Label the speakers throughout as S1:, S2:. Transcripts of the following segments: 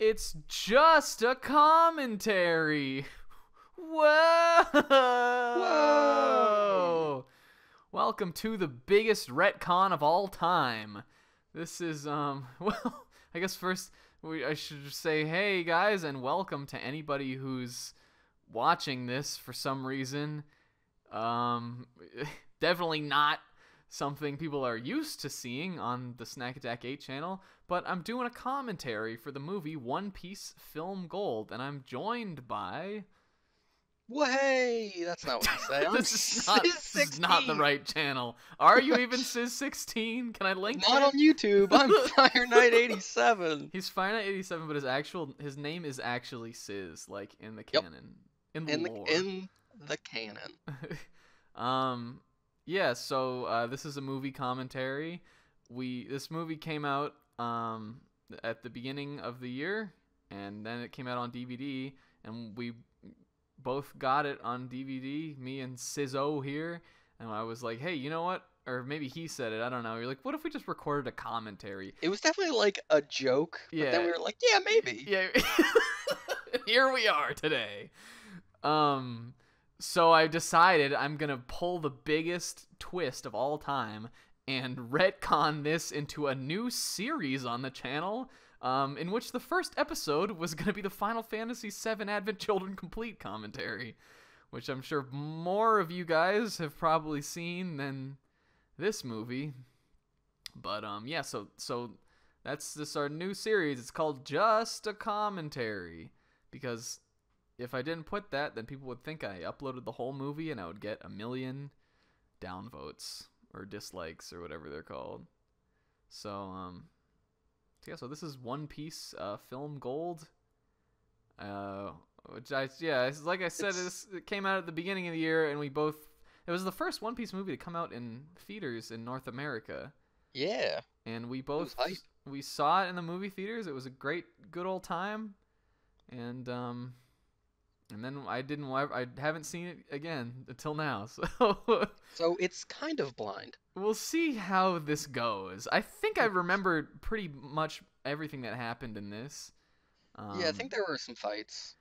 S1: It's just a commentary. Whoa!
S2: Whoa!
S1: Welcome to the biggest retcon of all time. This is, well, I guess first I should just say, hey guys, and welcome to anybody who's watching this for some reason. Definitely not something people are used to seeing on the Snack Attack 8 channel, but I'm doing a commentary for the movie One Piece Film Gold, and I'm joined by...
S2: Way! That's not what you say. I'm
S1: This is not the right channel. Are you even Siz16? Can I link
S2: Not
S1: that?
S2: on YouTube. I'm Fire Knight 87.
S1: He's Fire Knight 87, but his name is actually Siz, like in the canon, in the lore.
S2: In the canon.
S1: Yeah. So this is a movie commentary. This movie came out at the beginning of the year, and then it came out on DVD, and we both got it on DVD, me and Sizzo here, and I was like, hey, you know what? Or maybe he said it, I don't know. You're like, what if we just recorded a commentary?
S2: It was definitely like a joke,
S1: Yeah.
S2: but then we were like, yeah, maybe.
S1: Yeah. Here we are today. So I decided I'm going to pull the biggest twist of all time and retcon this into a new series on the channel, in which the first episode was going to be the Final Fantasy VII Advent Children Complete commentary, which I'm sure more of you guys have probably seen than this movie. But yeah, so that's our new series. It's called Just a Commentary, because if I didn't put that, then people would think I uploaded the whole movie and I would get 1 million downvotes or dislikes or whatever they're called. So yeah, so this is One Piece Film Gold, which like I said, it came out at the beginning of the year, and it was the first One Piece movie to come out in theaters in North America.
S2: Yeah.
S1: And we saw it in the movie theaters. It was a good old time, and then I haven't seen it again until now.
S2: So it's kind of blind.
S1: We'll see how this goes. I think I remember pretty much everything that happened in this.
S2: Yeah, I think there were some fights.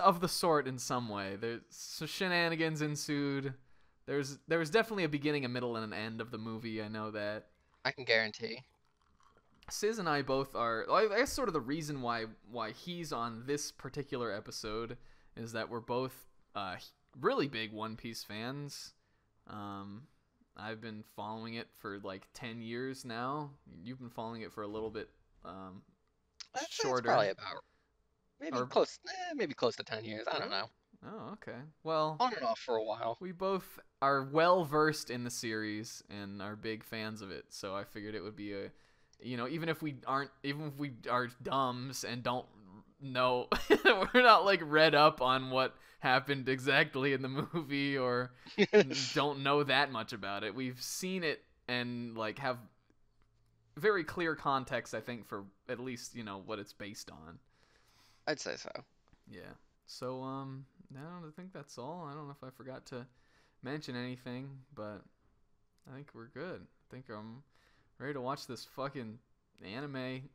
S1: Of the sort in some way. So shenanigans ensued. There was definitely a beginning, a middle, and an end of the movie. I know that.
S2: I can guarantee.
S1: Siz and I both are. I guess sort of the reason why he's on this particular episode is that we're both really big One Piece fans. I've been following it for like 10 years now. You've been following it for a little bit shorter.
S2: That's probably about maybe close to 10 years. I don't know.
S1: Oh, okay. Well,
S2: on and off for a while.
S1: We both are well versed in the series and are big fans of it. So I figured it would be even if we are dumbs and don't know, we're not like read up on what happened exactly in the movie or don't know that much about it. We've seen it and like have very clear context, I think, for at least, what it's based on.
S2: I'd say so.
S1: Yeah. So, I think that's all. I don't know if I forgot to mention anything, but I think we're good. I think I'm ready to watch this fucking anime.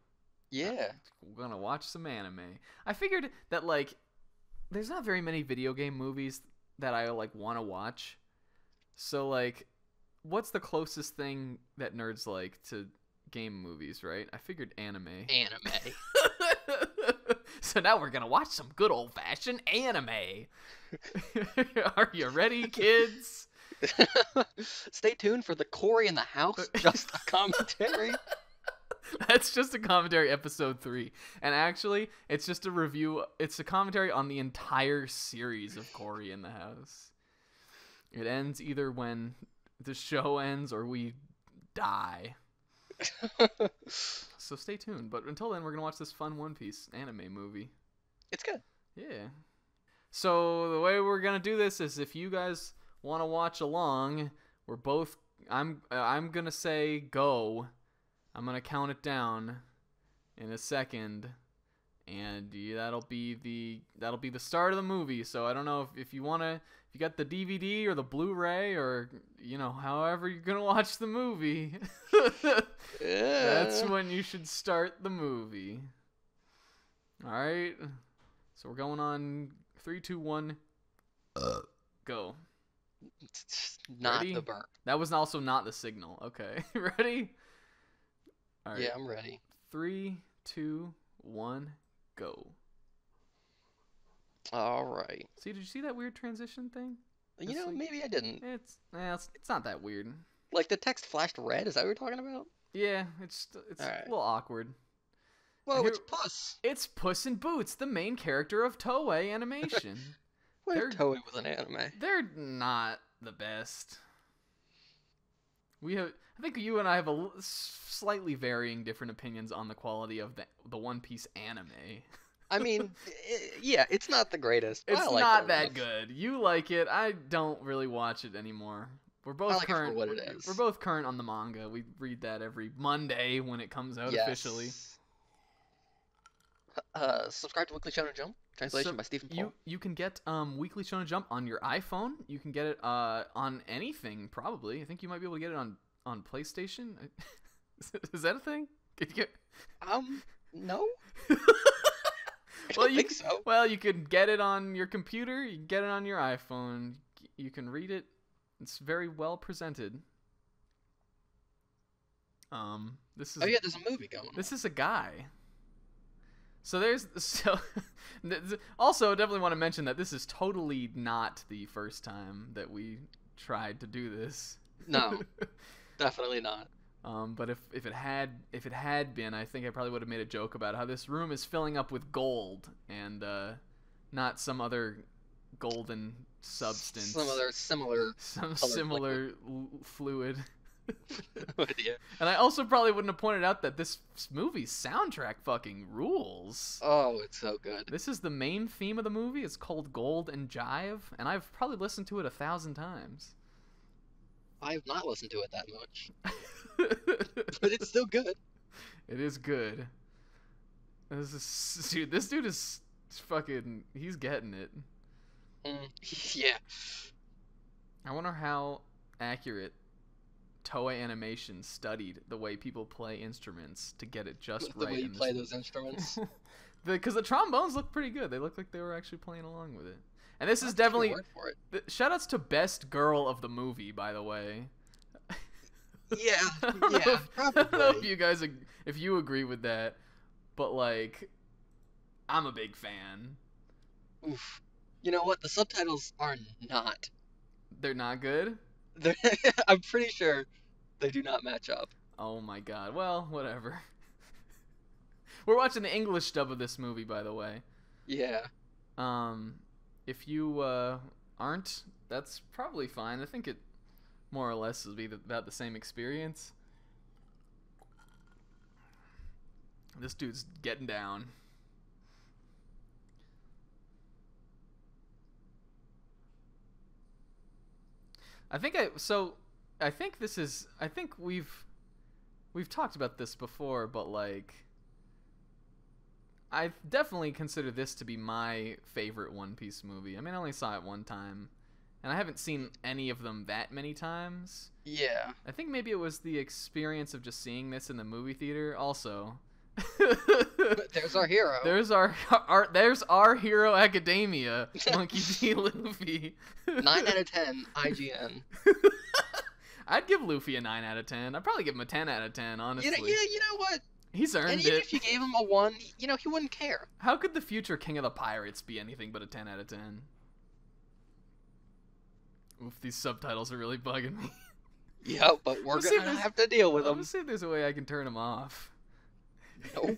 S2: Yeah.
S1: We're gonna watch some anime. I figured that, like, there's not very many video game movies that I, like, want to watch. So, like, what's the closest thing that nerds like to game movies, right? I figured anime.
S2: Anime.
S1: So now we're gonna watch some good old-fashioned anime. Are you ready, kids?
S2: Stay tuned for the Corey in the House, Just a Commentary.
S1: That's Just a Commentary episode 3. And actually, it's just a review. It's a commentary on the entire series of Corey in the House. It ends either when the show ends or we die. So stay tuned. But until then, we're going to watch this fun One Piece anime movie.
S2: It's good.
S1: Yeah. So the way we're going to do this is if you guys want to watch along, I'm going to say go. I'm going to count it down in a second, and that'll be the start of the movie. So I don't know if you got the DVD or the Blu-ray or however you're going to watch the movie.
S2: Yeah.
S1: That's when you should start the movie. All right. So we're going on 3, 2, 1. Go.
S2: Not
S1: Ready?
S2: the burp.
S1: That was also not the signal. Okay. Ready? All right.
S2: Yeah, I'm ready.
S1: 3, 2, 1, go.
S2: All right.
S1: See, did you see that weird transition thing?
S2: You know, maybe I didn't.
S1: It's not that weird.
S2: Like the text flashed red. Is that what you're talking about?
S1: Yeah, it's
S2: Alright.
S1: a little awkward.
S2: Whoa, it's Puss.
S1: It's Puss in Boots, the main character of Toei Animation.
S2: What is Toei with an anime?
S1: They're not the best. I think you and I have slightly varying different opinions on the quality of the One Piece anime.
S2: I mean, yeah, it's not the greatest.
S1: It's
S2: I like
S1: not
S2: it
S1: that
S2: enough.
S1: good. You like it. I don't really watch it anymore. We're both
S2: like it for
S1: current.
S2: what it is.
S1: We're both current on the manga. We read that every Monday when it comes out officially.
S2: Subscribe to Weekly Shonen Jump. Translation by Stephen Paul.
S1: You can get Weekly Shonen Jump on your iPhone. You can get it on anything probably. I think you might be able to get it on PlayStation. Is that a thing? Could you get...
S2: No. I
S1: Well,
S2: don't think so.
S1: Well, you can get it on your computer. You can get it on your iPhone. You can read it. It's very well presented. This is.
S2: Oh yeah, there's a movie going.
S1: This is a guy. So also definitely want to mention that this is totally not the first time that we tried to do this.
S2: No, definitely not.
S1: But if it had been, I think I probably would have made a joke about how this room is filling up with gold and not some other golden substance. Some similar fluid.
S2: No idea.
S1: And I also probably wouldn't have pointed out that this movie's soundtrack fucking rules.
S2: Oh, it's so good.
S1: This is the main theme of the movie. It's called Gold and Jive, and I've probably listened to it 1,000 times.
S2: I have not listened to it that much. But it's still good.
S1: It is good. This dude is fucking... He's getting it.
S2: Yeah.
S1: I wonder how accurate Toei Animation studied the way people play instruments to get it just
S2: The
S1: right.
S2: way you play those instruments.
S1: Because the trombones look pretty good. They look like they were actually playing along with it. And this is
S2: I'll take your
S1: definitely...
S2: word for it.
S1: Shoutouts to best girl of the movie, by the way.
S2: Yeah,
S1: probably. I don't know if you guys, if you agree with that, but like, I'm a big fan.
S2: Oof. You know what? The subtitles are not.
S1: They're not good?
S2: I'm pretty sure they do not match up.
S1: Oh my god. Well, whatever. We're watching the English dub of this movie, by the way.
S2: Yeah.
S1: If you aren't, that's probably fine. I think it more or less will be about the same experience. This dude's getting down. I think we've talked about this before, but like I definitely consider this to be my favorite One Piece movie. I mean, I only saw it one time, and I haven't seen any of them that many times.
S2: Yeah.
S1: I think maybe it was the experience of just seeing this in the movie theater also.
S2: There's our hero.
S1: There's our hero Academia, Monkey D. Luffy.
S2: 9 out of 10 IGN.
S1: I'd give Luffy a 9 out of 10. I'd probably give him a 10 out of 10, honestly.
S2: You know what?
S1: He's earned
S2: and
S1: it.
S2: even if you gave him a 1, he wouldn't care.
S1: How could the future King of the Pirates be anything but a 10 out of 10? Oof, these subtitles are really bugging me.
S2: Yeah, but we're gonna have to deal with them.
S1: Let's see if there's a way I can turn them off.
S2: Nope.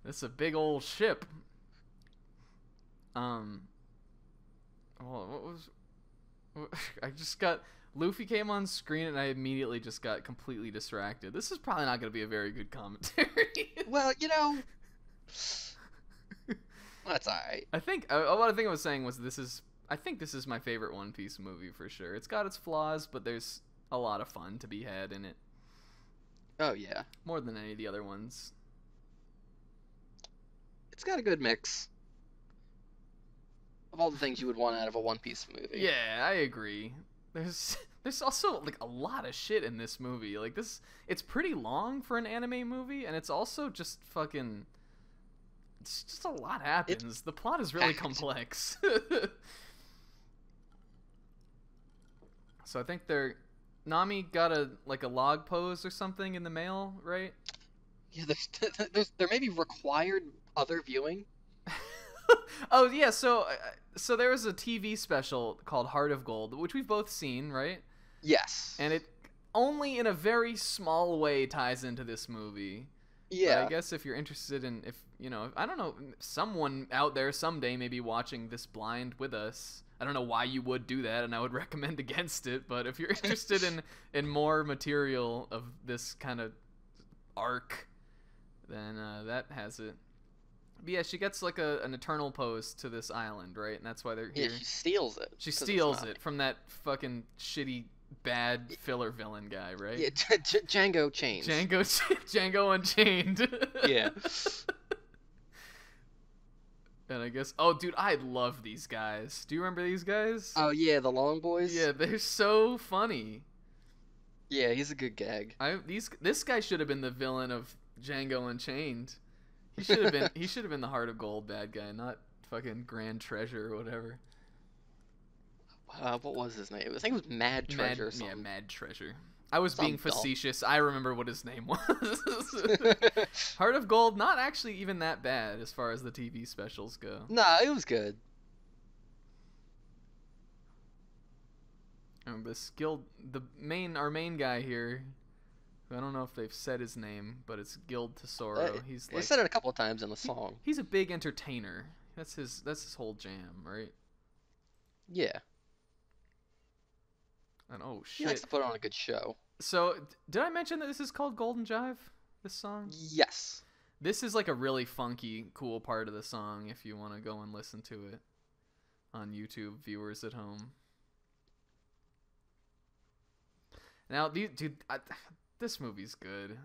S1: That's a big old ship. What was... I just got... Luffy came on screen and I immediately just got completely distracted. This is probably not going to be a very good commentary.
S2: Well, that's alright.
S1: I think what I think I was saying was I think this is my favorite One Piece movie for sure. It's got its flaws, but there's a lot of fun to be had in it.
S2: Oh yeah.
S1: More than any of the other ones.
S2: It's got a good mix of all the things you would want out of a One Piece movie.
S1: Yeah, I agree. there's also like a lot of shit in this movie. Like it's pretty long for an anime movie, and it's also just fucking. It's just a lot happens. The plot is really complex. So I think Nami got a log pose or something in the mail, right?
S2: Yeah, there may be required other viewing.
S1: Oh yeah, so there was a TV special called Heart of Gold, which we've both seen, right?
S2: Yes.
S1: And it only in a very small way ties into this movie.
S2: Yeah.
S1: But I guess if you're interested in, if I don't know, someone out there someday may be watching this blind with us. I don't know why you would do that, and I would recommend against it. But if you're interested in more material of this kind of arc, then that has it. But yeah, she gets like an eternal pose to this island, right? And that's why they're here.
S2: Yeah, she steals it.
S1: She steals it from that fucking shitty, bad filler villain guy, right?
S2: Yeah, Django Chains.
S1: Django Unchained.
S2: Yeah.
S1: And I guess, oh, dude, I love these guys. Do you remember these guys?
S2: Oh yeah, the Long Boys.
S1: Yeah, they're so funny.
S2: Yeah, he's a good gag.
S1: This guy should have been the villain of Django Unchained. He should have been the Heart of Gold bad guy, not fucking Grand Treasure or whatever.
S2: What was his name? I think it was Mad Treasure.
S1: Yeah, Mad Treasure. I was being facetious. I remember what his name was. Heart of Gold, not actually even that bad as far as the TV specials go.
S2: Nah, it was good.
S1: Our main guy here, I don't know if they've said his name, but it's Guild Tesoro.
S2: They said it a couple of times in the song.
S1: He's a big entertainer. That's his whole jam, right?
S2: Yeah.
S1: And oh shit.
S2: He likes to put on a good show.
S1: So, did I mention that this is called Golden Jive? This song?
S2: Yes.
S1: This is like a really funky, cool part of the song if you want to go and listen to it on YouTube, viewers at home. Now, dude, this movie's good.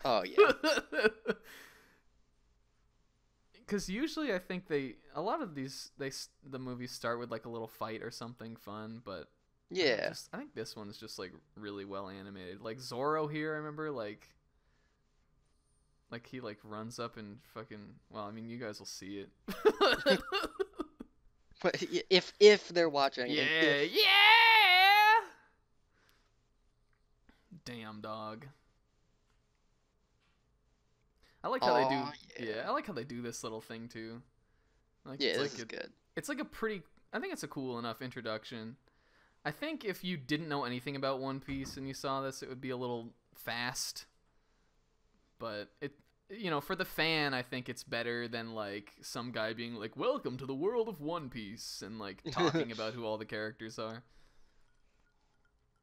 S2: Oh, yeah.
S1: Because usually I think the movies start with like a little fight or something fun, but
S2: yeah,
S1: I think this one's just like really well animated. Like Zoro here, I remember like he like runs up and fucking. Well, I mean, you guys will see it.
S2: But if they're watching,
S1: yeah. Damn dog. I like how they do. Yeah, I like how they do this little thing too. Like,
S2: yeah, this is good.
S1: It's like I think it's a cool enough introduction. I think if you didn't know anything about One Piece and you saw this, it would be a little fast. But for the fan, I think it's better than like some guy being like, "Welcome to the world of One Piece," and like talking about who all the characters are.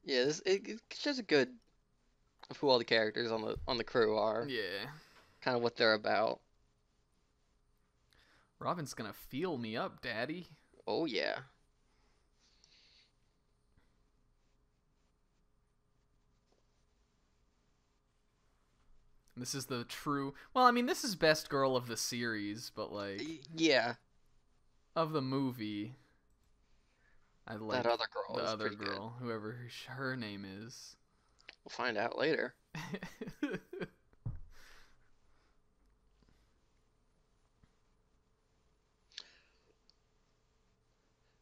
S2: Yeah, it shows a good of who all the characters on the crew are.
S1: Yeah.
S2: Kind of what they're about.
S1: Robin's gonna feel me up, Daddy.
S2: Oh yeah.
S1: This is the true. Well, I mean, this is best girl of the series, but like,
S2: yeah,
S1: of the movie, I like
S2: that other girl.
S1: The other girl, good. Whoever her name is.
S2: We'll find out later.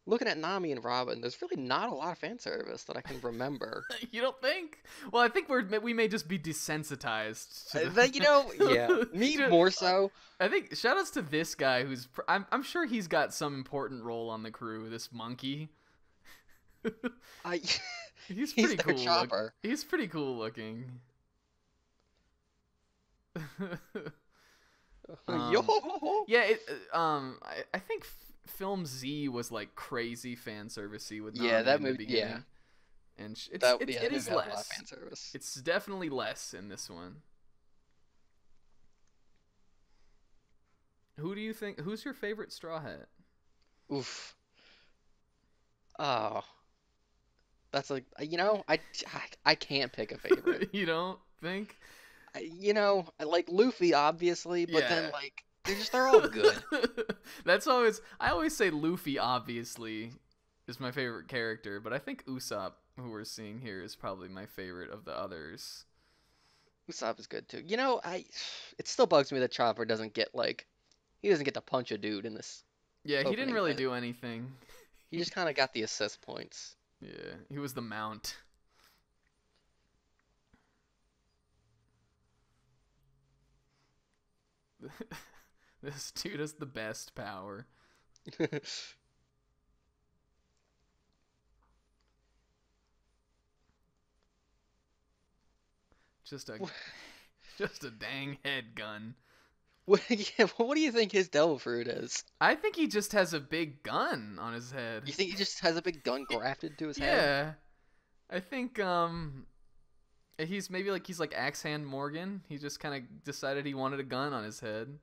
S2: Looking at Nami and Robin, there's really not a lot of fan service that I can remember.
S1: You don't think? Well, I think we may just be desensitized.
S2: Yeah, me more so.
S1: I think shoutouts to this guy who's I'm sure he's got some important role on the crew. This monkey. He's pretty cool.
S2: Chopper.
S1: He's pretty cool looking. Yeah. I think Film Z was like crazy fan servicey with Nami
S2: that
S1: in
S2: movie.
S1: The beginning.
S2: Yeah.
S1: And it is less. A lot of fan service. It's definitely less in this one. Who do you think? Who's your favorite Straw Hat?
S2: Oof. Oh. That's like I can't pick a favorite.
S1: You don't think?
S2: I like Luffy obviously, but then like they're all good.
S1: I always say Luffy obviously is my favorite character, but I think Usopp who we're seeing here is probably my favorite of the others.
S2: Usopp is good too. It still bugs me that Chopper doesn't get like he doesn't get to punch a dude in this
S1: Yeah, he didn't
S2: opening
S1: really
S2: bit.
S1: do anything.
S2: He just kind of got the assist points.
S1: Yeah, he was the mount. This dude has the best power. Just a just a dang head gun.
S2: What do you think his devil fruit is?
S1: I think he just has a big gun on his head.
S2: You think he just has a big gun grafted to his head?
S1: Yeah. I think he's like Axe Hand Morgan. He just kind of decided he wanted a gun on his head.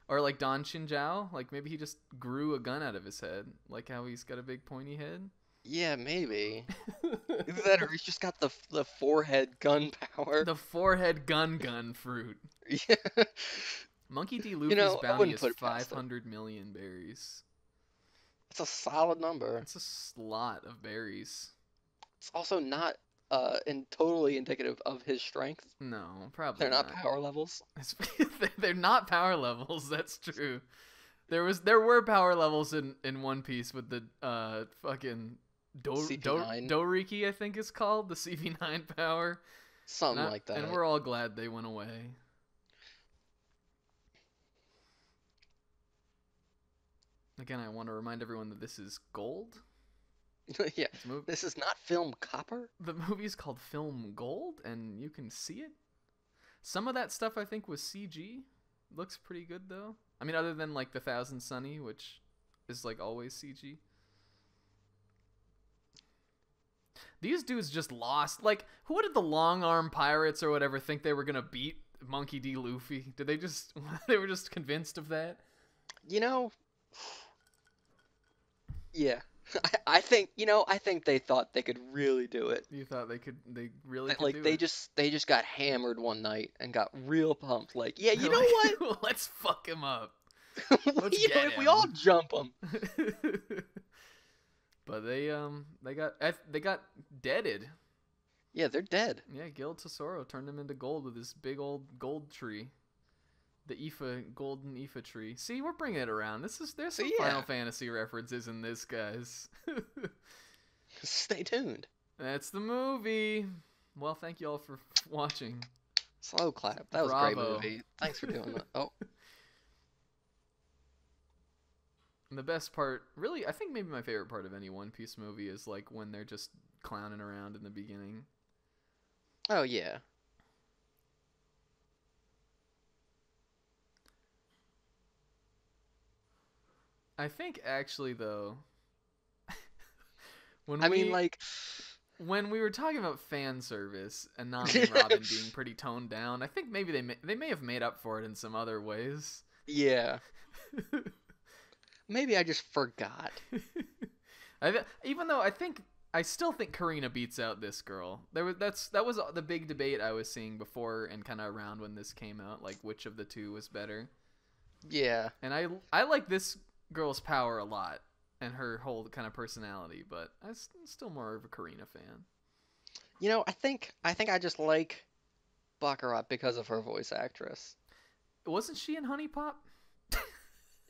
S1: Or like Don Shinjao, like maybe he just grew a gun out of his head, like how he's got a big pointy head.
S2: Yeah, maybe. Either that or he's just got the forehead gun power.
S1: The forehead gun fruit.
S2: Yeah.
S1: Monkey D. Luffy's
S2: I
S1: bounty
S2: wouldn't
S1: is
S2: put it past
S1: 500 million berries.
S2: It's a solid number.
S1: That's a lot of berries.
S2: It's also not totally indicative of his strength.
S1: No, probably
S2: They're not power levels.
S1: They're not power levels. That's true. There were power levels in One Piece with the fucking
S2: CP9.
S1: Doriki, I think it's called, the CP9 power.
S2: Something like that.
S1: And we're all glad they went away. Again, I want to remind everyone that this is gold.
S2: Yeah. This is not film copper.
S1: The movie's called Film Gold, and you can see it. Some of that stuff I think was CG. Looks pretty good though. I mean, other than like the Thousand Sunny, which is like always CG. These dudes just lost. Like, who did the long arm pirates or whatever think they were gonna beat Monkey D. Luffy? Did they just they were just convinced of that?
S2: Yeah. I think they thought they could really do it.
S1: You thought they really could
S2: like
S1: do
S2: they
S1: it?
S2: they just got hammered one night and got real pumped. Like, yeah, you know what?
S1: Let's fuck him up.
S2: If we all jump him.
S1: But they got deaded.
S2: Yeah, they're dead.
S1: Yeah, Gil Tesoro turned them into gold with this big old gold tree. The golden Ifa tree. See, we're bringing it around. There's some Final Fantasy references in this, guys.
S2: Stay tuned.
S1: That's the movie. Well, thank you all for watching.
S2: Slow clap. That was
S1: Bravo.
S2: a great movie. Thanks for doing that. Oh.
S1: And the best part, really, I think maybe my favorite part of any One Piece movie is like when they're just clowning around in the beginning.
S2: Oh, yeah.
S1: I think actually though, when we were talking about fan service and Nami and Robin being pretty toned down, I think maybe they may have made up for it in some other ways.
S2: Yeah. Maybe I just forgot.
S1: Even though I still think Karina beats out this girl. That was the big debate I was seeing before and kind of around when this came out, like which of the two was better.
S2: Yeah.
S1: And I like this girl's power a lot and her whole kind of personality, but I'm still more of a Karina fan.
S2: I think I just like Baccarat because of her voice actress.
S1: Wasn't she in Honey Pop?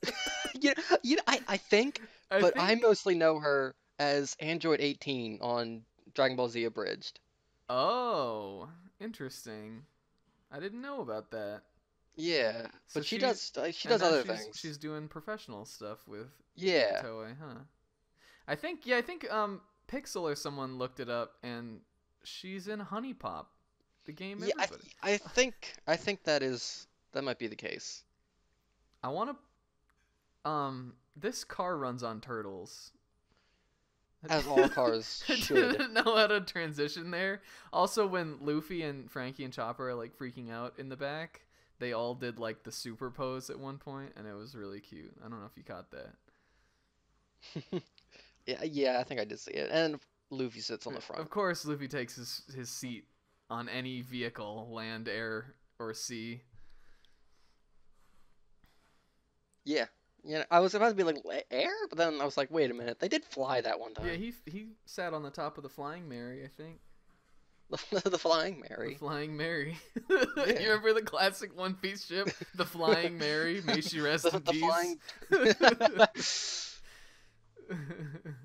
S2: I think, I mostly know her as Android 18 on Dragon Ball Z Abridged.
S1: Oh, interesting. I didn't know about that.
S2: Yeah,
S1: So
S2: but she does other things.
S1: She's doing professional stuff with
S2: Toei,
S1: huh? I think Pixel or someone looked it up and she's in Honey Pop, the game.
S2: Yeah, I think that might be the case.
S1: I want to. This car runs on turtles.
S2: As all cars
S1: I
S2: should.
S1: didn't know how to transition there. Also, when Luffy and Frankie and Chopper are like freaking out in the back, they all did like the super pose at one point, and it was really cute. I don't know if you caught that.
S2: Yeah, I think I did see it. And Luffy sits on the front.
S1: Of course, Luffy takes his seat on any vehicle, land, air, or sea.
S2: Yeah, You know, I was about to be like air, but then I was like, wait a minute, they did fly that one
S1: Yeah,
S2: time.
S1: he sat on the top of the Flying Mary, I think.
S2: The Flying
S1: The
S2: Mary.
S1: Flying Mary. You
S2: Yeah.
S1: remember the classic One Piece ship, the Flying Mary? May she rest in
S2: The
S1: peace.
S2: flying.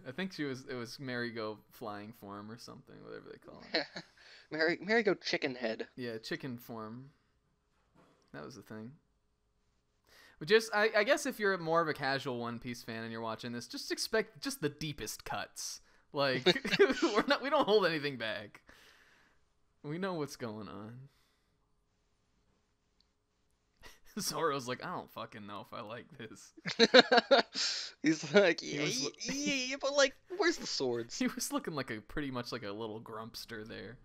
S1: I think it was Mary Go flying form or something, whatever they call it.
S2: Mary go chicken head.
S1: Yeah, chicken form. That was the thing. But I guess if you're more of a casual One Piece fan and you're watching this, just expect just the deepest cuts. Like we don't hold anything back. We know what's going on. Zoro's like, I don't fucking know if I like this.
S2: He's like,
S1: He
S2: yeah,
S1: was
S2: yeah, but like, where's the swords?
S1: He was looking like pretty much like a little grumpster there.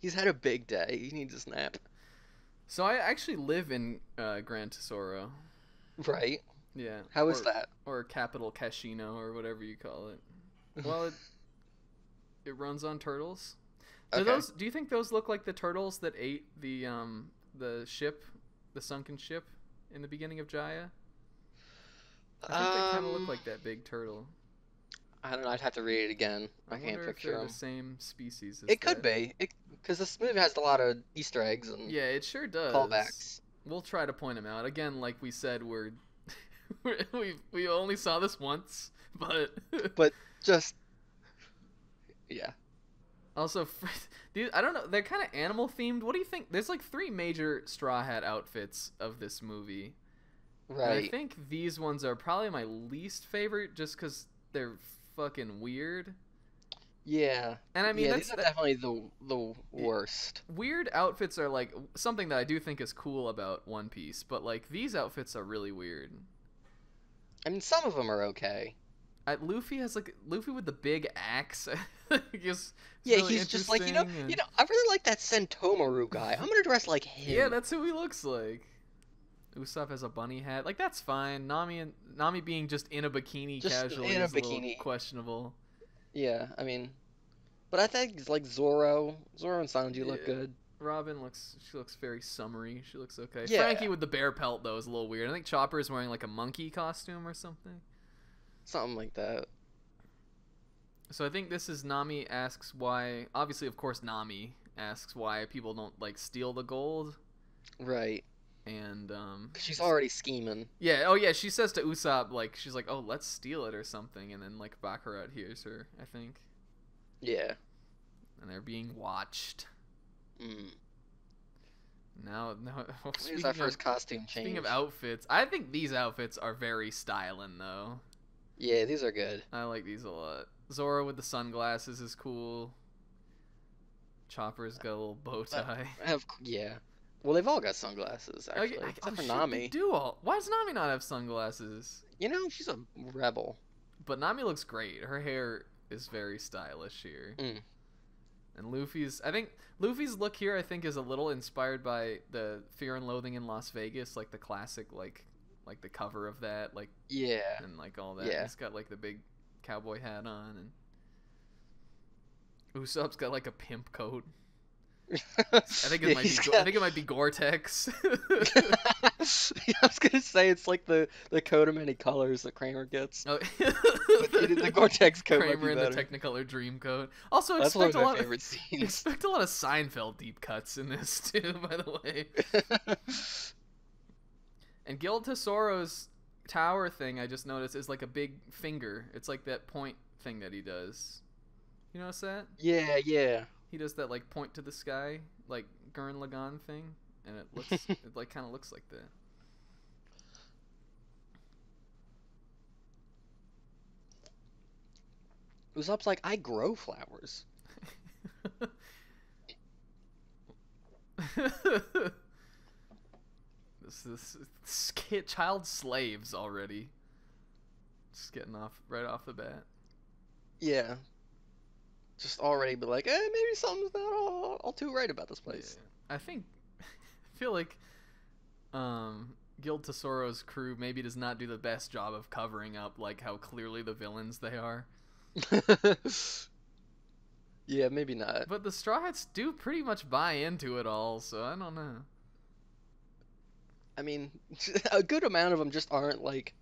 S2: He's had a big day. He needs a snap.
S1: So I actually live in Gran Tesoro.
S2: Right?
S1: Yeah.
S2: How is that?
S1: Or Capital Casino or whatever you call it. Well, it runs on turtles.
S2: Okay.
S1: Do you think those look like the turtles that ate the ship, the sunken ship in the beginning of Jaya? I think they kind of look like that big turtle.
S2: I don't know. I'd have to read it again. I can't
S1: wonder
S2: picture
S1: if they're
S2: them.
S1: the same species as
S2: It could be. Because this movie has a lot of Easter eggs and
S1: Yeah, it sure does.
S2: callbacks.
S1: We'll try to point them out. Again, like we said, we only saw this once, but
S2: But just yeah.
S1: also, dude, I don't know. They're kind of animal themed. What do you think? There's like 3 major Straw Hat outfits of this movie.
S2: Right.
S1: And I think these ones are probably my least favorite, just because they're fucking weird.
S2: Yeah.
S1: And I mean,
S2: yeah,
S1: that's
S2: these are definitely the worst.
S1: weird outfits are like something that I do think is cool about One Piece, but like these outfits are really weird.
S2: I mean, some of them are okay.
S1: Luffy with the big axe. It's
S2: Yeah,
S1: really
S2: he's just like,
S1: interesting and-
S2: I really like that Sentomaru guy. I'm gonna dress like him.
S1: Yeah, that's who he looks like. Usopp has a bunny hat. Like that's fine. Nami being just in a bikini
S2: Just
S1: casually
S2: in a
S1: is a little
S2: bikini.
S1: questionable.
S2: Yeah, I mean, but I think like Zoro and Sanji look
S1: Yeah.
S2: good.
S1: Robin looks very summery. She looks okay.
S2: Yeah.
S1: Frankie with the bear pelt though is a little weird. I think Chopper is wearing like a monkey costume or something.
S2: Something like that.
S1: So I think this is Nami asks why. Obviously, of course, Nami asks why people don't like steal the gold.
S2: Right.
S1: And
S2: 'Cause she's already scheming.
S1: yeah, oh yeah, she says to Usopp like she's like, oh, let's steal it or something, and then like Baccarat hears her, I think,
S2: Yeah.
S1: and they're being watched.
S2: Mm.
S1: Now,
S2: Here's our first costume change.
S1: speaking of outfits, I think these outfits are very styling though.
S2: Yeah, these are good.
S1: I like these a lot. Zoro with the sunglasses is cool. Chopper's got a little bow tie.
S2: Yeah. Well, they've all got sunglasses actually, except for
S1: shit,
S2: Nami.
S1: they do all. Why does Nami not have sunglasses?
S2: You know, she's a rebel.
S1: But Nami looks great. Her hair is very stylish here.
S2: Mm.
S1: And I think Luffy's look here, I think, is a little inspired by the Fear and Loathing in Las Vegas, like the classic, like the cover of that, like
S2: Yeah.
S1: and like all that.
S2: Yeah.
S1: He's got like the big cowboy hat on, and Usopp's got like a pimp coat. I think it might be Gore-Tex.
S2: I was gonna say it's like the coat of many colors that Kramer gets.
S1: Oh,
S2: The Gore-Tex coat might
S1: Kramer
S2: be
S1: in the
S2: better.
S1: Technicolor Dream coat. Also,
S2: That's one
S1: expect
S2: of
S1: a
S2: my
S1: lot
S2: favorite
S1: of
S2: scenes.
S1: expect a lot of Seinfeld deep cuts in this too. By the way, and Gil Tesoro's tower thing I just noticed is like a big finger. It's like that point thing that he does. You notice that?
S2: Yeah.
S1: He does that like point to the sky, like Gurren Lagann thing, and it looks it like kind of looks like that.
S2: Usopp's like, I grow flowers.
S1: this kid, child slaves already. Just getting off right off the bat.
S2: Yeah. Just already be like, maybe something's not all too right about this place.
S1: Yeah. I feel like Guild Tesoro's crew maybe does not do the best job of covering up like how clearly the villains they are.
S2: Yeah, maybe not.
S1: But the Straw Hats do pretty much buy into it all, so I don't know.
S2: I mean, a good amount of them just aren't like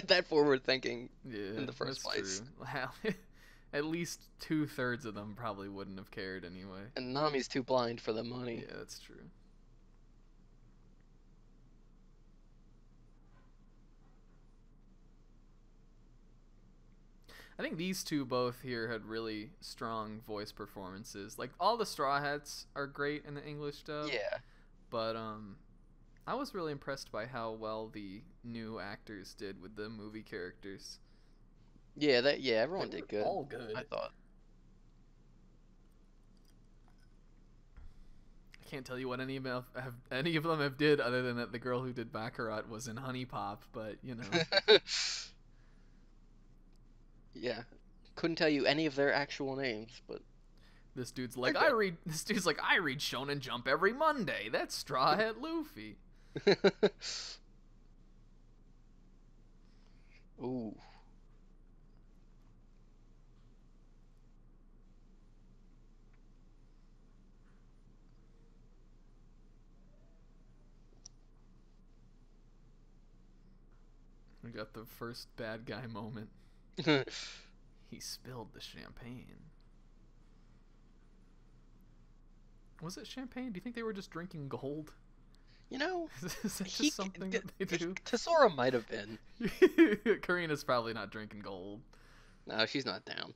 S2: that forward thinking in
S1: Yeah,
S2: the first
S1: that's
S2: place.
S1: true. At least 2/3 of them probably wouldn't have cared anyway.
S2: And Nami's too blind for the money.
S1: Yeah, that's true. I think these two both here had really strong voice performances. Like all the Straw Hats are great in the English dub,
S2: Yeah.
S1: but I was really impressed by how well the new actors did with the movie characters.
S2: Yeah,
S1: They
S2: everyone
S1: were
S2: did good,
S1: all good.
S2: I thought.
S1: I can't tell you what any of them have did other than that the girl who did Baccarat was in Honey Pop, but you know.
S2: Yeah. Couldn't tell you any of their actual names, but
S1: This dude's
S2: they're
S1: like, I read Shonen Jump every Monday. That's Straw Hat Luffy.
S2: good. Ooh.
S1: We got the first bad guy moment. He spilled the champagne. Was it champagne? Do you think they were just drinking gold?
S2: You know,
S1: Is that just something that they do?
S2: Tesoro might have been.
S1: Karina's probably not drinking gold.
S2: No, she's not down.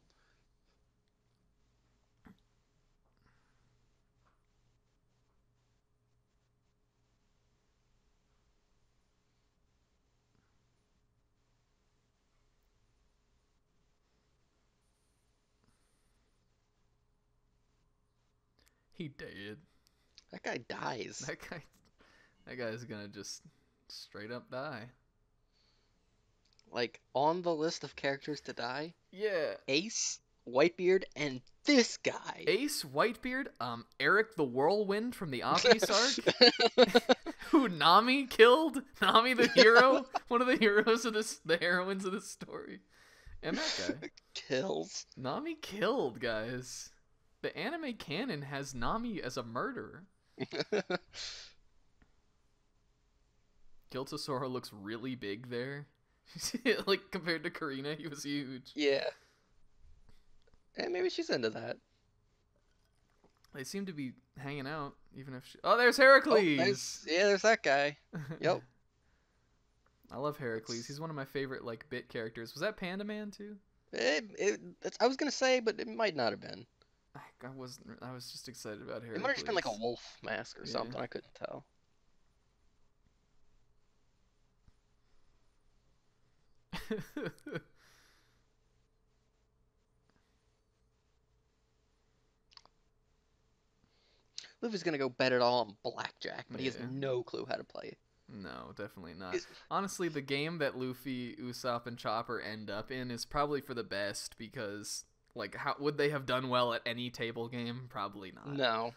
S1: He did.
S2: That guy dies.
S1: That guy's gonna just straight up die.
S2: Like, on the list of characters to die,
S1: Yeah.
S2: Ace, Whitebeard, and this guy.
S1: Ace, Whitebeard, Eric the Whirlwind from the Obvious arc, who Nami killed. Nami the hero, one of the heroes of the heroines of this story. And that guy.
S2: Kills.
S1: Nami killed, guys. The anime canon has Nami as a murderer. Tesoro looks really big there. Like, compared to Karina, he was huge.
S2: Yeah. And maybe she's into that.
S1: They seem to be hanging out, even if she... Oh, there's Heracles!
S2: There's that guy. Yep.
S1: I love Heracles. He's one of my favorite, like, bit characters. Was that Panda Man, too?
S2: I was gonna say, but it might not have been.
S1: I was just excited about Heracles.
S2: It might have just been like a wolf mask or something. I couldn't tell. Luffy's gonna go bet it all on blackjack, but he has no clue how to play it.
S1: No, definitely not. Honestly, the game that Luffy, Usopp, and Chopper end up in is probably for the best because, like, how would they have done well at any table game? Probably not.
S2: No.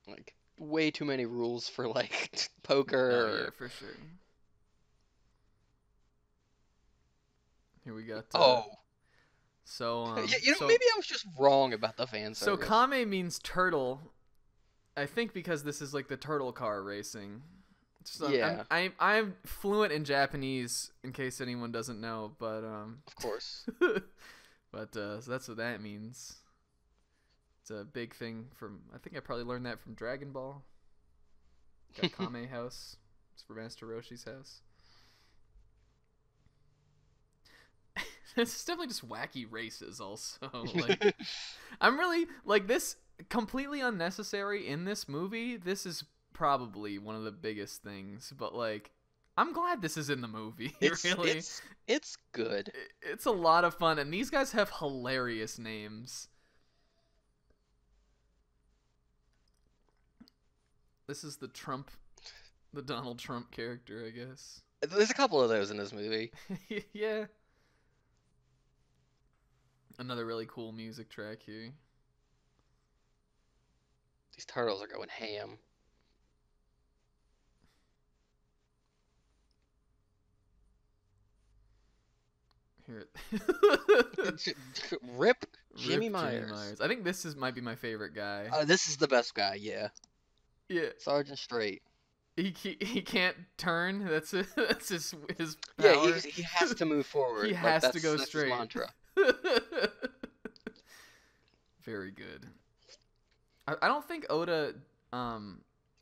S2: Like, way too many rules for, like, poker.
S1: Oh, yeah, for sure. Here we got. So,
S2: maybe I was just wrong about the fan service.
S1: So Kame means turtle. I think because this is like the turtle car racing. So
S2: yeah.
S1: I'm fluent in Japanese in case anyone doesn't know, but
S2: of course.
S1: But so that's what that means. It's a big thing from. I think I probably learned that from Dragon Ball. Got Kame House. It's for Master Roshi's house. It's definitely just wacky races also. Like, I'm really, like, this completely unnecessary in this movie. This is probably one of the biggest things, but, like, I'm glad this is in the movie. Really.
S2: It's good.
S1: It's a lot of fun, and these guys have hilarious names. This is the Donald Trump character, I guess.
S2: There's a couple of those in this movie.
S1: Yeah. Another really cool music track here.
S2: These turtles are going ham.
S1: Here.
S2: Rip
S1: Jimmy
S2: Jimmy Myers.
S1: Myers. I think this might be my favorite guy.
S2: This is the best guy, yeah.
S1: Yeah.
S2: Sergeant Straight.
S1: He can't turn. That's it. That's his power.
S2: Yeah, he has to move forward.
S1: He
S2: Like,
S1: has to go
S2: that's
S1: straight.
S2: his mantra.
S1: Very good. I don't think Oda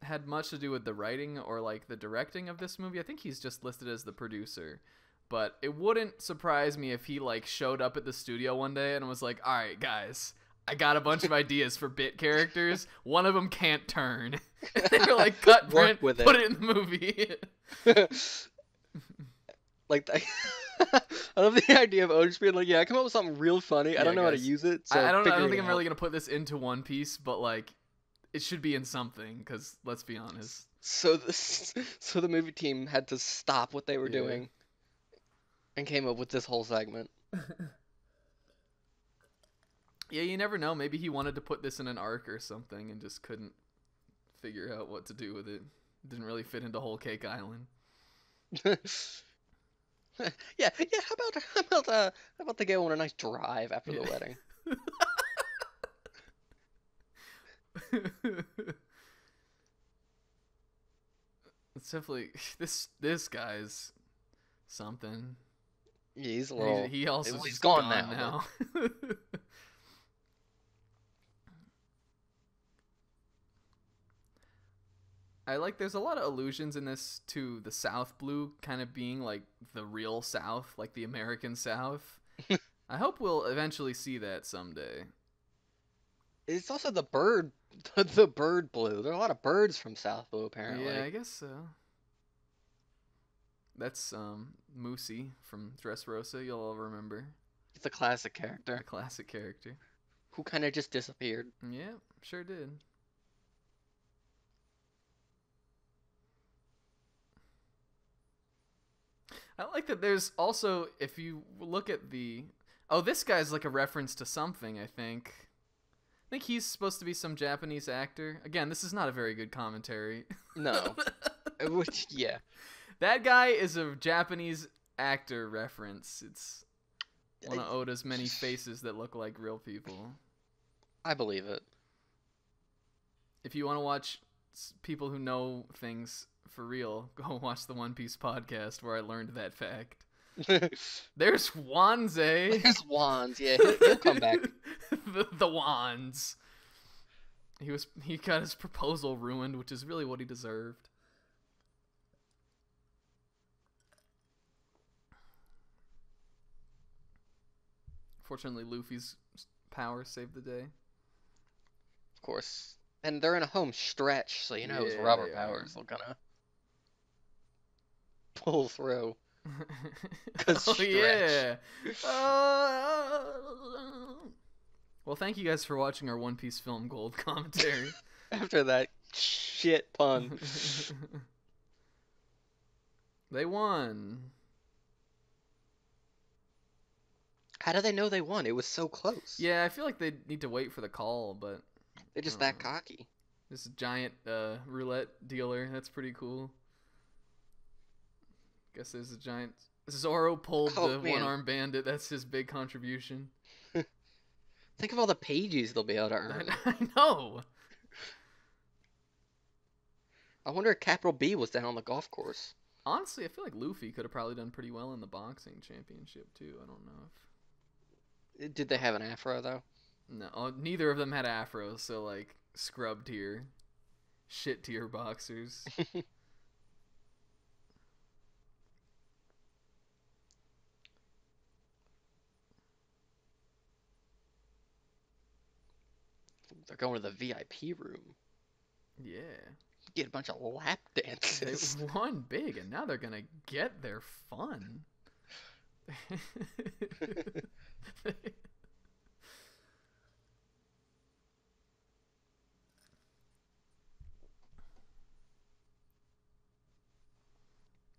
S1: had much to do with the writing or like the directing of this movie. I think he's just listed as the producer. But it wouldn't surprise me if he like showed up at the studio one day and was like, "All right, guys, I got a bunch of ideas for bit characters. One of them can't turn." They're like, "Cut, Brent, put it in the movie."
S2: Like, I love the idea of Oda just being like, "Yeah, I come up with something real funny.
S1: Yeah,
S2: I don't know how to
S1: guys,
S2: use it, so
S1: I don't think I'm
S2: out."
S1: really gonna put this into One Piece, but like, it should be in something. Because let's be honest.
S2: So the movie team had to stop what they were doing and came up with this whole segment.
S1: Yeah, you never know. Maybe he wanted to put this in an arc or something and just couldn't figure out what to do with it. Didn't really fit into Whole Cake Island.
S2: Yeah. How about they go on a nice drive after the wedding?
S1: It's definitely this guy's something.
S2: Yeah, he's a little.
S1: He also
S2: he's
S1: just
S2: gone
S1: now. I like there's a lot of allusions in this to the South Blue kind of being like the real South, like the American South. I hope we'll eventually see that someday.
S2: It's also the bird blue. There are a lot of birds from South Blue, apparently.
S1: Yeah, I guess so. That's Moosey from Dressrosa, you'll all remember.
S2: It's a classic character.
S1: A classic character.
S2: Who kind of just disappeared.
S1: Yeah, sure did. I like that there's also, if you look at the... Oh, this guy's like a reference to something, I think. I think he's supposed to be some Japanese actor. Again, this is not a very good commentary.
S2: No. Which, yeah.
S1: That guy is a Japanese actor reference. It's one of Oda's many faces that look like real people.
S2: I believe it.
S1: If you want to watch people who know things for real, go watch the One Piece podcast where I learned that fact. There's Wanze.
S2: There's Wands, yeah. He'll come back.
S1: the Wands. He got his proposal ruined, which is really what he deserved. Fortunately, Luffy's power saved the day.
S2: Of course. And they're in a home stretch, so you know his rubber powers will gonna pull through.
S1: Oh, yeah. Well, thank you guys for watching our One Piece Film Gold commentary.
S2: After that shit pun.
S1: They won.
S2: How do they know they won? It was so close.
S1: Yeah, I feel like they need to wait for the call, but...
S2: They're just that cocky.
S1: This giant roulette dealer. That's pretty cool. Guess there's a giant... Zoro pulled the one-armed bandit. That's his big contribution.
S2: Think of all the pages they'll be able to earn.
S1: I know.
S2: I wonder if Capital B was down on the golf course.
S1: Honestly, I feel like Luffy could have probably done pretty well in the boxing championship, too. I don't know if...
S2: Did they have an afro, though?
S1: No, neither of them had afros, so, like, scrub tier. Shit tier boxers.
S2: They're going to the VIP room.
S1: Yeah.
S2: Get a bunch of lap dances.
S1: They won big, and now they're gonna get their fun.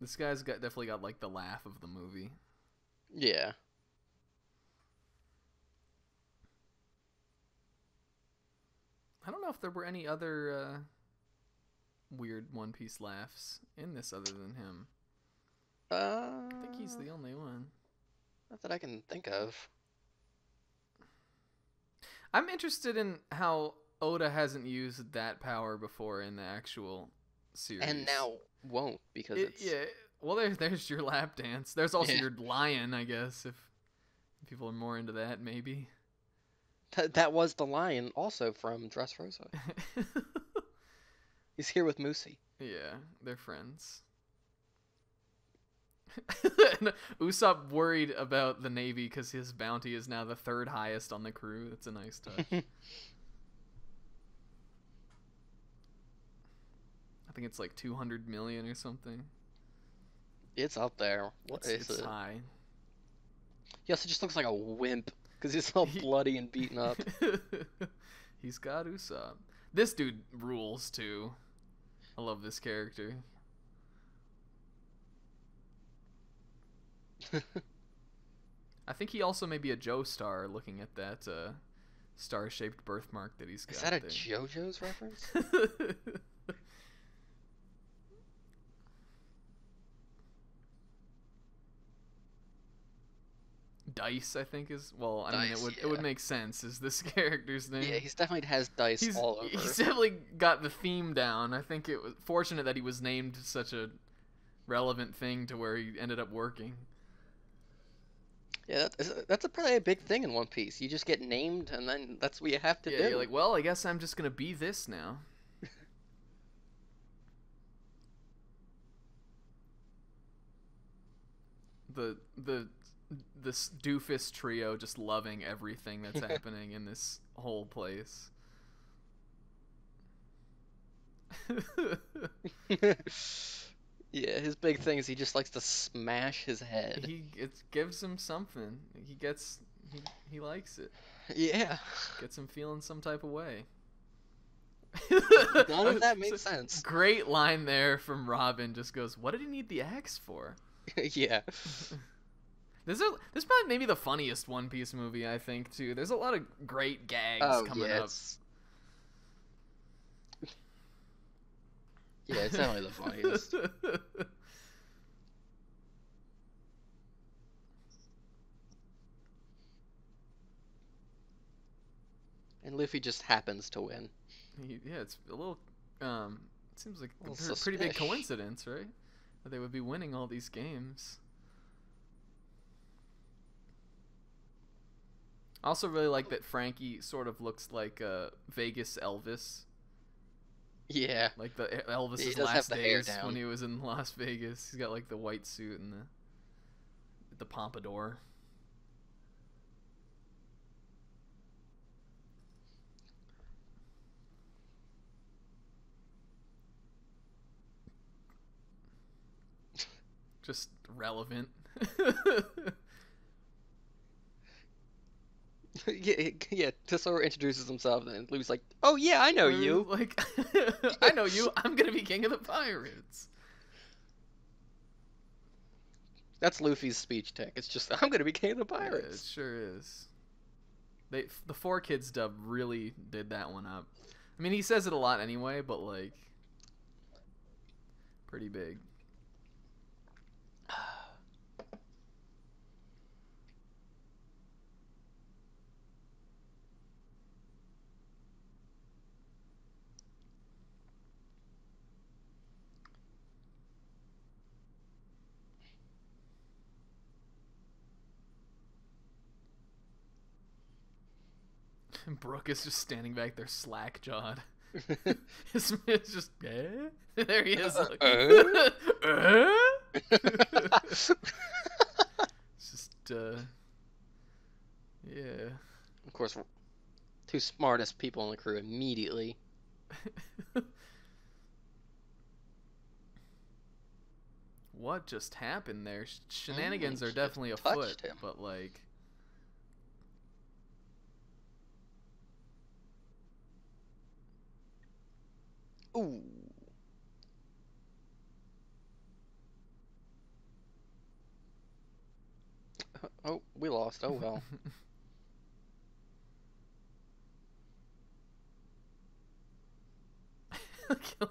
S1: This guy's definitely got like the laugh of the movie.
S2: Yeah.
S1: I don't know if there were any other weird One Piece laughs in this other than him. I think he's the only one.
S2: Not that I can think of.
S1: I'm interested in how Oda hasn't used that power before in the actual series.
S2: And now won't, because it's...
S1: Yeah. Well, there's your lap dance. There's also
S2: Yeah.
S1: your lion, I guess, if people are more into that, maybe.
S2: That was the lion also from Dressrosa. He's here with Moosey.
S1: Yeah, they're friends. And Usopp worried about the Navy because his bounty is now the 3rd highest on the crew. That's a nice touch. I think it's like 200 million or something.
S2: It's up there. What is
S1: It's
S2: it?
S1: high.
S2: He also just looks like a wimp because he's all bloody and beaten up.
S1: He's got Usopp. This dude rules too. I love this character. I think he also may be a Joestar, looking at that star-shaped birthmark that he's got.
S2: Is that a
S1: there.
S2: JoJo's reference?
S1: Dice, I think is I mean,
S2: Dice,
S1: it would make sense. Is this character's name?
S2: Yeah, he's definitely has dice all over.
S1: He's definitely got the theme down. I think it was fortunate that he was named such a relevant thing to where he ended up working.
S2: Yeah, that's probably a big thing in One Piece. You just get named, and then that's what you have to do.
S1: Yeah, you're like, well, I guess I'm just gonna be this now. This doofus trio just loving everything that's happening in this whole place.
S2: Yeah, his big thing is he just likes to smash his head.
S1: It gives him something. He likes it.
S2: Yeah.
S1: Gets him feeling some type of way.
S2: None of that makes sense.
S1: Great line there from Robin. Just goes, "What did he need the axe for?"
S2: Yeah.
S1: This is probably maybe the funniest One Piece movie, I think, too. There's a lot of great gags coming up.
S2: Yeah, it's definitely the funniest. And Luffy just happens to win.
S1: Yeah, it's a little. It seems like a
S2: Little
S1: pretty big
S2: suspicious.
S1: coincidence, right? That they would be winning all these games. I also really like that Frankie sort of looks like Vegas Elvis.
S2: Yeah.
S1: Like the
S2: He
S1: Elvis's
S2: does have
S1: last
S2: the hair
S1: days
S2: down.
S1: when he was in Las Vegas. He's got like the white suit and the pompadour. Just relevant.
S2: Yeah, Tesoro introduces himself, and Luffy's like, "Oh yeah, I know you."
S1: Like, I know you. I'm gonna be king of the pirates.
S2: That's Luffy's speech tech. It's just, "I'm gonna be king of the
S1: Yeah, it
S2: pirates."
S1: sure is. The 4Kids dub really did that one up. I mean, he says it a lot anyway, but like, pretty big. And Brooke is just standing back there slack-jawed. His man's just, eh? There he is. Like, It's just, yeah.
S2: Of course, two smartest people in the crew immediately.
S1: What just happened there? Shenanigans are
S2: She
S1: definitely
S2: just touched
S1: afoot,
S2: him.
S1: but like,
S2: Ooh. Oh, we lost. Oh well.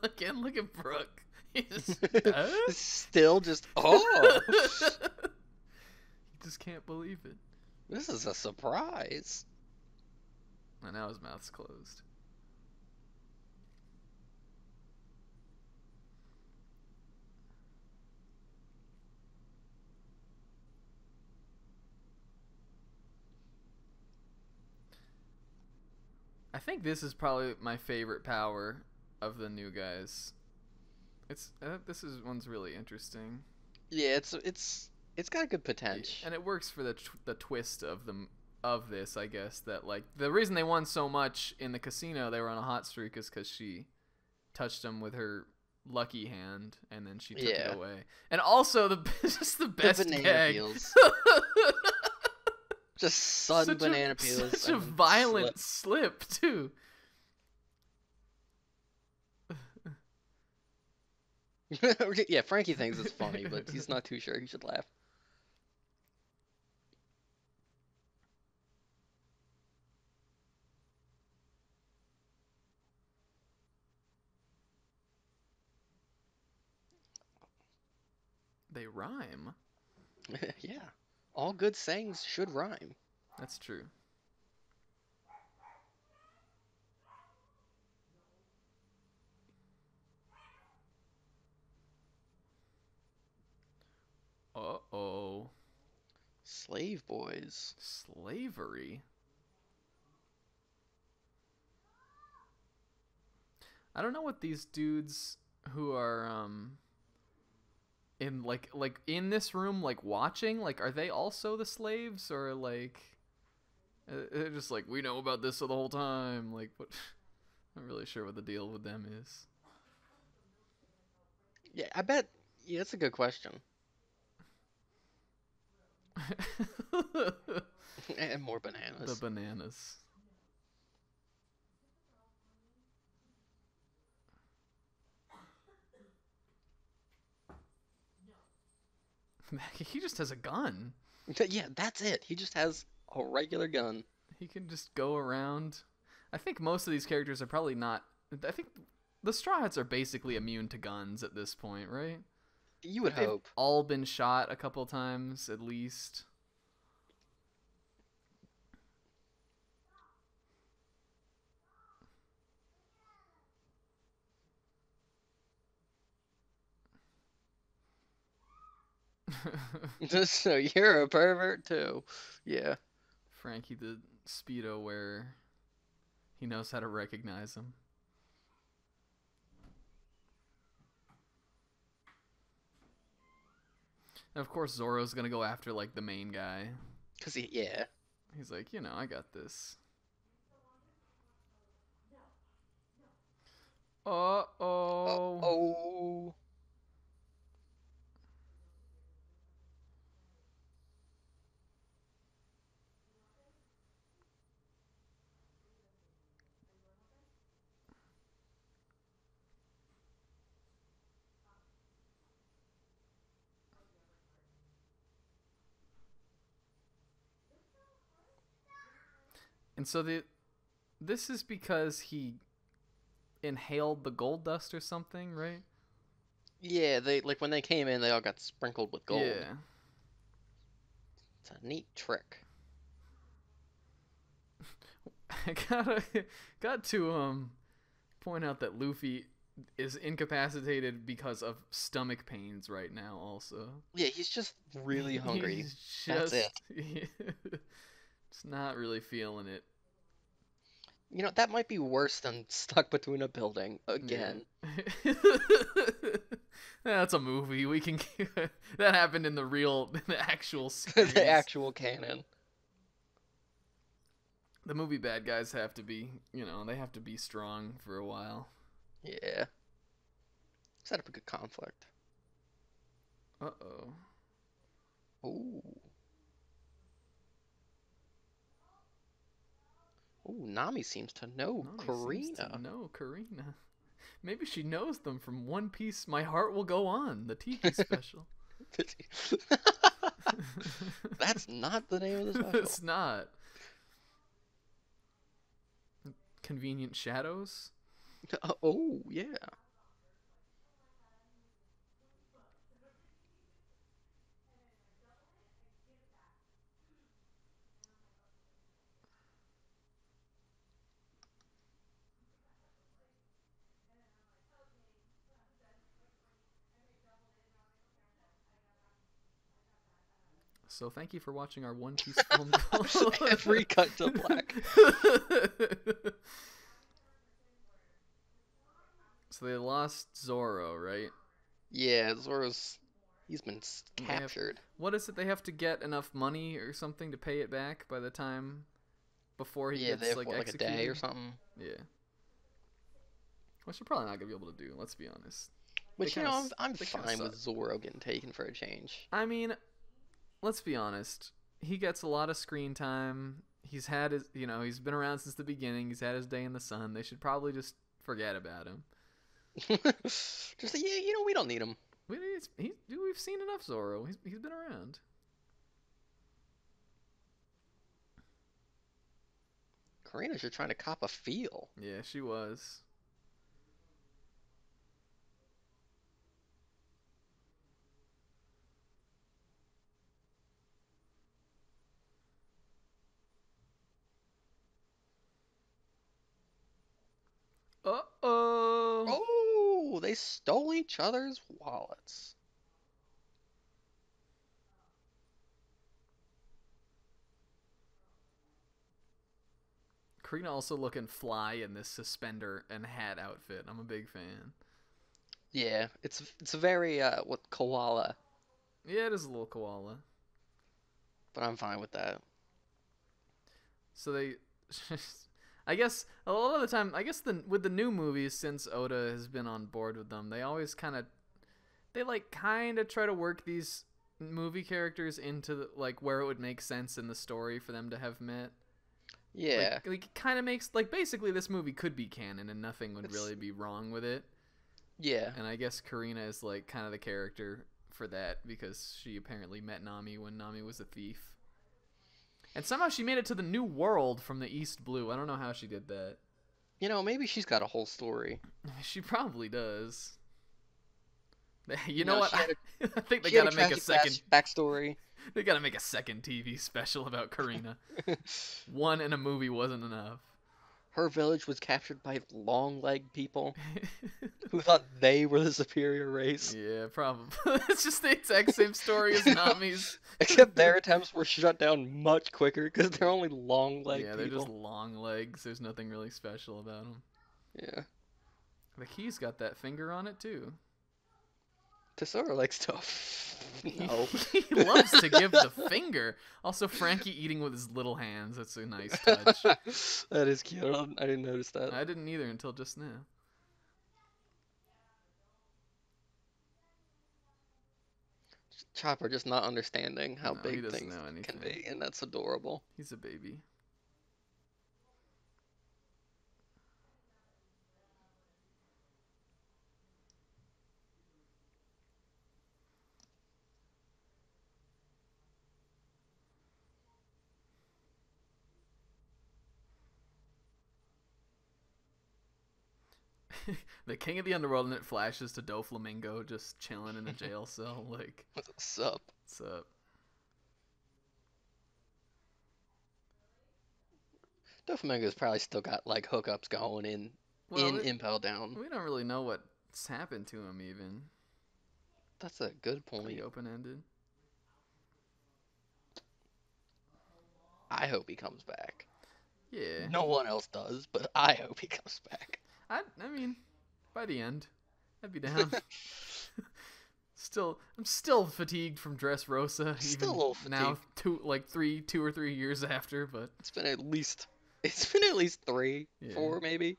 S1: Again, look at Brooke. He's just,
S2: Still just, oh.
S1: He just can't believe it.
S2: This is a surprise.
S1: And now his mouth's closed. I think this is probably my favorite power of the new guys. One's really interesting.
S2: Yeah, it's got good potential.
S1: And it works for the twist of this, I guess, that like the reason they won so much in the casino, they were on a hot streak, is because she touched them with her lucky hand, and then she took it away. And also just the best
S2: banana
S1: gag.
S2: peels. Just banana peels.
S1: Such a violent slip too.
S2: Yeah, Frankie thinks it's funny, but he's not too sure he should laugh.
S1: They rhyme.
S2: Yeah. All good sayings should rhyme.
S1: That's true. Uh-oh.
S2: Slave boys.
S1: Slavery? I don't know what these dudes who are in like in this room like watching, like are they also the slaves, or like they're just like, we know about this the whole time, like what? I'm not really sure what the deal with them is.
S2: Yeah, I bet. Yeah, that's a good question. And more bananas.
S1: The bananas. He just has a gun.
S2: Yeah, that's it. He just has a regular gun.
S1: He can just go around. I think most of these characters are probably not. I think the Straw Hats are basically immune to guns at this point, right?
S2: You would
S1: They've
S2: hope.
S1: all been shot a couple times at least.
S2: So you're a pervert too. Yeah.
S1: Frankie the Speedo wearer. He knows how to recognize him. And of course Zoro's gonna go after like the main guy.
S2: Yeah.
S1: He's like, I got this. Uh-oh.
S2: Oh.
S1: And so this is because he inhaled the gold dust or something, right?
S2: Yeah, they like when they came in, they all got sprinkled with gold.
S1: Yeah.
S2: It's a neat trick.
S1: I got to point out that Luffy is incapacitated because of stomach pains right now also.
S2: Yeah, he's just really hungry. That's it.
S1: Just not really feeling it.
S2: That might be worse than stuck between a building again.
S1: Yeah. That's a movie. We can that happened in the actual series.
S2: The actual canon.
S1: The movie bad guys have to be, they have to be strong for a while.
S2: Yeah. Set up a good conflict.
S1: Uh-oh.
S2: Ooh. Ooh, Nami seems to know Karina.
S1: Karina. Maybe she knows them from One Piece My Heart Will Go On, the TV special.
S2: That's not the name of the special.
S1: It's not. Convenient Shadows?
S2: Oh, yeah.
S1: So thank you for watching our One Piece film club.
S2: Every cut to black.
S1: So they lost Zoro, right?
S2: Yeah, Zoro's he's been
S1: They have,
S2: captured.
S1: what is it? They have to get enough money or something to pay it back by the time before he
S2: Yeah, they
S1: gets
S2: have what, like a
S1: executed.
S2: day or something.
S1: Yeah. Which you're probably not gonna be able to do. Let's be honest.
S2: Which, you
S1: kinda
S2: know,
S1: s-
S2: I'm
S1: they kinda
S2: fine
S1: suck.
S2: with Zoro getting taken for a change.
S1: I mean, let's be honest. He gets a lot of screen time. He's had his, he's been around since the beginning. He's had his day in the sun. They should probably just forget about him.
S2: Just, yeah, you know, we don't need him.
S1: We've seen enough Zoro. He's been around.
S2: Karina's just trying to cop a feel.
S1: Yeah, she was. Uh-oh.
S2: Oh, they stole each other's wallets.
S1: Karina also looking fly in this suspender and hat outfit. I'm a big fan.
S2: Yeah, it's a very what koala,
S1: Yeah, it is a little koala.
S2: but I'm fine with that.
S1: So they, I guess a lot of the time, with the new movies, since Oda has been on board with them, they always kind of try to work these movie characters into where it would make sense in the story for them to have met.
S2: Yeah,
S1: It kind of makes basically this movie could be canon and nothing would
S2: It's-
S1: really be wrong with it.
S2: yeah.
S1: And I guess Karina is kind of the character for that because she apparently met Nami when Nami was a thief. And somehow she made it to the new world from the East Blue. I don't know how she did that.
S2: You know, maybe she's got a whole story.
S1: She probably does. You
S2: No,
S1: know what?
S2: she had
S1: I think they
S2: She had
S1: gotta make a
S2: tragic
S1: second.
S2: backstory.
S1: They gotta make a second TV special about Karina. One in a movie wasn't enough.
S2: Her village was captured by long-legged people who thought they were the superior race.
S1: Yeah, probably. It's just the exact same story as Nami's.
S2: Except their attempts were shut down much quicker because they're only long-legged
S1: Yeah, they're
S2: people.
S1: just long legs. There's nothing really special about them.
S2: Yeah.
S1: The key's got that finger on it too.
S2: Tesoro likes to. No.
S1: He loves to give the finger. Also, Frankie eating with his little hands. That's a nice touch.
S2: That is cute. I didn't notice that.
S1: I didn't either until just now.
S2: Chopper just not understanding how
S1: No, he
S2: big
S1: doesn't
S2: things
S1: know
S2: can
S1: anything.
S2: be, and that's adorable.
S1: He's a baby. The king of the underworld, and it flashes to Doflamingo just chilling in a jail cell.
S2: What's up?
S1: What's up?
S2: Doflamingo's probably still got like hookups going in
S1: Well,
S2: Impel Down.
S1: we don't really know what's happened to him even.
S2: That's a good
S1: Pretty
S2: point.
S1: open-ended.
S2: I hope he comes back.
S1: Yeah.
S2: No one else does, but I hope he comes back.
S1: I mean, by the end, I'd be down. I'm still fatigued from Dressrosa.
S2: Still a
S1: even
S2: little
S1: now,
S2: fatigued.
S1: 2 or 3 years after, but
S2: It's been at least 3,
S1: Yeah.
S2: 4 maybe.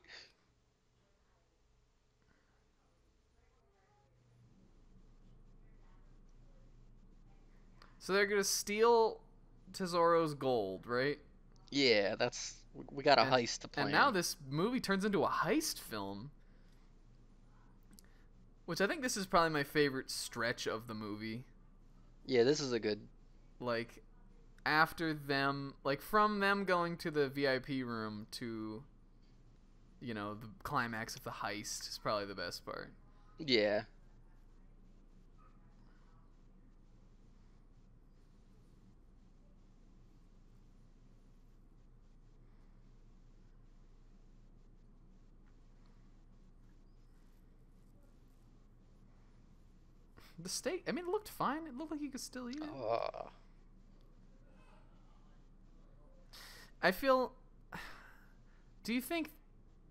S1: so they're gonna steal Tesoro's gold, right?
S2: Yeah, we got a
S1: And-
S2: heist to plan.
S1: And now this movie turns into a heist film. Which I think this is probably my favorite stretch of the movie.
S2: Yeah, this is a good.
S1: After them, from them going to the VIP room to, the climax of the heist is probably the best part.
S2: Yeah.
S1: The steak, I mean, it looked fine. It looked like you could still eat it. I feel. Do you think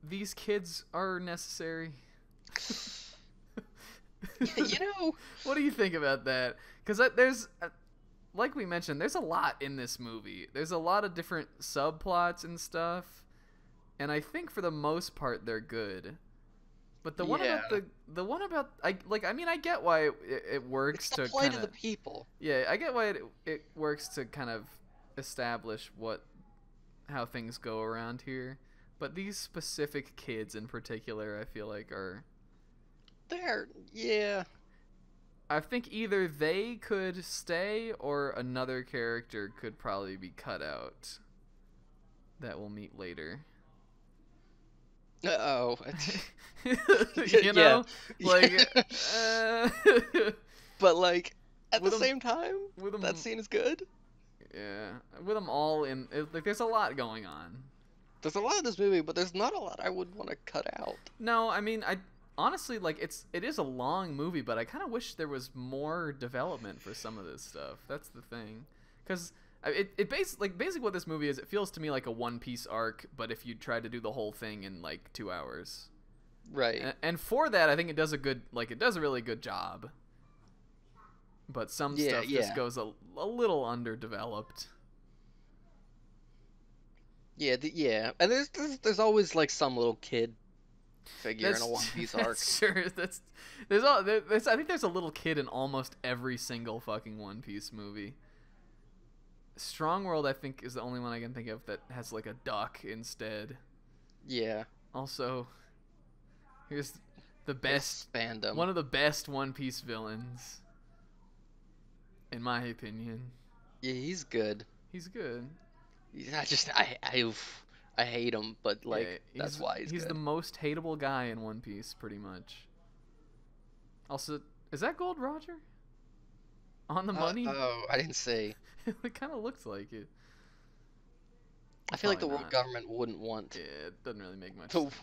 S1: these kids are necessary?
S2: You know,
S1: What do you think about that? Because there's, like we mentioned, there's a lot in this movie. There's a lot of different subplots and stuff, and I think for the most part they're good. But the one
S2: yeah,
S1: about the one about I mean I get why it works
S2: it's the
S1: to
S2: plight
S1: kind
S2: of the
S1: of
S2: people.
S1: yeah I get why it works to kind of establish how things go around here. But these specific kids in particular, I feel like are.
S2: Yeah.
S1: I think either they could stay or another character could probably be cut out. That we'll meet later.
S2: Uh-oh.
S1: You
S2: Yeah.
S1: know? Like,
S2: But like at the
S1: with them,
S2: same time,
S1: with them,
S2: that scene is good.
S1: yeah, with them all in, like, there's a lot going on.
S2: There's a lot of this movie, but there's not a lot I would want to cut out.
S1: No, I mean, I honestly like it is a long movie, but I kind of wish there was more development for some of this stuff. That's the thing, because basically what this movie is, it feels to me like a One Piece arc, but if you tried to do the whole thing in like 2 hours.
S2: Right.
S1: And for that, I think it does a really good job. But some stuff just goes a little underdeveloped.
S2: Yeah, yeah. And there's always like some little kid figure in a One Piece arc.
S1: Sure, I think there's a little kid in almost every single fucking One Piece movie. Strong World, I think, is the only one I can think of that has like a duck instead.
S2: Yeah.
S1: Also, here's the best
S2: fandom.
S1: One of the best One Piece villains, in my opinion.
S2: Yeah, he's good.
S1: He's good.
S2: I hate him, but like
S1: Yeah,
S2: that's why he's good.
S1: the most hateable guy in One Piece, pretty much. Also, is that Gold Roger? On the money?
S2: Oh, I didn't see.
S1: It kind of looks like it.
S2: I feel like the
S1: Probably
S2: world
S1: not.
S2: government wouldn't want
S1: Yeah, it doesn't really make much sense.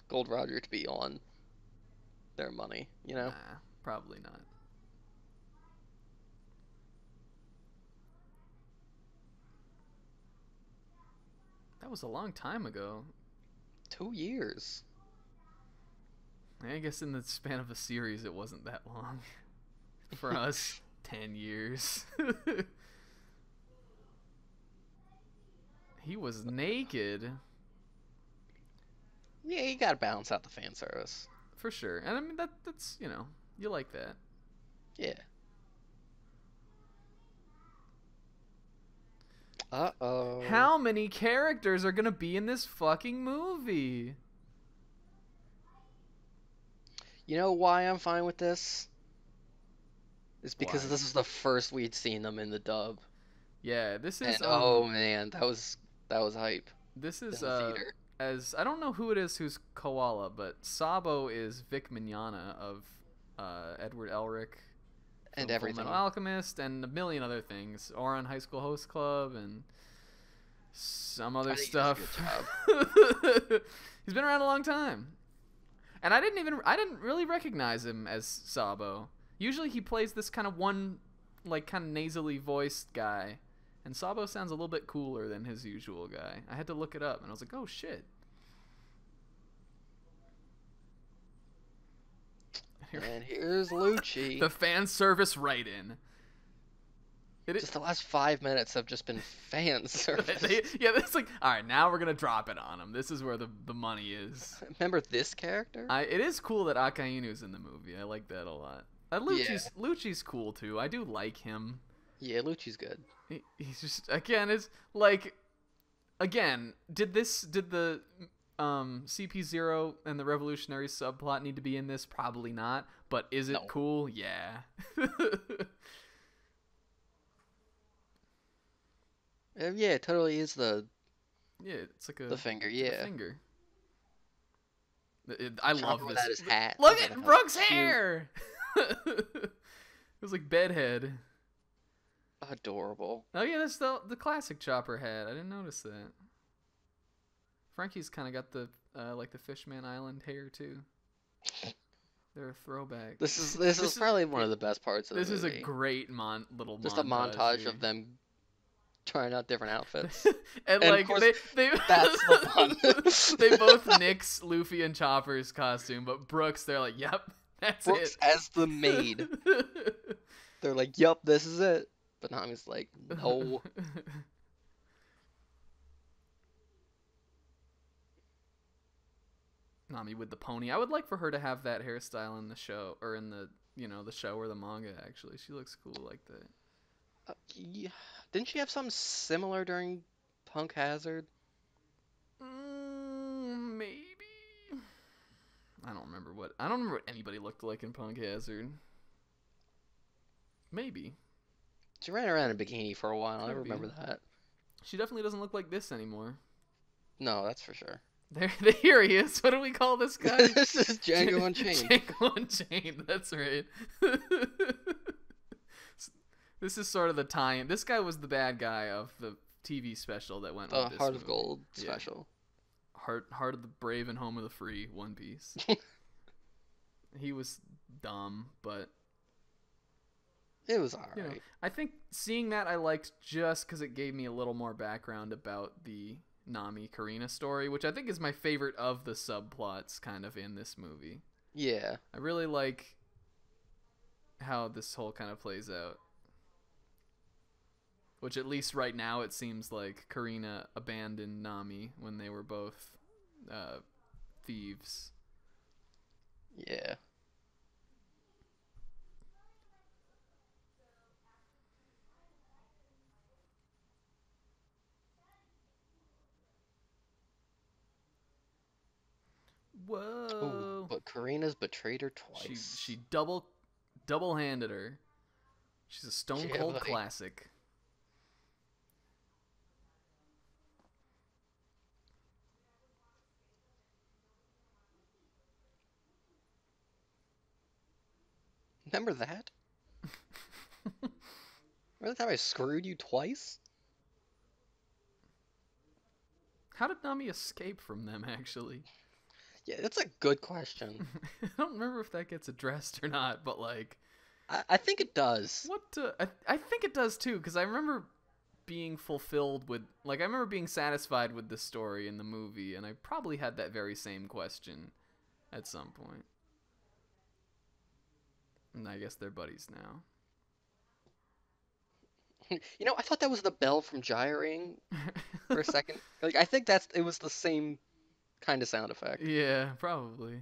S2: Gold Roger to be on their money, you know?
S1: Nah, probably not. That was a long time ago.
S2: 2 years.
S1: I guess in the span of a series, it wasn't that long. For us, 10 years. He was naked.
S2: Yeah, you gotta balance out the fan service.
S1: For sure. And I mean, that's, you like that.
S2: Yeah. Uh-oh.
S1: How many characters are gonna be in this fucking movie?
S2: You know why I'm fine with this? It's because
S1: Why?
S2: this is the first we'd seen them in the dub.
S1: Yeah, this is
S2: And oh man, that was hype.
S1: This is
S2: in the theater.
S1: as I don't know who it is who's Koala, but Sabo is Vic Mignogna of Edward Elric
S2: And
S1: from
S2: everything.
S1: Fullmetal Alchemist and a million other things. Oran High School Host Club and some other
S2: I think he does a
S1: stuff.
S2: good job.
S1: He's been around a long time. And I didn't really recognize him as Sabo. Usually he plays this kind of kind of nasally voiced guy. And Sabo sounds a little bit cooler than his usual guy. I had to look it up, and I was like, oh, shit.
S2: And here's Lucci.
S1: The fan service write-in.
S2: Just the last 5 minutes have just been fan service.
S1: Yeah, it's like, all right, now we're going to drop it on him. This is where the money is.
S2: Remember this character?
S1: It is cool that Akainu's in the movie. I like that a lot. Lucci's cool, too. I do like him.
S2: Yeah, Lucci's good.
S1: He's just, again, it's like, did the CP0 and the revolutionary subplot need to be in this? Probably not. But is it cool? Yeah.
S2: Yeah, it totally is the.
S1: Yeah, it's like
S2: the finger. Yeah.
S1: The finger. I love this.
S2: That his hat.
S1: Look at Brooke's hair. It was like bedhead.
S2: Adorable.
S1: Oh yeah, that's the classic Chopper hat. I didn't notice that. Frankie's kind of got the like the Fishman Island hair too. They're a throwback.
S2: This is probably one of the best parts of the movie.
S1: This is a great little
S2: just a montage of them trying out different outfits.
S1: And
S2: And of
S1: like
S2: course,
S1: they
S2: that's the fun.
S1: they both nix Luffy and Chopper's costume, but Brooks, they're like, "Yep, that's
S2: Brooks as the maid.
S1: it."
S2: They're like, "Yup, this is it." But Nami's like, "No."
S1: Nami with the pony. I would like for her to have that hairstyle in the show, or in the the show or the manga. Actually, she looks cool like that.
S2: Yeah. Didn't she have something similar during Punk Hazard?
S1: Maybe. I don't remember what anybody looked like in Punk Hazard. Maybe.
S2: She ran around in a bikini for a while. I
S1: Could be.
S2: remember that.
S1: She definitely doesn't look like this anymore.
S2: No, that's for sure.
S1: Here he is. What do we call this guy?
S2: This is Django Unchained.
S1: Django Unchained. That's right. This is sort of the tie-in. This guy was the bad guy of the TV special that went
S2: The
S1: with this
S2: Heart
S1: movie.
S2: of Gold
S1: Yeah.
S2: special.
S1: Heart of the Brave and Home of the Free, One Piece. He was dumb, but
S2: It was alright.
S1: you know, I think seeing that I liked just because it gave me a little more background about the Nami Karina story, which I think is my favorite of the subplots kind of in this movie.
S2: Yeah.
S1: I really like how this whole kind of plays out. Which at least right now it seems like Karina abandoned Nami when they were both thieves.
S2: Yeah.
S1: Whoa.
S2: Ooh, but Karina's betrayed her twice.
S1: She double-handed her. She's a Stone
S2: Yeah,
S1: Cold
S2: buddy.
S1: classic.
S2: Remember that? Remember the time I screwed you twice?
S1: How did Nami escape from them, actually?
S2: Yeah, that's a good question.
S1: I don't remember if that gets addressed or not, but like,
S2: I think it does.
S1: I think it does too, because I remember being fulfilled with, like, I remember being satisfied with the story in the movie, and I probably had that very same question at some point. And I guess they're buddies now.
S2: You know, I thought that was the bell from gyrating for a second. Like, I think it was the same kind of sound effect.
S1: Yeah, probably.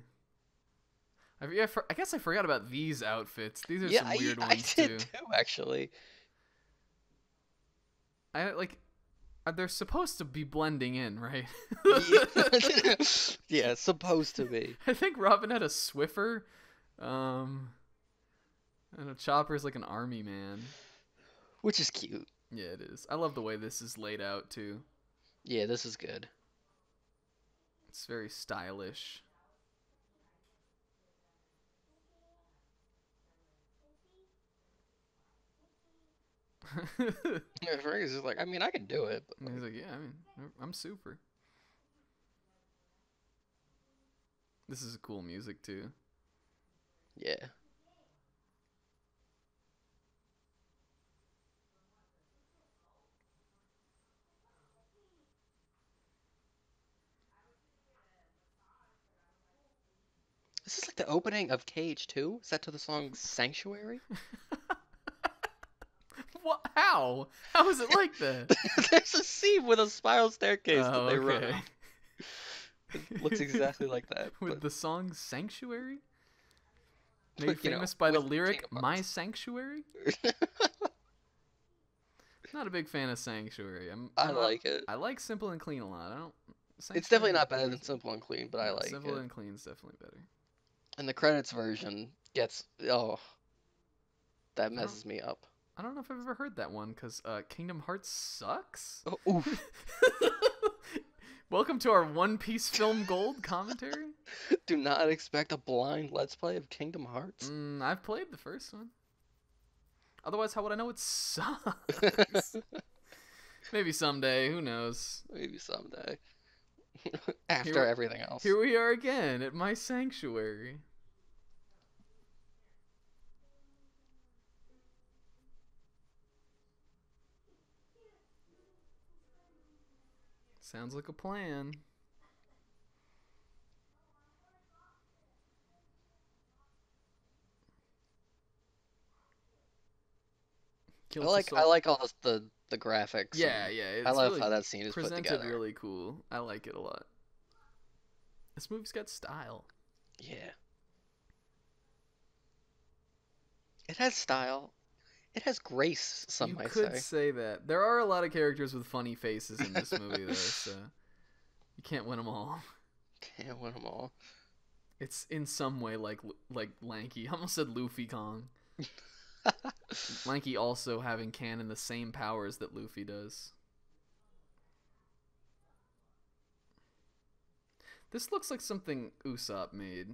S1: I guess I forgot about these outfits. These are
S2: Yeah,
S1: some weird
S2: I
S1: ones
S2: did
S1: too.
S2: too, actually.
S1: They're supposed to be blending in, right?
S2: Yeah, yeah, it's supposed to be.
S1: I think Robin had a Swiffer, and a Chopper's like an army man.
S2: Which is cute.
S1: Yeah, it is. I love the way this is laid out too.
S2: Yeah, this is good.
S1: It's very stylish.
S2: Fergus is like, I mean, I can do it. But
S1: And he's like, yeah, I mean, I'm super. This is cool music too.
S2: yeah. This is like the opening of Cage 2, set to the song Sanctuary.
S1: What? How? How is it like that?
S2: There's a scene with a spiral staircase that they run
S1: okay.
S2: up. It looks exactly like that.
S1: With
S2: But,
S1: the song Sanctuary?
S2: but,
S1: Made
S2: you know,
S1: famous by the
S2: with
S1: lyric
S2: Kingdom
S1: My
S2: Hearts.
S1: Sanctuary? Not a big fan of Sanctuary.
S2: I like it.
S1: I like Simple and Clean a lot. I don't.
S2: It's definitely not better than Simple and Clean, but I
S1: No,
S2: like
S1: Simple
S2: it.
S1: and Clean is definitely better.
S2: And the credits version gets that messes me up.
S1: I don't know if I've ever heard that one because Kingdom Hearts sucks.
S2: Oh, oof.
S1: Welcome to our One Piece Film Gold commentary.
S2: Do not expect a blind Let's Play of Kingdom Hearts.
S1: I've played the first one. Otherwise, how would I know it sucks? Maybe someday. Who knows?
S2: Maybe someday. After
S1: Here-
S2: everything else.
S1: Here we are again at my sanctuary. Sounds like a plan. Kill
S2: I
S1: Tesoro.
S2: like all the graphics,
S1: Yeah,
S2: and
S1: yeah,
S2: I
S1: it's
S2: love
S1: really
S2: how that scene is put
S1: presented
S2: together.
S1: really cool. I like it a lot. This movie's got style.
S2: Yeah. It has style. It has grace, some
S1: You
S2: might
S1: could
S2: say.
S1: say that. There are a lot of characters with funny faces in this movie, though, so you can't win them all.
S2: Can't win them all.
S1: It's in some way like Lanky. I almost said Luffy Kong. Lanky also having canon the same powers that Luffy does. This looks like something Usopp made.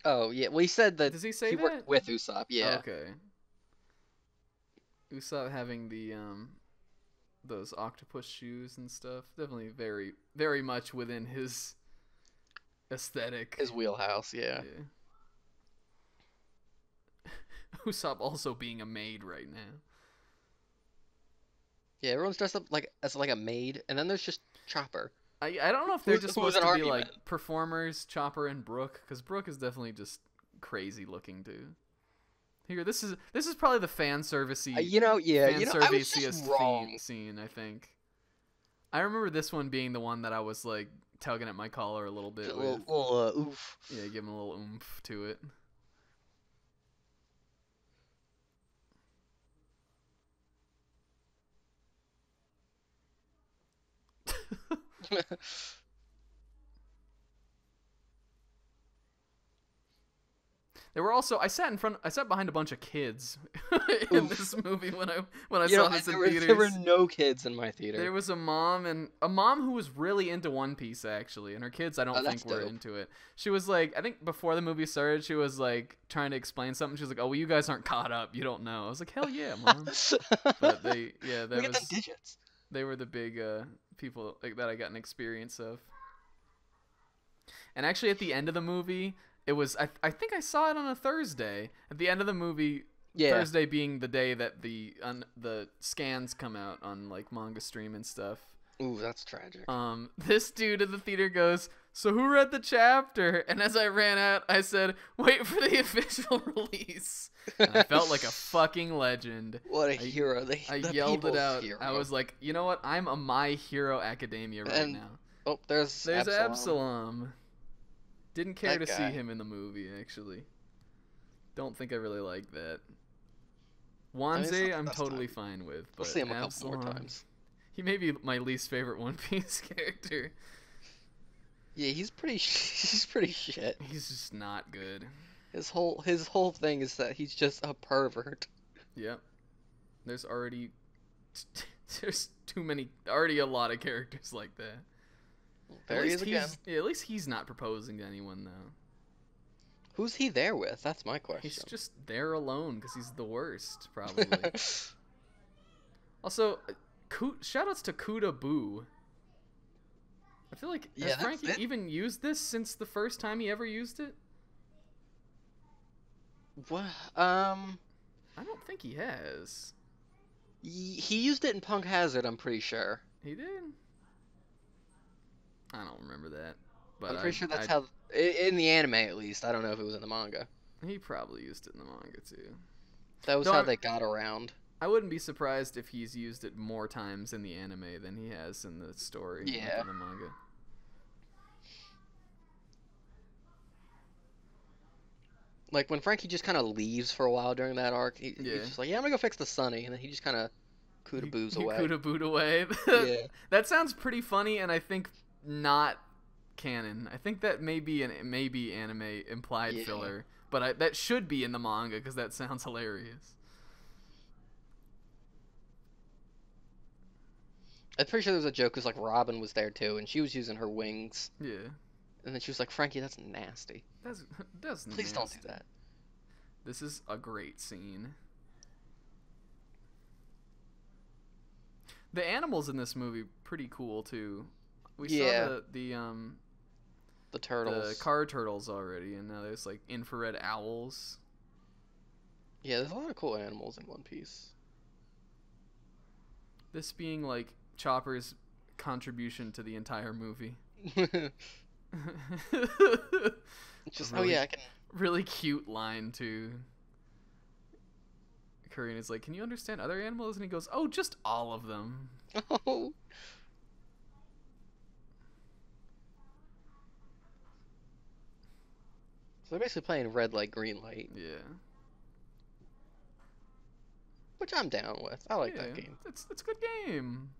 S2: Oh, yeah. Well, he said that
S1: Does he say
S2: he
S1: that?
S2: worked with Usopp. Yeah.
S1: Okay. Usopp having the those octopus shoes and stuff. Definitely very very much within his aesthetic.
S2: His wheelhouse, yeah.
S1: Yeah. Usopp also being a maid right now.
S2: Yeah, everyone's dressed up like as like a maid, and then there's just Chopper.
S1: I don't know if they're just
S2: Who's
S1: supposed
S2: an
S1: to be
S2: army
S1: like
S2: man.
S1: performers, Chopper and Brooke, because Brooke is definitely just crazy looking too. Here, this is probably the fan servicey
S2: Yeah,
S1: fan
S2: I was just
S1: serviciest
S2: wrong.
S1: scene, I think. I remember this one being the one that I was like tugging at my collar a little bit
S2: A
S1: with.
S2: oof.
S1: Yeah, give him a little oomph to it. There were also I sat behind a bunch of kids in
S2: Oof.
S1: this movie when I saw this in theaters.
S2: There were no kids in my theater.
S1: There was a mom who was really into One Piece actually, and her kids I don't
S2: That's
S1: think were
S2: dope.
S1: into it. She was like, I think before the movie started, she was like trying to explain something. She was like, "Oh, well, you guys aren't caught up. You don't know." I was like, "Hell yeah, mom!" But
S2: Look at them digits.
S1: they were the big people like, that I got an experience of. And actually, at the end of the movie, it was I think I saw it on a Thursday. At the end of the movie,
S2: Yeah.
S1: Thursday being the day that the scans come out on like manga stream and stuff.
S2: Ooh, that's tragic.
S1: This dude in the theater goes, "So who read the chapter?" And as I ran out, I said, "Wait for the official release." And I felt like a fucking legend.
S2: What a hero.
S1: I
S2: The
S1: yelled it
S2: people's
S1: out.
S2: hero.
S1: I was like, you know what? I'm a My Hero Academia right
S2: And-
S1: now.
S2: Oh, there's
S1: Absalom. Didn't care
S2: That
S1: to
S2: guy.
S1: see him in the movie, actually. Don't think I really like that.
S2: mean, it's not
S1: Wanze,
S2: the
S1: I'm
S2: best
S1: totally
S2: time.
S1: fine with, but
S2: We'll see him a couple
S1: Absalom,
S2: more times.
S1: he may be my least favorite One Piece character.
S2: Yeah, he's pretty shit.
S1: He's just not good.
S2: His whole thing is that he's just a pervert.
S1: Yep. There's already already a lot of characters like that.
S2: There he is again.
S1: Yeah, at least he's not proposing to anyone though.
S2: Who's he there with? That's my question.
S1: He's just there alone because he's the worst, probably. Also, shoutouts to Kuda Boo. I feel like
S2: Yeah,
S1: has
S2: that's
S1: Frankie
S2: it.
S1: even used this since the first time he ever used it?
S2: What?
S1: I don't think he has.
S2: He used it in Punk Hazard, I'm pretty sure.
S1: He did? I don't remember that. But
S2: I'm pretty sure that's how, in the anime at least. I don't know if it was in the manga.
S1: He probably used it in the manga too.
S2: That was
S1: Though
S2: how
S1: I'm-
S2: they got around.
S1: I wouldn't be surprised if he's used it more times in the anime than he has in the story, like
S2: Yeah.
S1: in the manga.
S2: Like when Frankie just kind of leaves for a while during that arc,
S1: Yeah.
S2: he's just like, "Yeah, I'm gonna go fix the Sunny," and then he just kind of kuda-boos away.
S1: Kuda boot away.
S2: Yeah.
S1: That sounds pretty funny, and I think not canon. I think that may be anime implied
S2: Yeah.
S1: filler, but that should be in the manga because that sounds hilarious.
S2: I'm pretty sure there was a joke because like Robin was there too, and she was using her wings,
S1: Yeah,
S2: and then she was like, "Frankie, that's nasty.
S1: that's
S2: Please don't
S1: nasty.
S2: do that."
S1: This is a great scene. The animals in this movie pretty cool too. We
S2: Yeah.
S1: saw
S2: The
S1: the
S2: turtles.
S1: car turtles already, and now there's like infrared owls.
S2: Yeah, there's a lot of cool animals in One Piece.
S1: This being like Chopper's contribution to the entire movie.
S2: Just
S1: Really,
S2: oh yeah, I can.
S1: really cute line too. Korean is like, "Can you understand other animals?" And he goes, "Oh, just all of them."
S2: Oh. So they're basically playing red light, green light,
S1: Yeah.
S2: which I'm down with. I like that
S1: Yeah.
S2: game.
S1: It's a good game.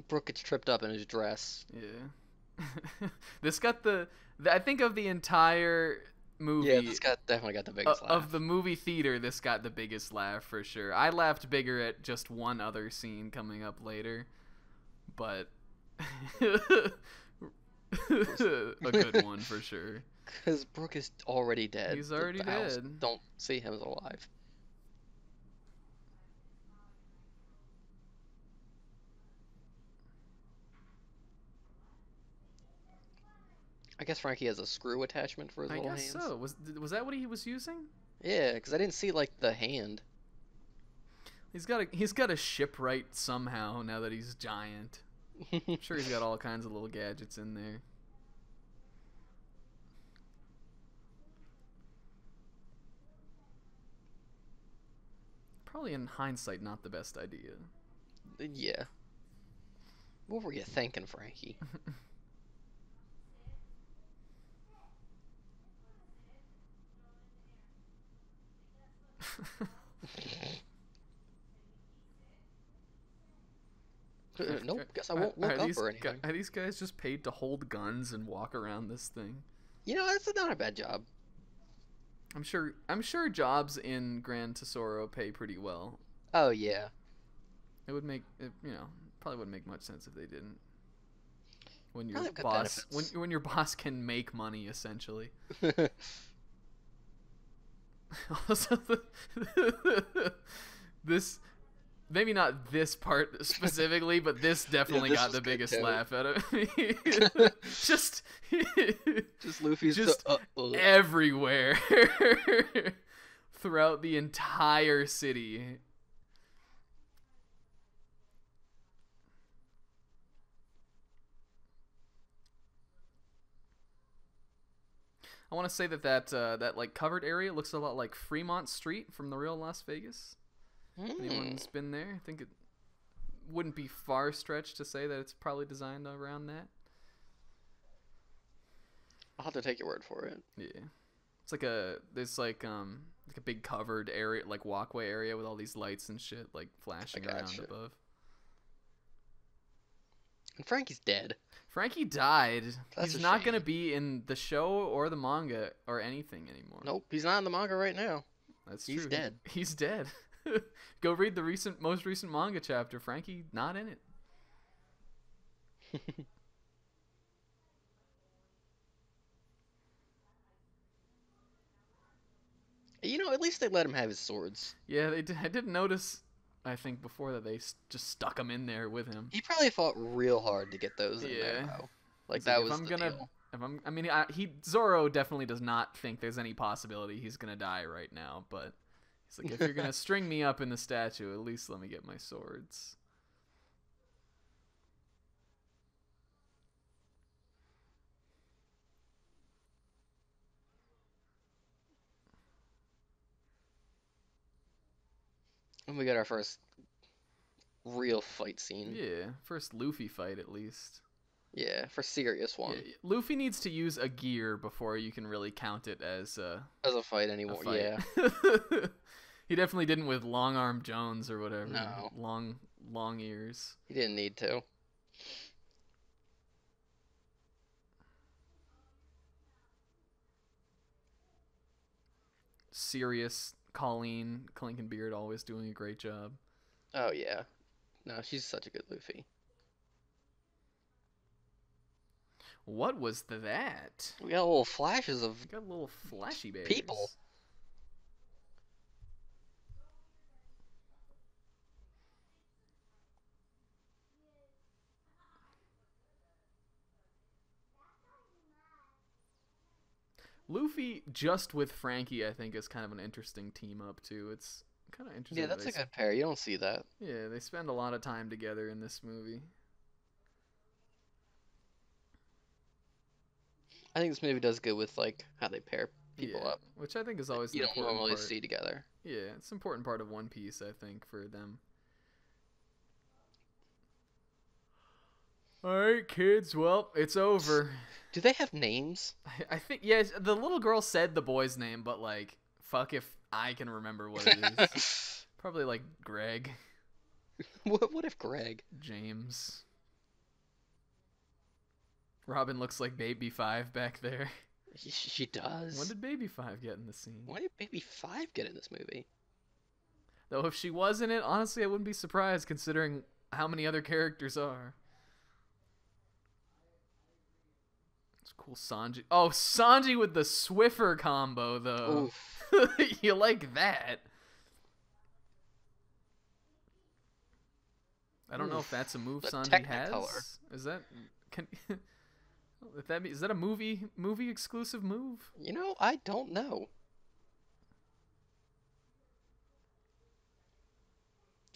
S2: Brooke gets tripped up in his dress.
S1: Yeah. This got I think of the entire movie.
S2: Yeah, this got definitely got the biggest laugh.
S1: Of the movie theater, this got the biggest laugh for sure. I laughed bigger at just one other scene coming up later, but a good one for sure.
S2: Because Brooke is already dead.
S1: He's already
S2: the owls
S1: dead.
S2: don't see him as alive. I guess Frankie has a screw attachment for his
S1: I
S2: little
S1: guess
S2: hands.
S1: so. Was that what he was using?
S2: Yeah, because I didn't see like the hand.
S1: He's got a shipwright somehow now that he's giant. I'm sure he's got all kinds of little gadgets in there. Probably in hindsight, not the best idea.
S2: Yeah. What were you thinking, Frankie? Nope, guess I won't look up or anything.
S1: Are these guys just paid to hold guns and walk around this thing?
S2: You know, that's not a bad job.
S1: I'm sure jobs in Gran Tesoro pay pretty well.
S2: Oh, yeah.
S1: It would make it, probably wouldn't make much sense if they didn't. When your
S2: Probably have good
S1: boss
S2: benefits.
S1: when your boss can make money essentially. Also, this maybe not this part specifically, but this definitely
S2: this
S1: got
S2: was
S1: the
S2: good,
S1: biggest
S2: too.
S1: laugh out of me. just
S2: Luffy's
S1: just everywhere throughout the entire city. I want to say that like covered area looks a lot like Fremont Street from the real Las Vegas. Anyone's been there? I think it wouldn't be far stretched to say that it's probably designed around that.
S2: I'll have to take your word for it.
S1: Yeah, it's like there's like a big covered area, like walkway area with all these lights and shit like flashing around above.
S2: And Frankie's dead.
S1: Frankie died.
S2: That's
S1: He's
S2: a
S1: not
S2: shame.
S1: gonna be in the show or the manga or anything anymore.
S2: Nope, he's not in the manga right now.
S1: That's
S2: He's
S1: true.
S2: dead.
S1: He's dead. Go read the most recent manga chapter. Frankie not in it.
S2: You know, at least they let him have his swords.
S1: Yeah, they did. I didn't notice. I think before that they just stuck him in there with him.
S2: He probably fought real hard to get those in there, though. Like, that was the deal.
S1: Zoro definitely does not think there's any possibility he's gonna die right now. But he's like, if you're gonna string me up in the statue, at least let me get my swords.
S2: And we got our first real fight scene.
S1: Yeah, first Luffy fight at least.
S2: Yeah, for serious one.
S1: Yeah, Luffy needs to use a gear before you can really count it as
S2: a fight anymore.
S1: a fight.
S2: Yeah.
S1: He definitely didn't with Long Arm Jones or whatever.
S2: No.
S1: Long ears.
S2: He didn't need to.
S1: Serious Colleen Beard always doing a great job.
S2: Oh, yeah. No, she's such a good Luffy.
S1: What was that?
S2: We got little flashes of
S1: We got little flashy bears.
S2: people.
S1: Luffy just with Frankie, I think, is kind of an interesting team up too. It's kind of interesting.
S2: Yeah, that's a good pair. You don't see that.
S1: Yeah, they spend a lot of time together in this movie.
S2: I think this movie does good with like how they pair people
S1: Yeah,
S2: up.
S1: which I think is
S2: That
S1: always
S2: you
S1: an
S2: don't
S1: important
S2: normally
S1: part.
S2: see together.
S1: Yeah, it's an important part of One Piece, I think, for them. Alright, kids, well, it's over.
S2: Do they have names?
S1: I think, yes, the little girl said the boy's name, but, like, fuck if I can remember what it is. Probably, like, Greg.
S2: What if Greg?
S1: James. Robin looks like Baby 5 back there.
S2: She does.
S1: When did Baby 5 get in the scene?
S2: Why did Baby 5 get in this movie?
S1: Though if she was in it, honestly, I wouldn't be surprised considering how many other characters are. It's cool, Sanji. Oh, Sanji with the Swiffer combo, though. You like that. I don't know if that's a move
S2: The
S1: Sanji has.
S2: Technicolor.
S1: Is that... Is that a movie exclusive move?
S2: You know, I don't know.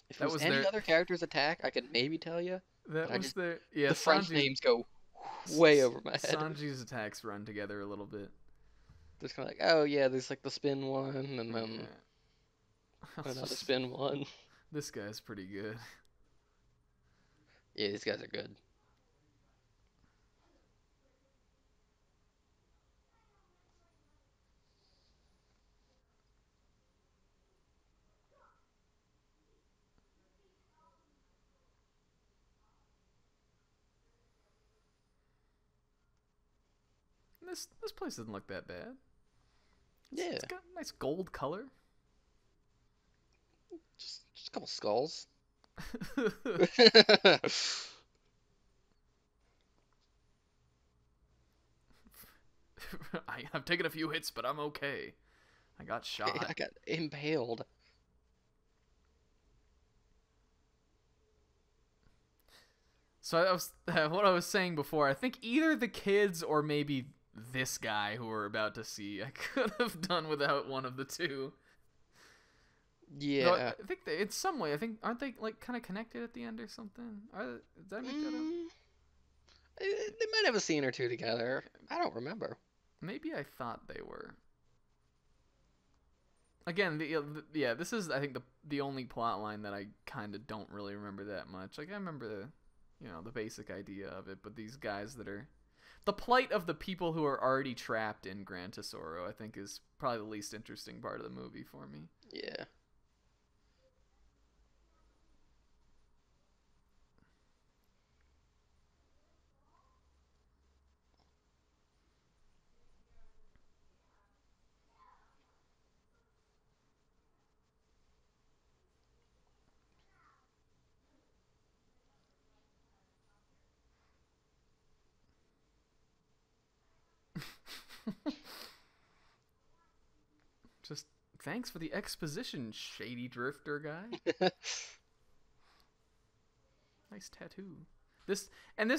S2: If it was any other character's attack, I could maybe tell you.
S1: That was their... Yeah,
S2: the French names go way over my head.
S1: Sanji's attacks run together a little bit.
S2: There's kind of like, oh yeah, there's like the spin one, and then another spin one.
S1: This guy's pretty good.
S2: Yeah, these guys are good.
S1: This place doesn't look that bad. It's got a nice gold color.
S2: Just a couple skulls.
S1: I've taken a few hits, but I'm okay. I got shot.
S2: I got impaled.
S1: So what I was saying before, I think either the kids or maybe this guy who we're about to see, I could have done without one of the two.
S2: Yeah.
S1: No, I think in some way, aren't they like kind of connected at the end or something? Did I make that up?
S2: They might have a scene or two together. I don't remember.
S1: Maybe I thought they were. Again, this is I think the only plot line that I kind of don't really remember that much. Like I remember the basic idea of it, but these guys that are the plight of the people who are already trapped in Gran Tesoro, I think is probably the least interesting part of the movie for me.
S2: Yeah.
S1: Just thanks for the exposition, shady drifter guy. Nice tattoo. This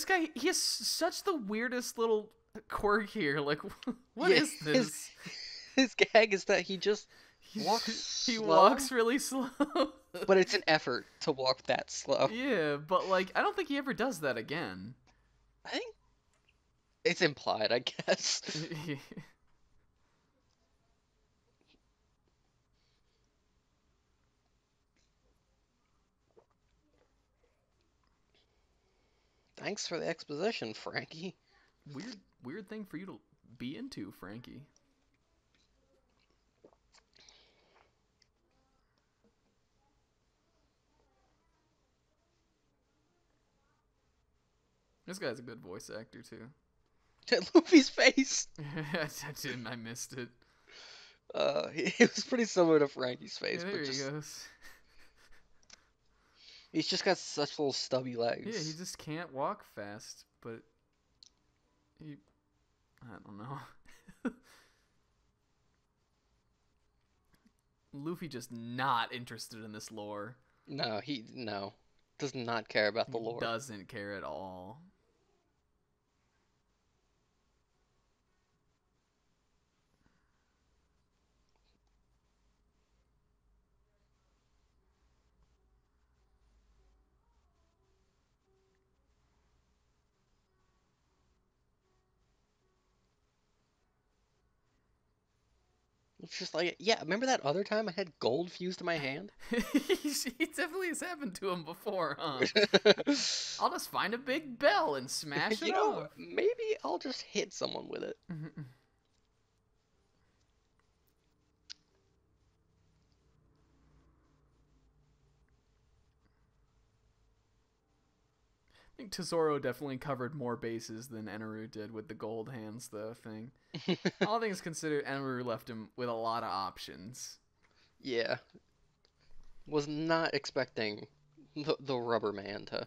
S1: guy, he has such the weirdest little quirk here. Like, what is this?
S2: His gag is that he just walks
S1: He
S2: slow,
S1: walks really slow.
S2: but it's an effort to walk that slow.
S1: Yeah, but like, I don't think he ever does that again.
S2: I think it's implied, I guess. Thanks for the exposition, Frankie.
S1: Weird thing for you to be into, Frankie. This guy's a good voice actor too.
S2: Luffy's face.
S1: I missed it.
S2: It was pretty similar to Frankie's face,
S1: Yeah, there
S2: but
S1: he goes.
S2: he's just got such little stubby legs.
S1: Yeah, he just can't walk fast, but I don't know. Luffy just not interested in this lore.
S2: No, does not care about the lore.
S1: Doesn't care at all.
S2: It's just like, yeah, remember that other time I had gold fused to my hand?
S1: He definitely has happened to him before, huh? I'll just find a big bell and smash it off.
S2: Maybe I'll just hit someone with it.
S1: I think Tesoro definitely covered more bases than Eneru did with the gold hands, though, thing. All things considered, Eneru left him with a lot of options.
S2: Yeah. Was not expecting the rubber man
S1: No.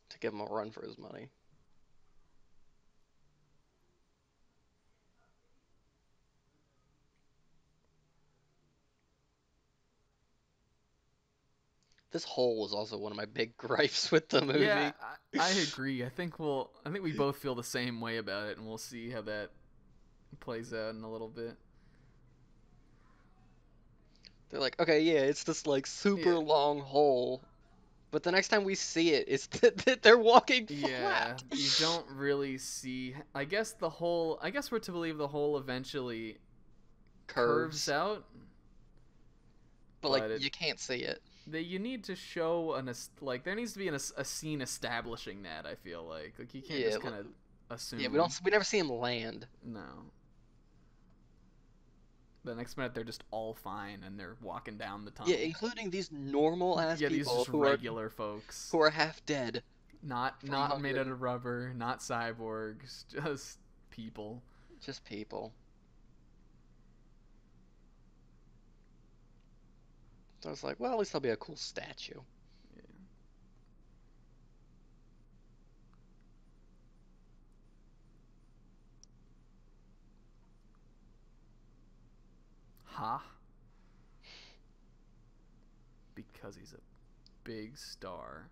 S2: to give him a run for his money. This hole was also one of my big gripes with the
S1: Yeah,
S2: movie.
S1: I agree. I think we both feel the same way about it, and we'll see how that plays out in a little bit.
S2: They're like, okay, yeah, it's this like super
S1: Yeah.
S2: long hole, but the next time we see it, it's that they're walking
S1: Yeah,
S2: flat.
S1: you don't really see. I guess we're to believe the hole eventually curves
S2: Curves,
S1: out,
S2: but like
S1: but
S2: you can't see it.
S1: you need to show like there needs to be a scene establishing that. I feel like you can't
S2: Yeah,
S1: just kind of assume.
S2: yeah, we never see him land.
S1: No. The next minute they're just all fine and they're walking down the tunnel.
S2: Yeah, including these normal ass
S1: Yeah, these
S2: people
S1: just regular folks.
S2: who are half dead.
S1: Not
S2: from
S1: made
S2: hunger.
S1: out of rubber, not cyborgs, just people.
S2: Just people. So I was like, well, at least there'll be a cool statue.
S1: Yeah. Ha. Because he's a big star.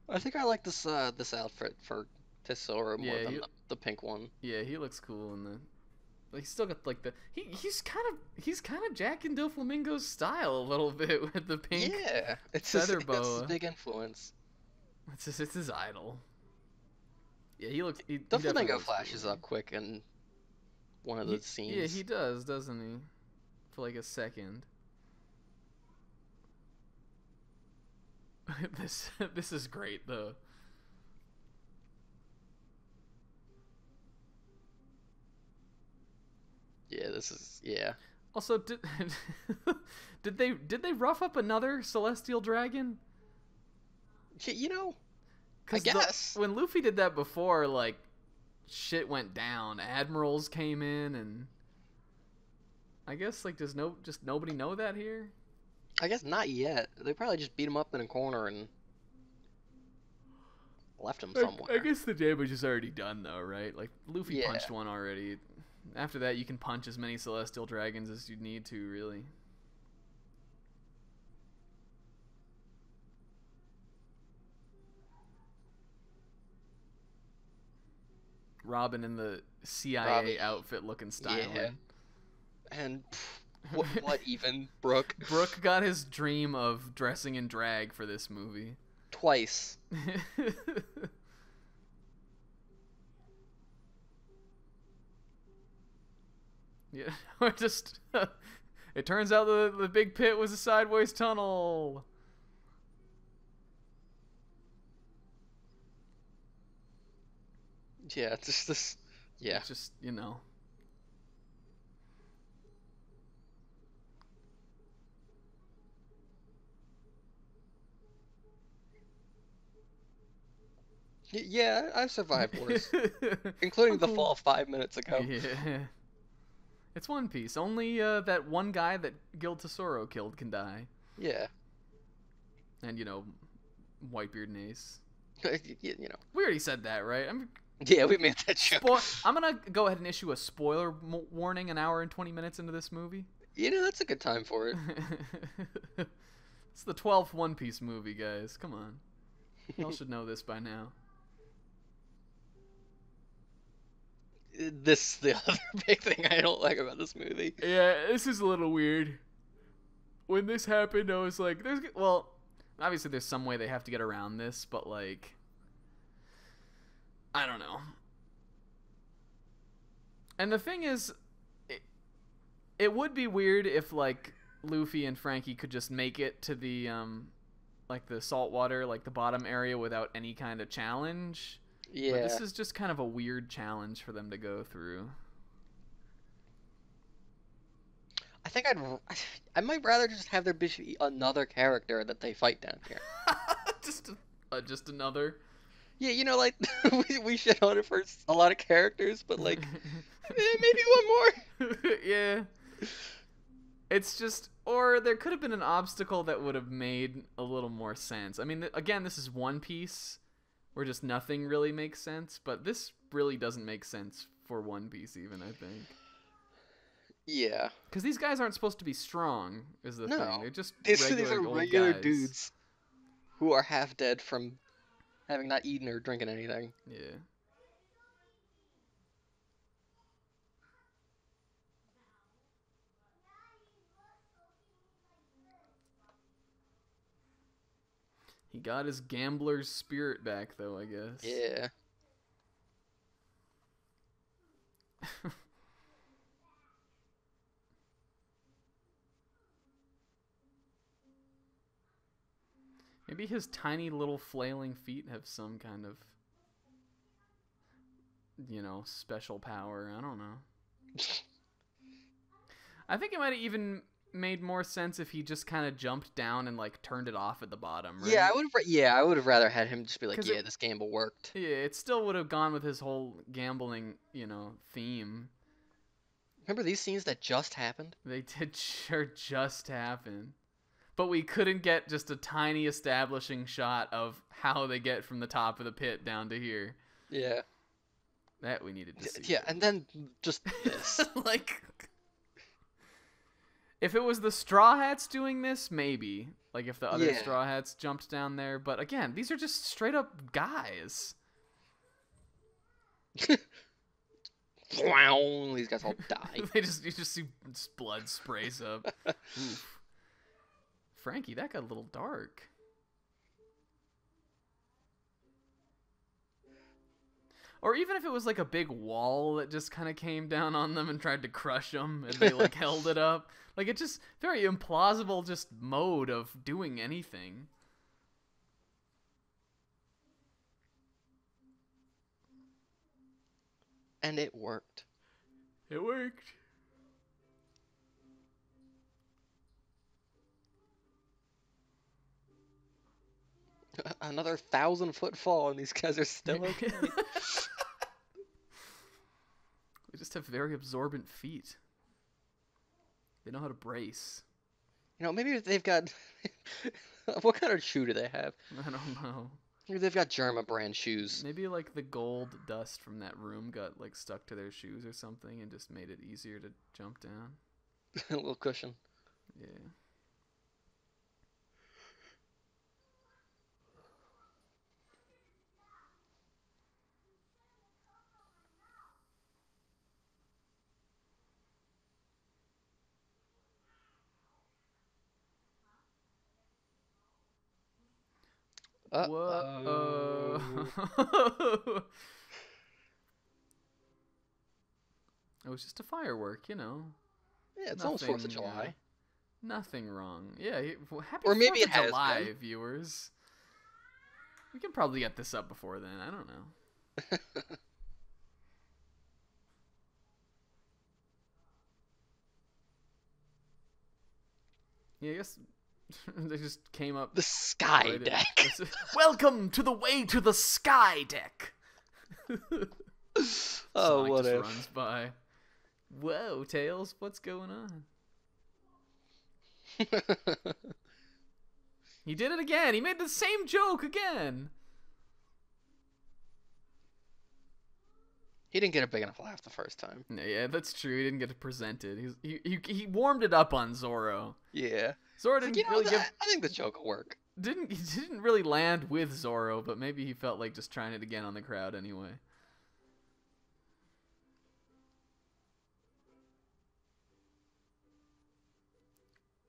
S2: I think I like this outfit for Tesoro more than the pink one.
S1: Yeah, he looks cool in the. Like, he's still got like the he's kind of Jack and Doflamingo's style a little bit with the pink
S2: It's
S1: feather
S2: that's his
S1: boa.
S2: big influence.
S1: It's his idol. Yeah, he looks. He
S2: The
S1: definitely
S2: flamingo
S1: looks
S2: flashes
S1: cool.
S2: up quick in one of the scenes.
S1: Yeah, he does, doesn't he? For like a second. This is great though.
S2: Yeah, this is yeah.
S1: Also, did they rough up another celestial dragon?
S2: You know, I
S1: 'Cause
S2: guess.
S1: when Luffy did that before, like shit went down. Admirals came in, and I guess like does nobody know that here?
S2: I guess not yet. They probably just beat him up in a corner and left him
S1: I
S2: somewhere.
S1: guess the damage is already done though, right? Like Luffy
S2: Yeah.
S1: punched one already. After that, you can punch as many celestial dragons as you need to, really. Robin in the CIA
S2: Robin,
S1: outfit looking styling.
S2: Yeah. And what even, Brooke?
S1: Brooke got his dream of dressing in drag for this movie.
S2: Twice.
S1: Yeah, we're just. It turns out the big pit was a sideways tunnel.
S2: Yeah, it's just this. Yeah.
S1: It's just, you know.
S2: Yeah, I've survived worse. Including the fall 5 minutes ago.
S1: Yeah. It's One Piece. Only that one guy that Gil Tesoro killed can die.
S2: Yeah.
S1: And, you know, Whitebeard and Ace.
S2: You know.
S1: We already said that, right?
S2: Yeah, we made that joke.
S1: I'm going to go ahead and issue a spoiler warning an hour and 20 minutes into this movie.
S2: You know, that's a good time for it.
S1: It's the 12th One Piece movie, guys. Come on. Y'all should know this by now.
S2: This is the other big thing I don't like about this movie.
S1: Yeah, this is a little weird. When this happened, I was like, obviously there's some way they have to get around this, but like, I don't know. And the thing is, it would be weird if like Luffy and Frankie could just make it to the like the saltwater, like the bottom area without any kind of challenge.
S2: Yeah.
S1: But this is just kind of a weird challenge for them to go through.
S2: I think I might rather just have there be another character that they fight down here.
S1: Just another.
S2: Yeah, you know, like we shit on it for a lot of characters, but like maybe one more.
S1: Yeah. It's just, or there could have been an obstacle that would have made a little more sense. I mean, again, this is One Piece, where just nothing really makes sense, but this really doesn't make sense for One Piece even, I think.
S2: Yeah.
S1: Because these guys aren't supposed to be strong, is the thing. They're just
S2: these
S1: regular
S2: are
S1: old
S2: regular
S1: guys.
S2: dudes who are half dead from having not eaten or drinking anything.
S1: Yeah. He got his gambler's spirit back, though, I guess.
S2: Yeah.
S1: Maybe his tiny little flailing feet have some kind of, you know, special power. I don't know. I think it might have even made more sense if he just kind of jumped down and like turned it off at the bottom, right?
S2: Yeah, I would have rather had him just be like,
S1: 'Cause
S2: yeah, this gamble worked.
S1: Yeah, it still would have gone with his whole gambling, you know, theme.
S2: Remember these scenes that just happened?
S1: They did sure just happen. But we couldn't get just a tiny establishing shot of how they get from the top of the pit down to here.
S2: Yeah.
S1: That we needed to see.
S2: Yeah, and then just this.
S1: Like, if it was the Straw Hats doing this, maybe. Like if the other Straw Hats jumped down there. But again, these are just straight up guys.
S2: Wow, these guys all die.
S1: You just see blood sprays up. Oof. Frankie, that got a little dark. Or even if it was like a big wall that just kind of came down on them and tried to crush them and they like held it up. Like it's just very implausible just mode of doing anything.
S2: And it worked.
S1: It worked.
S2: Another 1,000-foot fall, and these guys are still okay.
S1: They just have very absorbent feet. They know how to brace.
S2: You know, maybe they've got... What kind of shoe do they have?
S1: I don't know.
S2: Maybe they've got Germa brand shoes.
S1: Maybe like the gold dust from that room got like stuck to their shoes or something and just made it easier to jump down.
S2: A little cushion.
S1: Yeah.
S2: Uh-oh.
S1: Whoa. It was just a firework, you know.
S2: Yeah, it's almost 4th of July.
S1: Nothing wrong. Yeah, happy
S2: Or maybe
S1: 4th
S2: it
S1: of
S2: has
S1: July,
S2: been.
S1: viewers. We can probably get this up before then. I don't know. Yeah, I guess they just came up.
S2: The sky
S1: right
S2: deck.
S1: Welcome to the way to the sky deck.
S2: Oh,
S1: Sonic
S2: what
S1: just
S2: if?
S1: runs by. Whoa, Tails, what's going on? He did it again. He made the same joke again.
S2: He didn't get a big enough laugh the first time.
S1: Yeah, that's true. He didn't get to present it. He warmed it up on Zoro.
S2: Yeah.
S1: Zoro didn't really give.
S2: I think the joke will work.
S1: He didn't really land with Zoro, but maybe he felt like just trying it again on the crowd anyway.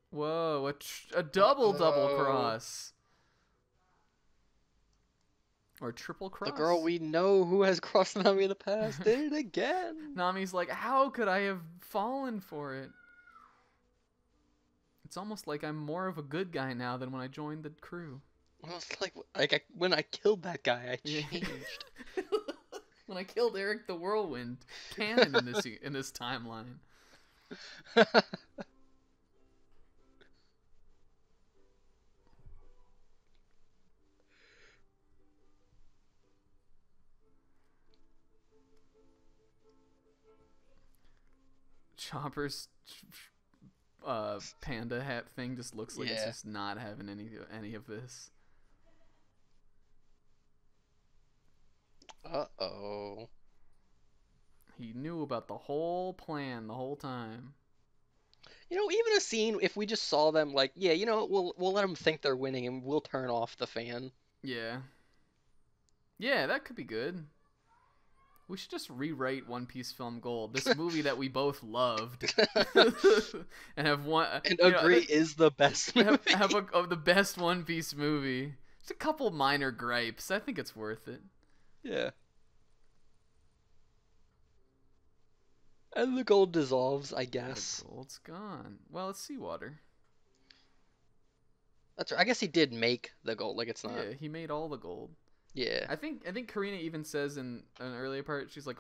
S1: Whoa, a double cross. Or triple
S2: The
S1: cross.
S2: girl we know who has crossed Nami in the past did it again.
S1: Nami's like, how could I have fallen for it? It's almost like I'm more of a good guy now than when I joined the crew.
S2: I was like when I killed that guy, I
S1: Yeah.
S2: changed.
S1: When I killed Eric the Whirlwind, canon in this timeline. Chopper's panda hat thing just looks like it's
S2: Yeah.
S1: just not having any of this.
S2: Uh-oh.
S1: He knew about the whole plan the whole time.
S2: You know, even a scene, if we just saw them like, yeah, you know, we'll let them think they're winning and we'll turn off the fan.
S1: Yeah. Yeah, that could be good. We should just rewrite One Piece Film Gold, this movie that we both loved, and have one
S2: And agree is the best movie.
S1: have of the best One Piece movie. Just a couple minor gripes. I think it's worth it.
S2: Yeah. And the gold dissolves, I guess.
S1: The gold's gone. Well, it's seawater.
S2: That's right. I guess he did make the gold. Like it's not.
S1: Yeah, he made all the gold.
S2: Yeah.
S1: I think Karina even says in an earlier part, she's like,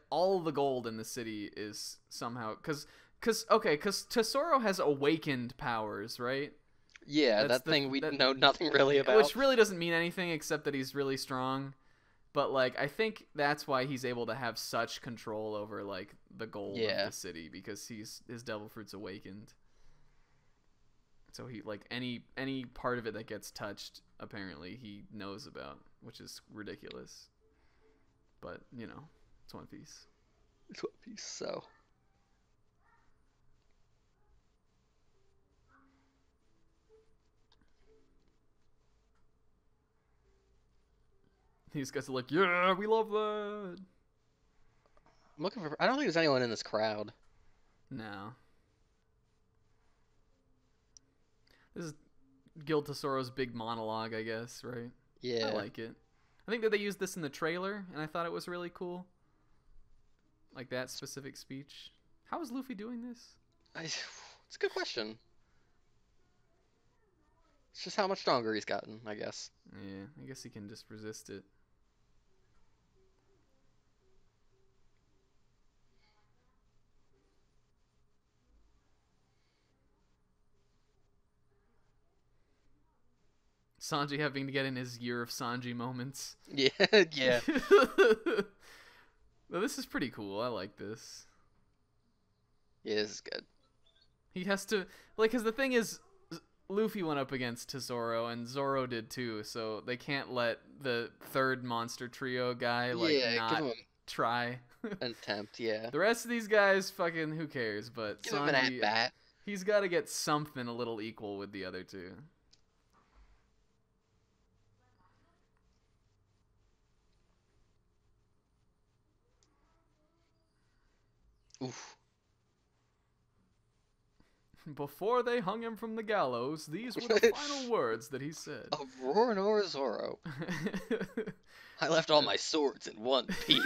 S1: all the gold in the city is somehow because Tesoro has awakened powers, right?
S2: Yeah,
S1: That's
S2: that thing we know nothing really about.
S1: Which really doesn't mean anything except that he's really strong. But like, I think that's why he's able to have such control over like the gold of the city, because his devil fruit's awakened. So he like any part of it that gets touched, apparently he knows about, which is ridiculous. But you know, it's One Piece.
S2: It's One Piece, so.
S1: These guys are like, yeah, we love that.
S2: I'm looking for. I don't think there's anyone in this crowd.
S1: No. This is Gil Tesoro's big monologue, I guess, right?
S2: Yeah.
S1: I like it. I think that they used this in the trailer, and I thought it was really cool. Like that specific speech. How is Luffy doing this?
S2: It's a good question. It's just how much stronger he's gotten, I guess.
S1: Yeah, I guess he can just resist it. Sanji having to get in his year of Sanji moments.
S2: Yeah, yeah.
S1: Well, this is pretty cool. I like this.
S2: Yeah, this is good.
S1: He has to, like, because the thing is, Luffy went up against Tesoro, and Zoro did too, so they can't let the third monster trio guy, like, not try.
S2: An attempt, yeah.
S1: The rest of these guys, fucking, who cares, but
S2: give him an at-bat.
S1: He's got to get something a little equal with the other two.
S2: Oof.
S1: Before they hung him from the gallows, these were the final words that he said.
S2: Of Roronoa Zoro. I left all my swords in one piece.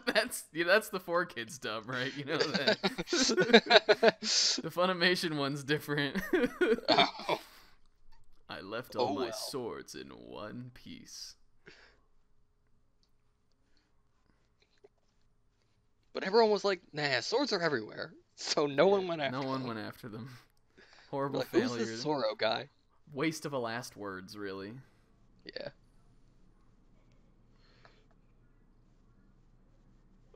S1: That's the 4Kids dub, right? You know that. The Funimation one's different.
S2: Oh.
S1: I left all my swords in one piece.
S2: But everyone was like, nah, swords are everywhere. So no one went after them.
S1: No one went after them. Horrible
S2: like,
S1: failure.
S2: Who's this Zoro guy?
S1: Waste of a last words, really.
S2: Yeah.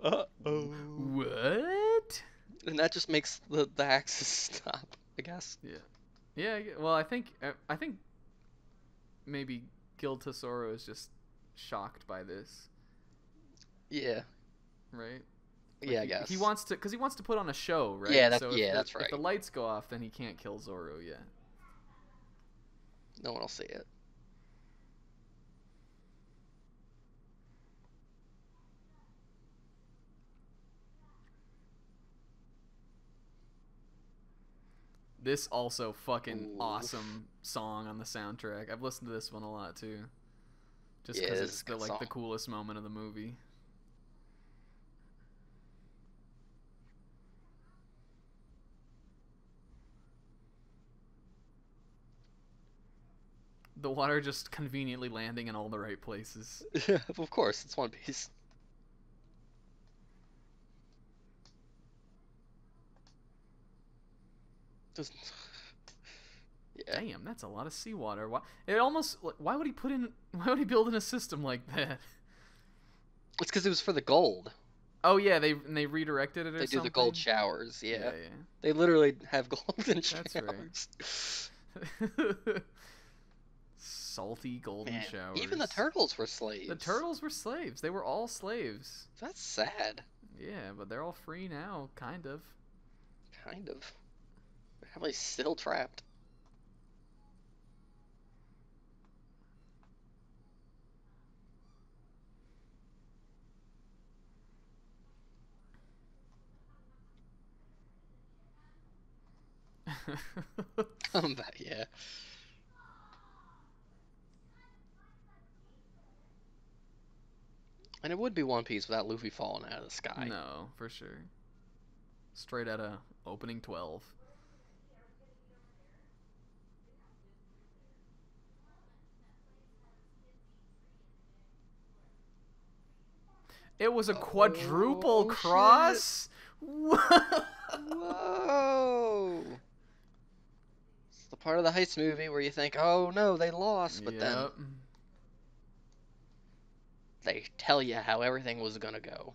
S2: Uh-oh.
S1: What?
S2: And that just makes the axes stop, I guess.
S1: Yeah. Yeah, well, I think maybe Gil Tesoro is just shocked by this.
S2: Yeah.
S1: Right? Like
S2: Yeah, I guess.
S1: He wants to, because he wants to put on a show, right?
S2: Yeah,
S1: so
S2: that's right.
S1: If the lights go off, then he can't kill Zoro yet.
S2: No one will see it.
S1: This also fucking awesome song on the soundtrack. I've listened to this one a lot too. just
S2: Yeah,
S1: because
S2: this is
S1: it's
S2: a good
S1: the
S2: song.
S1: coolest moment of the movie. The water just conveniently landing in all the right places.
S2: Of course, it's One Piece. Just, yeah.
S1: Damn, that's a lot of seawater. Why? It almost. Why would he put in? Why would he build in a system like that?
S2: It's because it was for the gold.
S1: Oh yeah, they redirected it or
S2: They do the gold
S1: something.
S2: showers, yeah.
S1: Yeah,
S2: They literally have golden
S1: that's
S2: showers.
S1: right. Salty golden
S2: Man,
S1: showers.
S2: even the turtles were slaves.
S1: The turtles were slaves. They were all slaves.
S2: That's sad.
S1: Yeah, but they're all free now, kind of.
S2: Kind of. They're probably still trapped. But yeah. And it would be One Piece without Luffy falling out of the sky.
S1: No, for sure. Straight out of opening 12. It was a quadruple
S2: Oh,
S1: cross?
S2: Whoa! It's the part of the heist movie where you think, oh no, they lost, but then
S1: Yep.
S2: they tell you how everything was gonna go.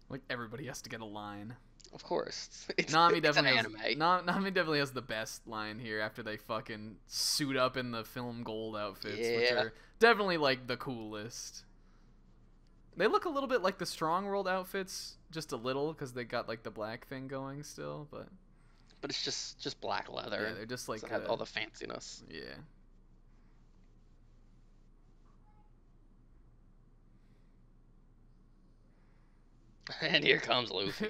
S1: Like everybody has to get a line.
S2: Of course. It's
S1: Nami
S2: an
S1: definitely has,
S2: anime.
S1: Nami definitely has the best line here after they fucking suit up in the film gold outfits, which
S2: Yeah.
S1: are definitely like the coolest. They look a little bit like the Strong World outfits, just a little, because they got like the black thing going still, but
S2: But it's just black leather.
S1: yeah, they're just like
S2: Doesn't have all the fanciness.
S1: yeah.
S2: And here comes Luffy.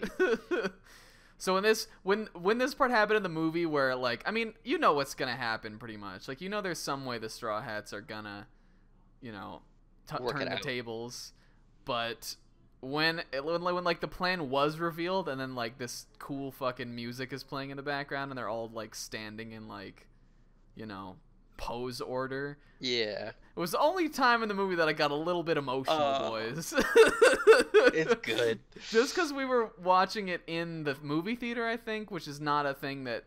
S1: So when this part happened in the movie where like I mean you know what's gonna happen pretty much, like you know there's some way the Straw Hats are gonna, you know,
S2: Work
S1: turn
S2: it
S1: the
S2: out.
S1: tables, but when like the plan was revealed and then like this cool fucking music is playing in the background and they're all like standing in like, you know, pose order.
S2: Yeah.
S1: It was the only time in the movie that I got a little bit emotional, boys.
S2: It's good.
S1: Just because we were watching it in the movie theater, I think, which is not a thing that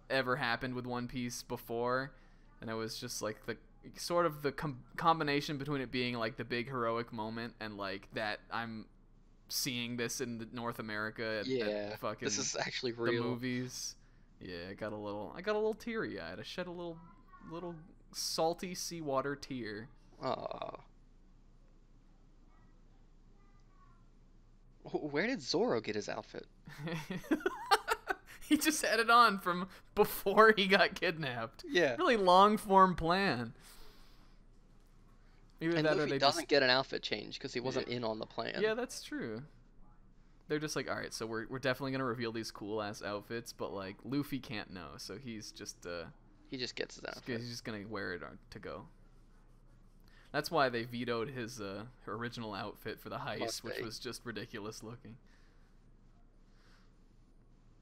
S1: ever happened with One Piece before. And it was just like the sort of the combination between it being like the big heroic moment and like that I'm seeing this in North America
S2: Yeah.
S1: at fucking
S2: This is actually
S1: the
S2: real.
S1: movies. Yeah, I got a little teary eyed. I shed a little salty seawater tear.
S2: Aw. Where did Zoro get his outfit?
S1: He just had it on from before he got kidnapped.
S2: Yeah.
S1: Really long form plan. Either
S2: And
S1: that or
S2: Luffy
S1: they
S2: doesn't
S1: just
S2: get an outfit change because he wasn't in on the plan.
S1: yeah, that's true. They're just like, all right, so we're definitely gonna reveal these cool ass outfits, but like Luffy can't know, so he's just
S2: He just gets his outfit.
S1: he's just gonna wear it to go. That's why they vetoed his original outfit for the heist,
S2: Must
S1: which
S2: be.
S1: was just ridiculous looking.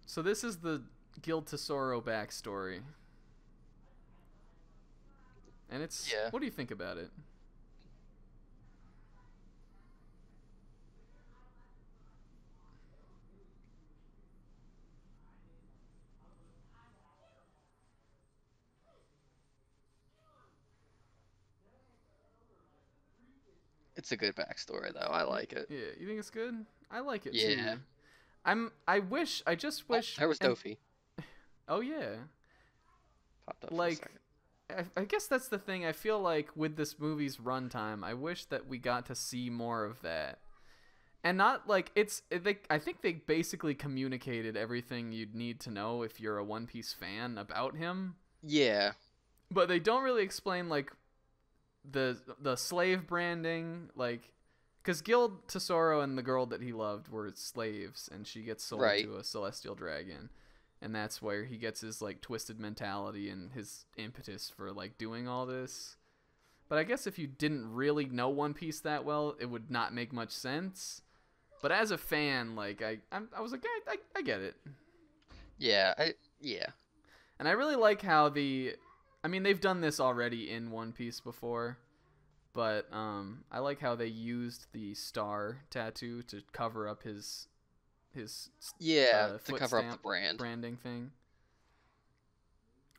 S1: So this is the Guild Tesoro backstory. And it's
S2: Yeah.
S1: what do you think about it?
S2: It's a good backstory though. I like it.
S1: Yeah, you think it's good? I like it
S2: Yeah.
S1: too. I just
S2: Oh,
S1: wish
S2: there was
S1: and-
S2: Dofi.
S1: Oh yeah.
S2: Popped up for a
S1: Like
S2: second.
S1: I guess that's the thing. I feel like with this movie's runtime, I wish that we got to see more of that. And not like I think they basically communicated everything you'd need to know if you're a One Piece fan about him.
S2: Yeah.
S1: But they don't really explain like the slave branding, like because Guild Tesoro and the girl that he loved were slaves, and she gets sold
S2: Right.
S1: to a celestial dragon, and that's where he gets his like twisted mentality and his impetus for like doing all this. But I guess if you didn't really know One Piece that well, it would not make much sense. But as a fan, like I was like, I get it.
S2: Yeah. Yeah.
S1: And I really like how I mean, they've done this already in One Piece before, but I like how they used the star tattoo to cover up his
S2: Yeah, to
S1: foot
S2: cover up the
S1: stamp branding thing.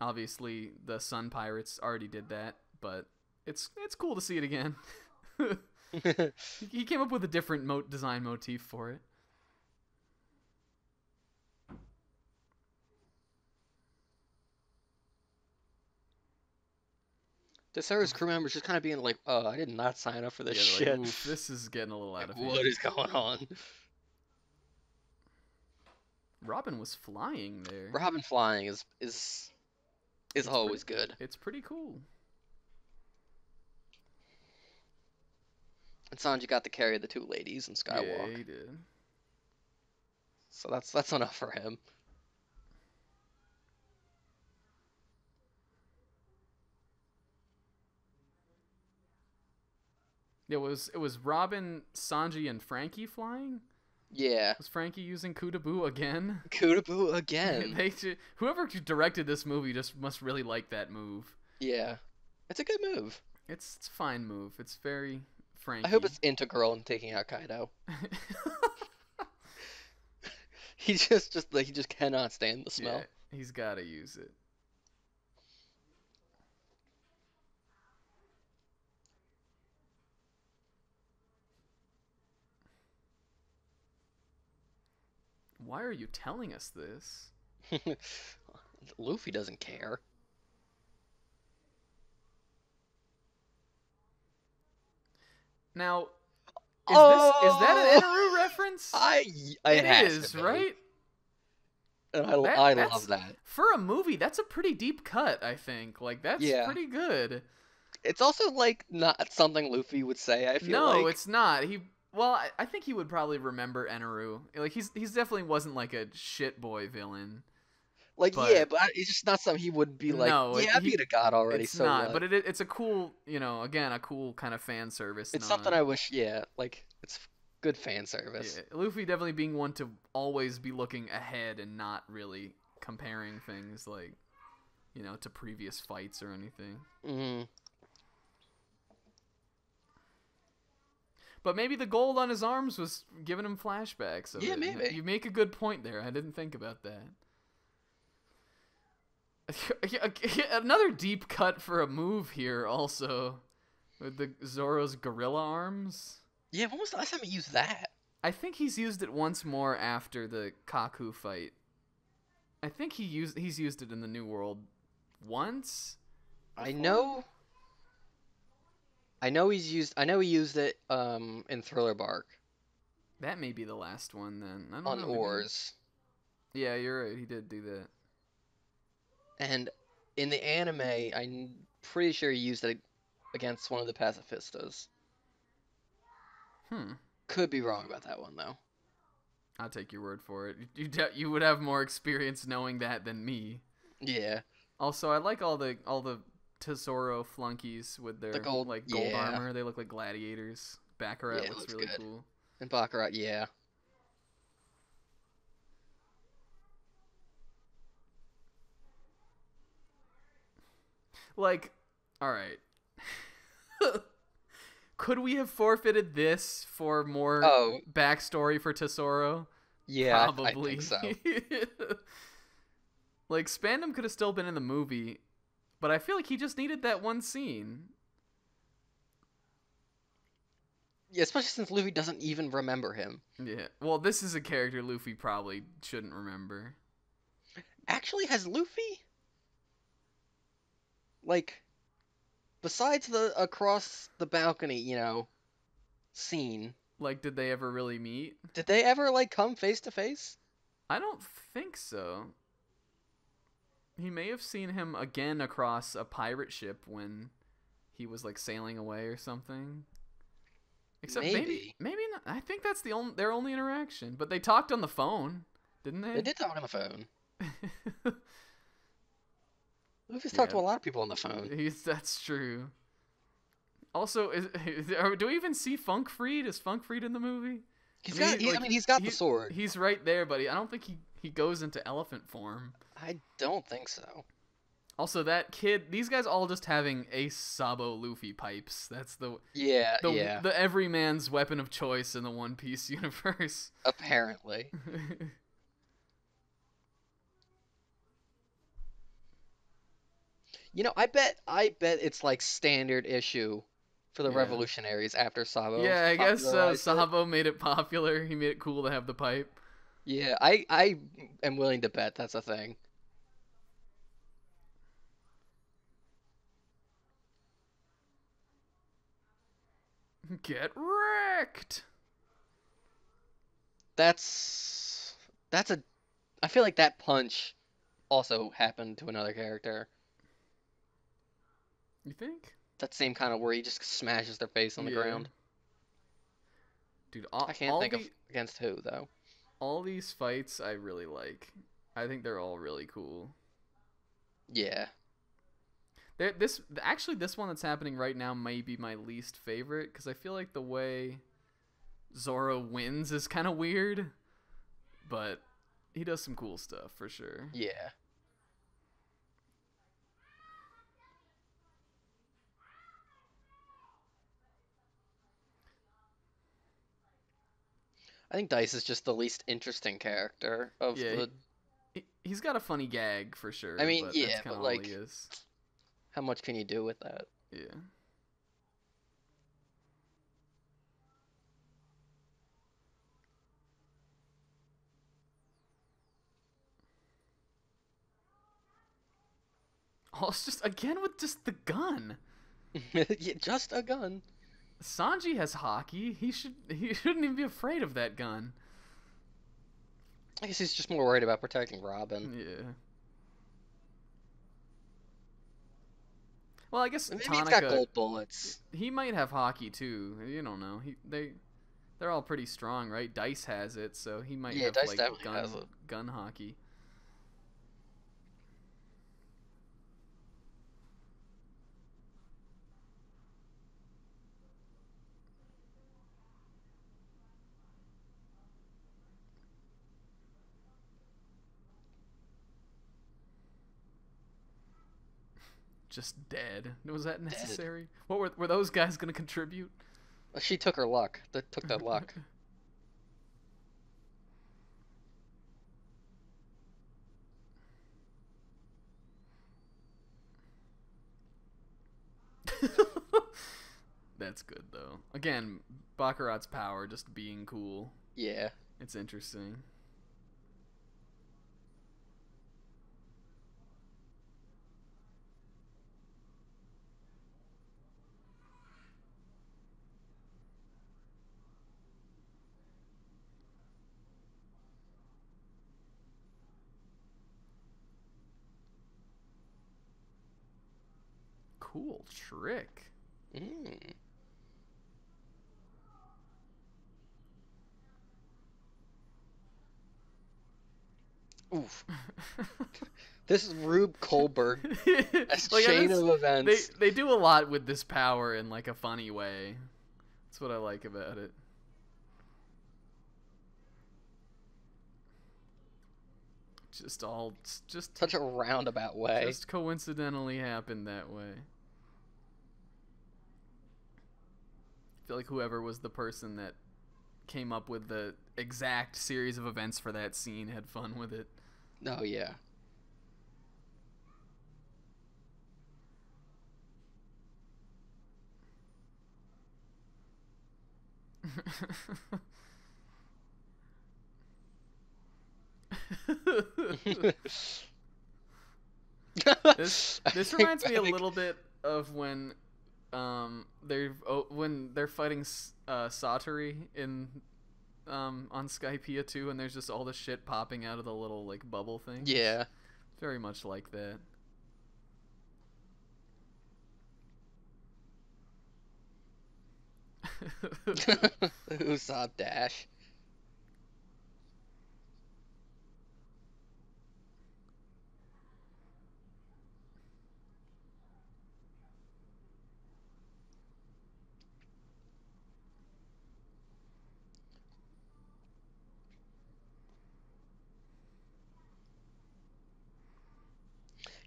S1: Obviously, the Sun Pirates already did that, but it's cool to see it again. He came up with a different design motif for it.
S2: Tesoro's crew members just kind of being like, "Oh, I did not sign up for this
S1: Yeah,
S2: shit.
S1: like, oof, this is getting a little out
S2: Like,
S1: of
S2: what
S1: hand.
S2: is going on?"
S1: Robin was flying there.
S2: Robin flying is always good.
S1: It's pretty cool.
S2: And Sanji got to carry the two ladies in Skywalk,
S1: Yeah, he did.
S2: so that's enough for him.
S1: It was Robin, Sanji, and Frankie flying.
S2: Yeah,
S1: Was Frankie using Kudabu again?
S2: Kudabu again.
S1: Whoever directed this movie just must really like that move.
S2: Yeah, it's a good move.
S1: It's a fine move. It's very Frankie.
S2: I hope it's integral in taking out Kaido. He just cannot stand the smell.
S1: Yeah, he's got to use it. Why are you telling us this?
S2: Luffy doesn't care.
S1: Now, is that an
S2: Oh!
S1: Inaru reference?
S2: It has
S1: is,
S2: to be.
S1: right?
S2: And
S1: That-
S2: I
S1: that's-
S2: love that.
S1: For a movie, that's a pretty deep cut, I think. Like, that's
S2: Yeah.
S1: pretty good.
S2: It's also like not something Luffy would say, I feel
S1: No,
S2: like.
S1: it's not. I think he would probably remember Enaru. Like, he's definitely wasn't like a shit boy villain.
S2: Like,
S1: but-
S2: yeah, but it's just not something he would be like,
S1: No,
S2: yeah, I beat a god already,
S1: It's
S2: so
S1: not,
S2: what?
S1: but it's a cool, again, a cool kind of fan service.
S2: It's
S1: nod.
S2: something I wish, yeah, like, it's good fan service.
S1: Yeah, Luffy definitely being one to always be looking ahead and not really comparing things like, to previous fights or anything.
S2: Hmm.
S1: But maybe the gold on his arms was giving him flashbacks of
S2: Yeah,
S1: it.
S2: maybe.
S1: You make a good point there. I didn't think about that. Another deep cut for a move here also with the Zoro's gorilla arms.
S2: Yeah, when was the last time he used that?
S1: I think he's used it once more after the Kaku fight. I think he's used it in the New World once.
S2: I know he used it in Thriller Bark
S1: That may be the last one then. I don't
S2: on
S1: know, maybe-
S2: oars.
S1: Yeah, you're right. He did do that.
S2: And in the anime, I'm pretty sure he used it against one of the pacifistas. Could be wrong about that one though.
S1: I'll take your word for it. You would have more experience knowing that than me.
S2: Yeah.
S1: Also, I like all the Tesoro flunkies with their gold
S2: yeah.
S1: armor. They look like gladiators. Baccarat
S2: Yeah, it
S1: looks
S2: looks
S1: really
S2: good.
S1: cool.
S2: And Baccarat, yeah.
S1: Like, all right. Could we have forfeited this for more backstory for Tesoro?
S2: Yeah,
S1: Probably.
S2: I think so.
S1: Like, Spandam could have still been in the movie, but I feel like he just needed that one scene.
S2: Yeah, especially since Luffy doesn't even remember him.
S1: Yeah. Well, this is a character Luffy probably shouldn't remember.
S2: Actually, has Luffy like, besides the across the balcony, scene,
S1: Like, did they ever really meet?
S2: did they ever like come face to face?
S1: I don't think so. He may have seen him again across a pirate ship when he was like sailing away or something. Except
S2: Maybe.
S1: maybe not. I think that's their only interaction. But they talked on the phone, didn't
S2: They
S1: they?
S2: did talk on the phone. We've talked
S1: Yeah,
S2: to a lot of people on the phone.
S1: that's true. Also, do we even see Funk Freed? Is Funk Freed in the movie?
S2: He's got the sword.
S1: He's right there, but I don't think he goes into elephant form.
S2: I don't think so.
S1: Also, that kid, these guys all just having Ace Sabo Luffy pipes. That's the everyman's weapon of choice in the One Piece universe.
S2: Apparently. I bet it's like standard issue for the
S1: Yeah.
S2: revolutionaries after Sabo.
S1: Yeah, I guess so.
S2: popularized it.
S1: Sabo made it popular. He made it cool to have the pipe.
S2: Yeah, I am willing to bet that's a thing.
S1: Get wrecked.
S2: That's a I feel like that punch also happened to another character.
S1: You think?
S2: That same kind of where he just smashes their face on the
S1: Yeah.
S2: ground.
S1: Dude,
S2: I can't think of against who though.
S1: all these fights I really like. I think they're all really cool.
S2: Yeah.
S1: This one that's happening right now may be my least favorite because I feel like the way Zoro wins is kind of weird, but he does some cool stuff for sure.
S2: Yeah. I think Dice is just the least interesting character of
S1: Yeah,
S2: the.
S1: he's got a funny gag for sure.
S2: I mean,
S1: but
S2: yeah,
S1: that's kind
S2: but
S1: of all
S2: like,
S1: he is.
S2: how much can you do with that?
S1: Yeah. Oh, it's just again with just the gun.
S2: Yeah, just a gun.
S1: Sanji has hockey. He shouldn't even be afraid of that gun.
S2: I guess he's just more worried about protecting Robin.
S1: Yeah. Well, I guess
S2: Maybe
S1: Tanaka,
S2: he's got gold bullets.
S1: he might have hockey too. You don't know. They're all pretty strong, right? Dice has it, so he might have
S2: Dice
S1: like
S2: definitely has it.
S1: gun hockey. Just dead. Was that necessary? What were those guys gonna contribute?
S2: She took her luck. Took that luck.
S1: That's good though. Again, Baccarat's power just being cool.
S2: Yeah.
S1: It's interesting. Cool trick.
S2: Mm. Oof. This is Rube Goldberg. As chain of events.
S1: They do a lot with this power in like a funny way. That's what I like about it. Just
S2: Such a roundabout way.
S1: just coincidentally happened that way. I feel like whoever was the person that came up with the exact series of events for that scene had fun with it.
S2: Oh, yeah.
S1: This reminds me a little bit of when when they're fighting Satori in on Skypiea 2, and there's just all the shit popping out of the little like bubble things.
S2: Yeah.
S1: Very much like that.
S2: Usopp Dash.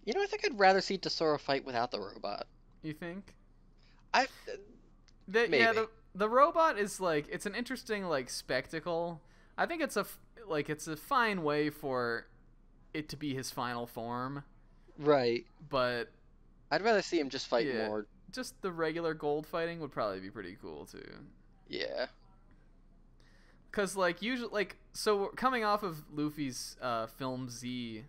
S2: I think I'd rather see Tesoro fight without the robot.
S1: You think?
S2: I
S1: Yeah,
S2: maybe.
S1: the robot is like, it's an interesting like spectacle. I think it's a fine way for it to be his final form,
S2: Right.
S1: but
S2: I'd rather see him just fight
S1: yeah,
S2: more.
S1: just the regular gold fighting would probably be pretty cool too.
S2: Yeah.
S1: Cause like usually like so coming off of Luffy's Film Z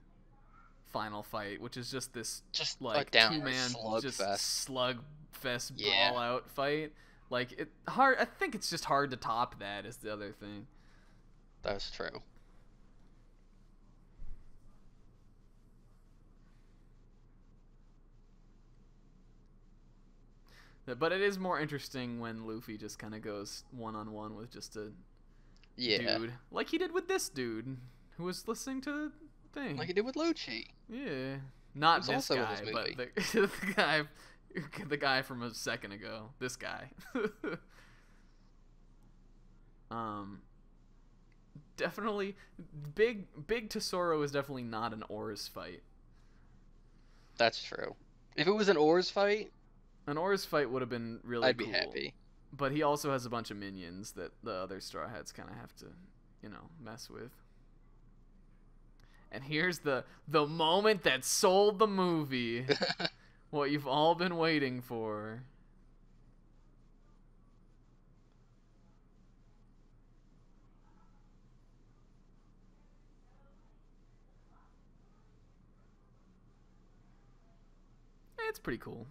S1: final fight, which is just this
S2: Just a
S1: like
S2: downward
S1: 2-man just
S2: slugfest.
S1: slugfest
S2: Yeah.
S1: brawl out fight. Like it hard. I think it's just hard to top that. Is the other thing.
S2: That's true.
S1: But it is more interesting when Luffy just kind of goes one-on-one with just a
S2: Yeah.
S1: dude, like he did with this dude who was listening to the thing.
S2: Like he did with Lucci.
S1: Yeah, not
S2: Who's
S1: this
S2: also in
S1: guy,
S2: this
S1: but
S2: movie.
S1: the guy from a second ago. This guy. um, definitely big Tesoro is definitely not an oars fight.
S2: That's true. If it was an oars fight,
S1: An oars fight would have been really
S2: I'd be
S1: cool.
S2: happy.
S1: But he also has a bunch of minions that the other Straw Hats kind of have to, mess with. And here's the moment that sold the movie. What you've all been waiting for. It's pretty cool.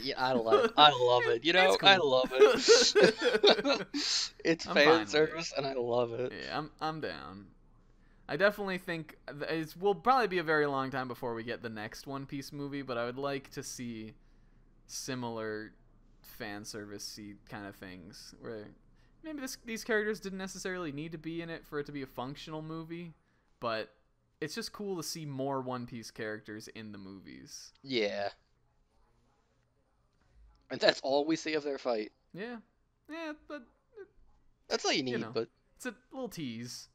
S2: Yeah, I love it. I love it.
S1: It's cool.
S2: I love it. It's
S1: I'm fine
S2: fan
S1: with
S2: service, and I love it.
S1: Yeah, I'm down. I definitely think it will probably be a very long time before we get the next One Piece movie, but I would like to see similar fan service-y kind of things where maybe these characters didn't necessarily need to be in it for it to be a functional movie, but it's just cool to see more One Piece characters in the movies.
S2: Yeah. And that's all we see of their fight.
S1: Yeah, but
S2: That's all you need, but
S1: it's a little tease.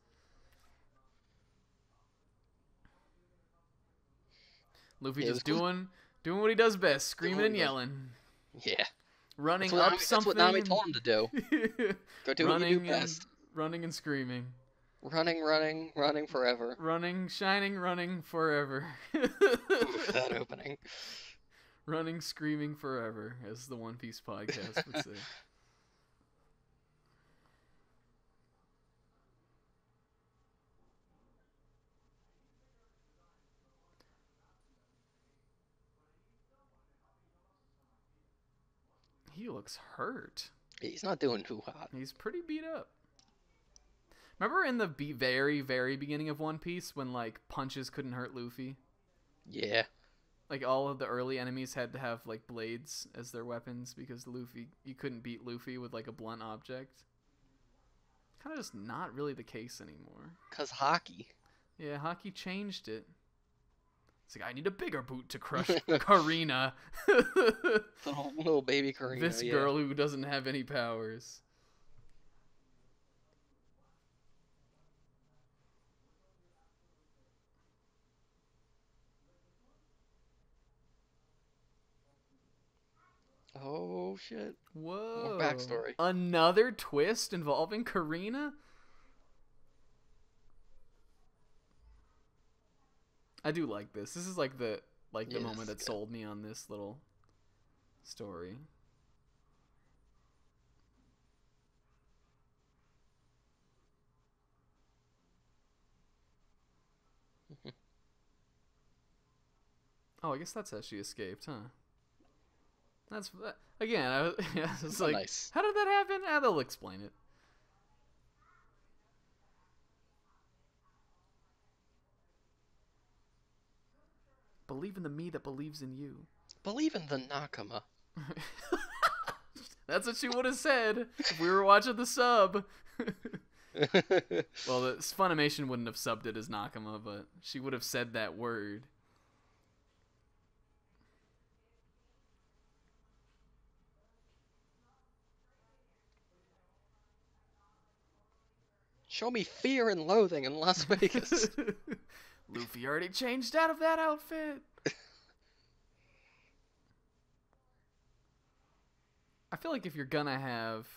S1: Luffy
S2: Yeah,
S1: just doing what he does best, screaming and yelling.
S2: Yeah.
S1: Running
S2: That's
S1: up something.
S2: That's what Nami told him to do. Go do what you do best.
S1: Running and screaming.
S2: Running forever.
S1: Running, shining, running forever.
S2: Oof, that opening.
S1: Running, screaming forever, as the One Piece podcast would say. He looks hurt.
S2: He's not doing too hot.
S1: He's pretty beat up. Remember in the very, very beginning of One Piece when, like, punches couldn't hurt Luffy?
S2: Yeah.
S1: Like, all of the early enemies had to have, like, blades as their weapons because you couldn't beat Luffy with, like, a blunt object. Kind of just not really the case anymore.
S2: 'Cause hockey.
S1: Yeah, hockey changed it. It's like, I need a bigger boot to crush Karina.
S2: Little baby Karina.
S1: This girl who doesn't have any powers.
S2: Oh shit.
S1: Whoa.
S2: More backstory.
S1: Another twist involving Karina? I do like this. This is like the moment that sold me on this little story. Oh, I guess that's how she escaped, huh? That's again. Yeah, it's
S2: Oh,
S1: like,
S2: nice.
S1: how did that happen? Ah, they'll explain it. Believe in the me that believes in you.
S2: Believe in the Nakama.
S1: That's what she would have said if we were watching the sub. Well, the Funimation wouldn't have subbed it as Nakama, but she would have said that word.
S2: Show me fear and loathing in Las Vegas.
S1: Luffy already changed out of that outfit. I feel like if you're gonna have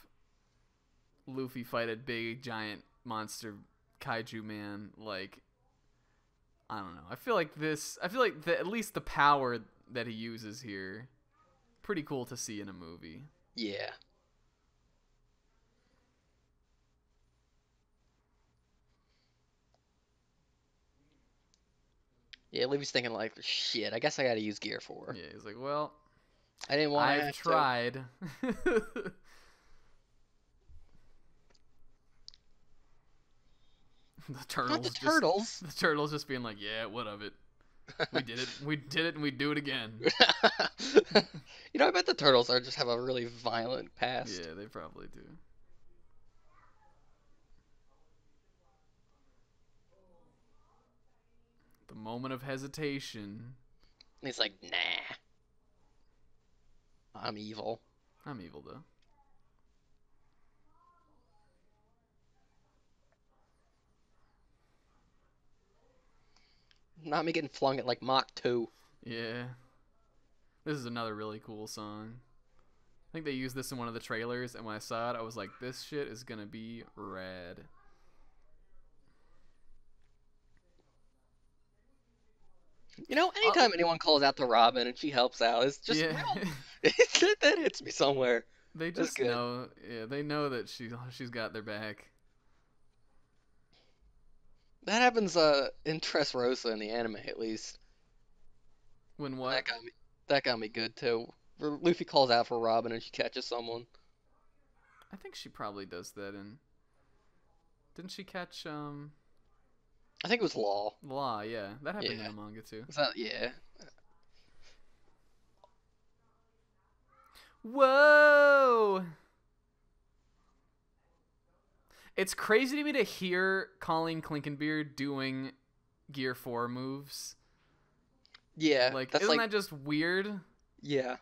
S1: Luffy fight a big giant monster kaiju man, like, I don't know. I feel like at least the power that he uses here, pretty cool to see in a movie.
S2: Yeah. Yeah, Luffy's thinking like, shit, I guess I gotta use Gear 4.
S1: Yeah, he's like, well,
S2: I didn't want to
S1: I've
S2: have
S1: tried. The
S2: to. Not the
S1: turtles
S2: turtles.
S1: the turtles just being like, yeah, what of it? We did it. We did it, and we do it again.
S2: You know, I bet the turtles are just have a really violent past.
S1: Yeah, they probably do. The moment of hesitation.
S2: And he's like, nah, I'm evil.
S1: I'm evil, though.
S2: Not me getting flung at like Mach 2.
S1: Yeah. This is another really cool song. I think they used this in one of the trailers, and when I saw it, I was like, this shit is gonna be rad.
S2: You know, anytime anyone calls out to Robin and she helps out, it's just
S1: Yeah.
S2: that hits me somewhere.
S1: They
S2: That's
S1: just
S2: good.
S1: know. Yeah, they know that she's got their back.
S2: That happens in Dressrosa in the anime at least.
S1: When
S2: And
S1: what?
S2: that got me good too. Where Luffy calls out for Robin and she catches someone.
S1: I think she probably does that in. Didn't she catch
S2: I think it was Law.
S1: Law? Yeah, that happened in
S2: Yeah.
S1: the manga too.
S2: Is that yeah?
S1: Whoa! It's crazy to me to hear Colleen Clinkenbeard doing Gear 4 moves.
S2: Yeah.
S1: Like,
S2: That's
S1: isn't
S2: like
S1: that just weird?
S2: yeah.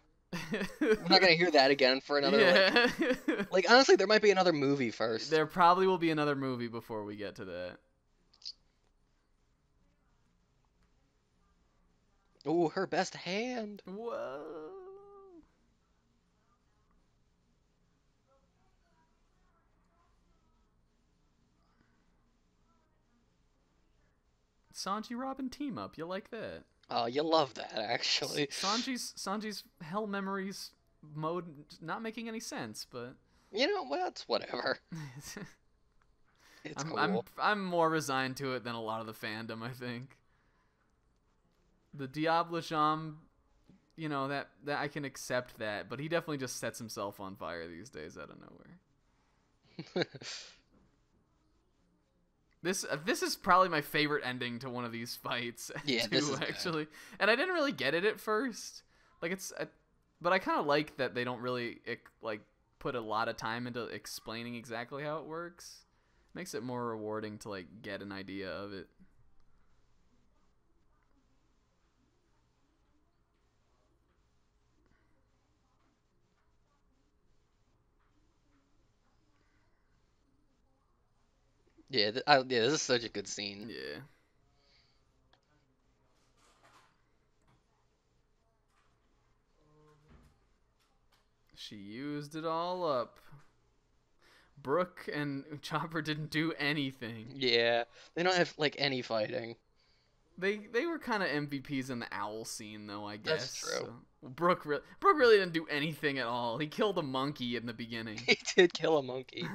S2: We're not gonna hear that again for another
S1: Yeah.
S2: like honestly there might be another movie first.
S1: There probably will be another movie before we get to that.
S2: Ooh, her best hand.
S1: Whoa. Sanji Robin team up. You like that?
S2: Oh, you love that actually.
S1: Sanji's hell memories mode not making any sense, but
S2: You know, well, it's whatever. It's
S1: I'm more resigned to it than a lot of the fandom, I think. The Diable Jam, you know, that I can accept that, but he definitely just sets himself on fire these days out of nowhere. This is probably my favorite ending to one of these fights.
S2: Yeah,
S1: too,
S2: this is
S1: actually, and I didn't really get it at first. Like but I kind of like that they don't really like put a lot of time into explaining exactly how it works. Makes it more rewarding to like get an idea of it.
S2: Yeah, yeah, this is such a good scene.
S1: Yeah. She used it all up. Brooke and Chopper didn't do anything.
S2: Yeah, they don't have like any fighting.
S1: They were kind of MVPs in the owl scene, though, I guess.
S2: That's true.
S1: So, Brooke really didn't do anything at all. He killed a monkey in the beginning.
S2: He did kill a monkey.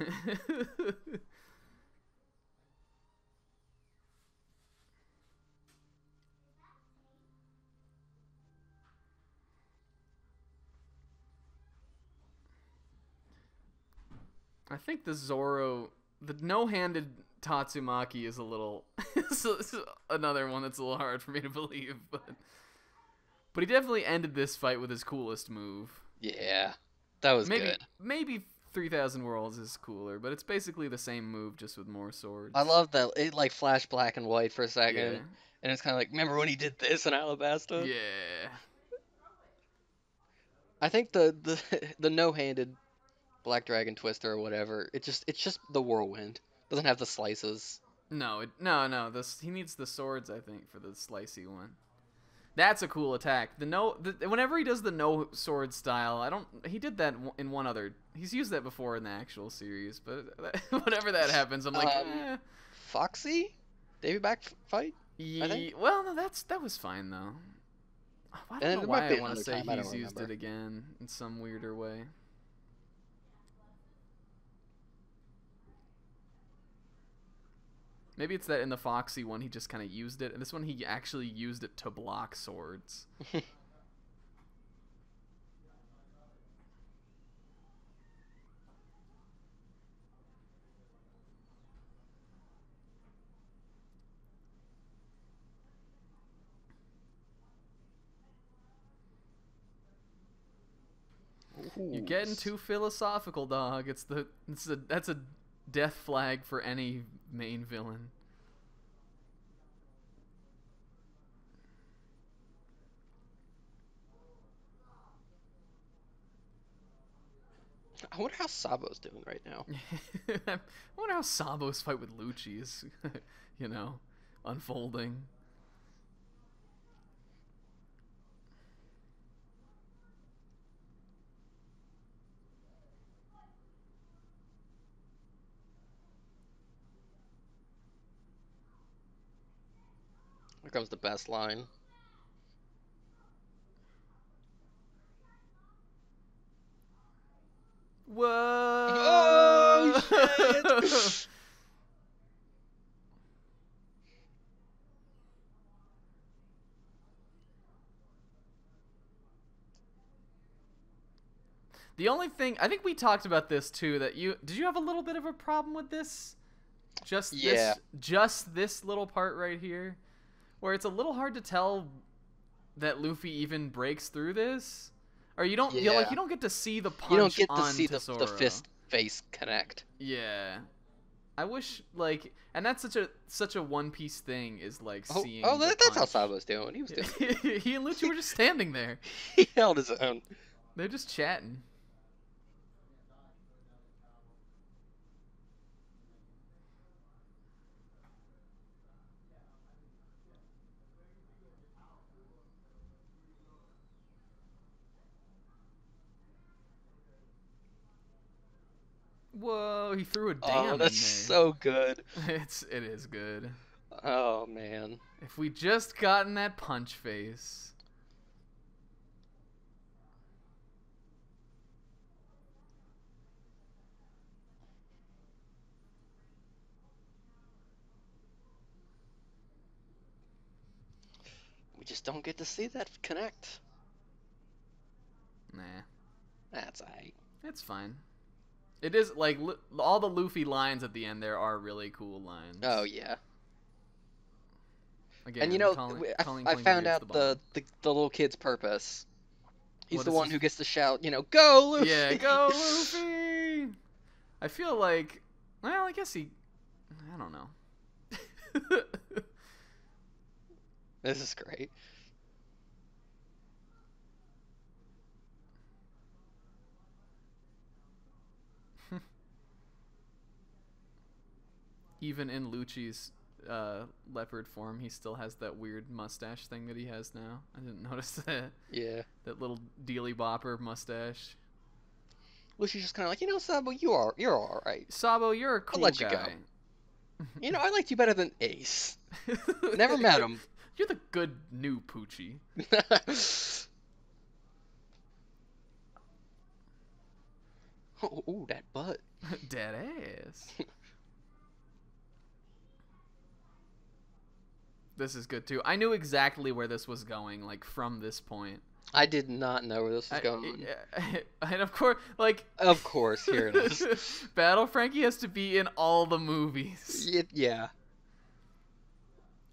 S1: I think the no-handed Tatsumaki is a little, this is another one that's a little hard for me to believe, but he definitely ended this fight with his coolest move.
S2: Yeah, that was good.
S1: Maybe 3,000 Worlds is cooler, but it's basically the same move just with more swords.
S2: I love that it like flashed black and white for a second,
S1: Yeah.
S2: and it's kind of like, remember when he did this in Alabasta?
S1: Yeah.
S2: I think the the no-handed Black Dragon Twister or whatever, it's just the whirlwind. Doesn't have the slices.
S1: No. He needs the swords, I think, for the slicey one. That's a cool attack. Whenever he does the no sword style, he did that in one other. He's used that before in the actual series, but whenever that happens, I'm like,
S2: Foxy, Davy back fight. I think.
S1: Well, no, that was fine though. I don't know why I want to say he's used it again in some weirder way. Maybe it's that in the Foxy one he just kind of used it, and this one he actually used it to block swords. You're getting too philosophical, dog. That's a death flag for any main villain.
S2: I wonder how Sabo's doing right now.
S1: I wonder how Sabo's fight with Lucci is, unfolding.
S2: Here comes the best line.
S1: Whoa!
S2: Oh, shit!
S1: The only thing, I think we talked about this too, did you have a little bit of a problem with this? Just this little part right here, where it's a little hard to tell that Luffy even breaks through this, or you don't get to see the punch.
S2: You don't get to
S1: on
S2: see
S1: Tesoro.
S2: the fist face connect.
S1: Yeah, I wish and that's such a One Piece thing is seeing.
S2: Oh, that's
S1: punch.
S2: how Sabo's doing. He was doing.
S1: He and Lucci were just standing there.
S2: He held his own.
S1: They're just chatting. Whoa, he threw a damn in there.
S2: That's so good.
S1: It is good.
S2: Oh, man.
S1: If we just gotten that punch face.
S2: We just don't get to see that connect.
S1: Nah.
S2: That's alright.
S1: It's fine. It is, all the Luffy lines at the end there are really cool lines.
S2: Oh, yeah.
S1: Again,
S2: and I found out the little kid's purpose. He's the one who gets to shout, go Luffy!
S1: Yeah, go Luffy! I feel like, well, I guess I don't know.
S2: This is great.
S1: Even in Lucci's leopard form, he still has that weird mustache thing that he has now. I didn't notice that.
S2: Yeah.
S1: That little dealy bopper mustache.
S2: Lucci's just kind of like, Sabo, you're all right.
S1: Sabo, you're a cool guy.
S2: I'll let you go. I liked you better than Ace. Never met him.
S1: You're the good new Poochie.
S2: Ooh, that butt.
S1: Dead ass. This is good too. I knew exactly where this was going, from this point.
S2: I did not know where this was
S1: I,
S2: going.
S1: and of course, like,
S2: Of course, here it is.
S1: Battle Frankie has to be in all the movies.
S2: Yeah.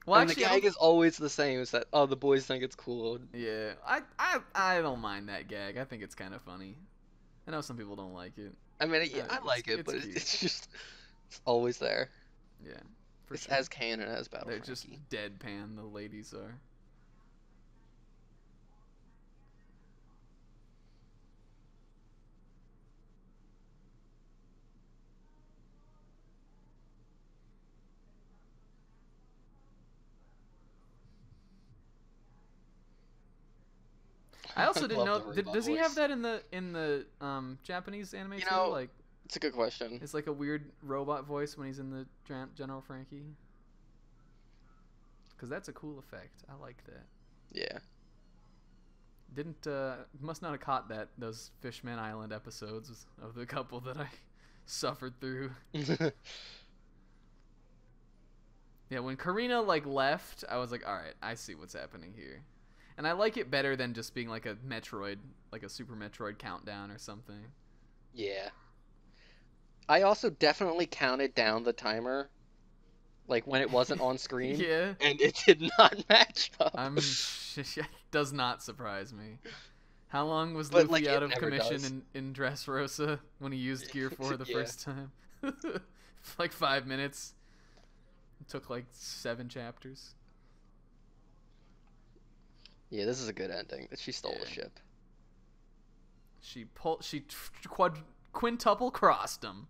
S1: Well,
S2: And the
S1: actually, I don't.
S2: gag is always the same. Is that the boys think it's cool?
S1: Yeah, I don't mind that gag. I think it's kind of funny. I know some people don't like it.
S2: I mean, yeah, I like it,
S1: It's
S2: but
S1: cute.
S2: it's just it's always there.
S1: Yeah, for
S2: It's
S1: sure.
S2: as canon as Battle
S1: They're just
S2: Frankie.
S1: deadpan. The ladies are. I
S2: I
S1: also didn't
S2: love
S1: know.
S2: the robot
S1: Does he have
S2: voice.
S1: that in the Japanese anime
S2: You
S1: too?
S2: know,
S1: Like,
S2: it's a good question.
S1: it's like a weird robot voice when he's in the General Frankie. Because that's a cool effect. I like that.
S2: Yeah.
S1: Didn't must not have caught those Fishman Island episodes of the couple that I suffered through. Yeah, when Karina like left, I was like, all right, I see what's happening here, and I like it better than just being like a Metroid, like a Super Metroid countdown or something.
S2: Yeah. I also definitely counted down the timer, like when it wasn't on screen,
S1: Yeah,
S2: and it did not match up.
S1: does not surprise me. How long was
S2: But like
S1: Luffy out
S2: it
S1: of
S2: never
S1: commission
S2: does.
S1: in Dressrosa when he used Gear 4 the
S2: Yeah.
S1: first time? Like 5 minutes. It took like 7 chapters.
S2: Yeah, this is a good ending. That she stole the
S1: Yeah.
S2: ship.
S1: She quintuple crossed him.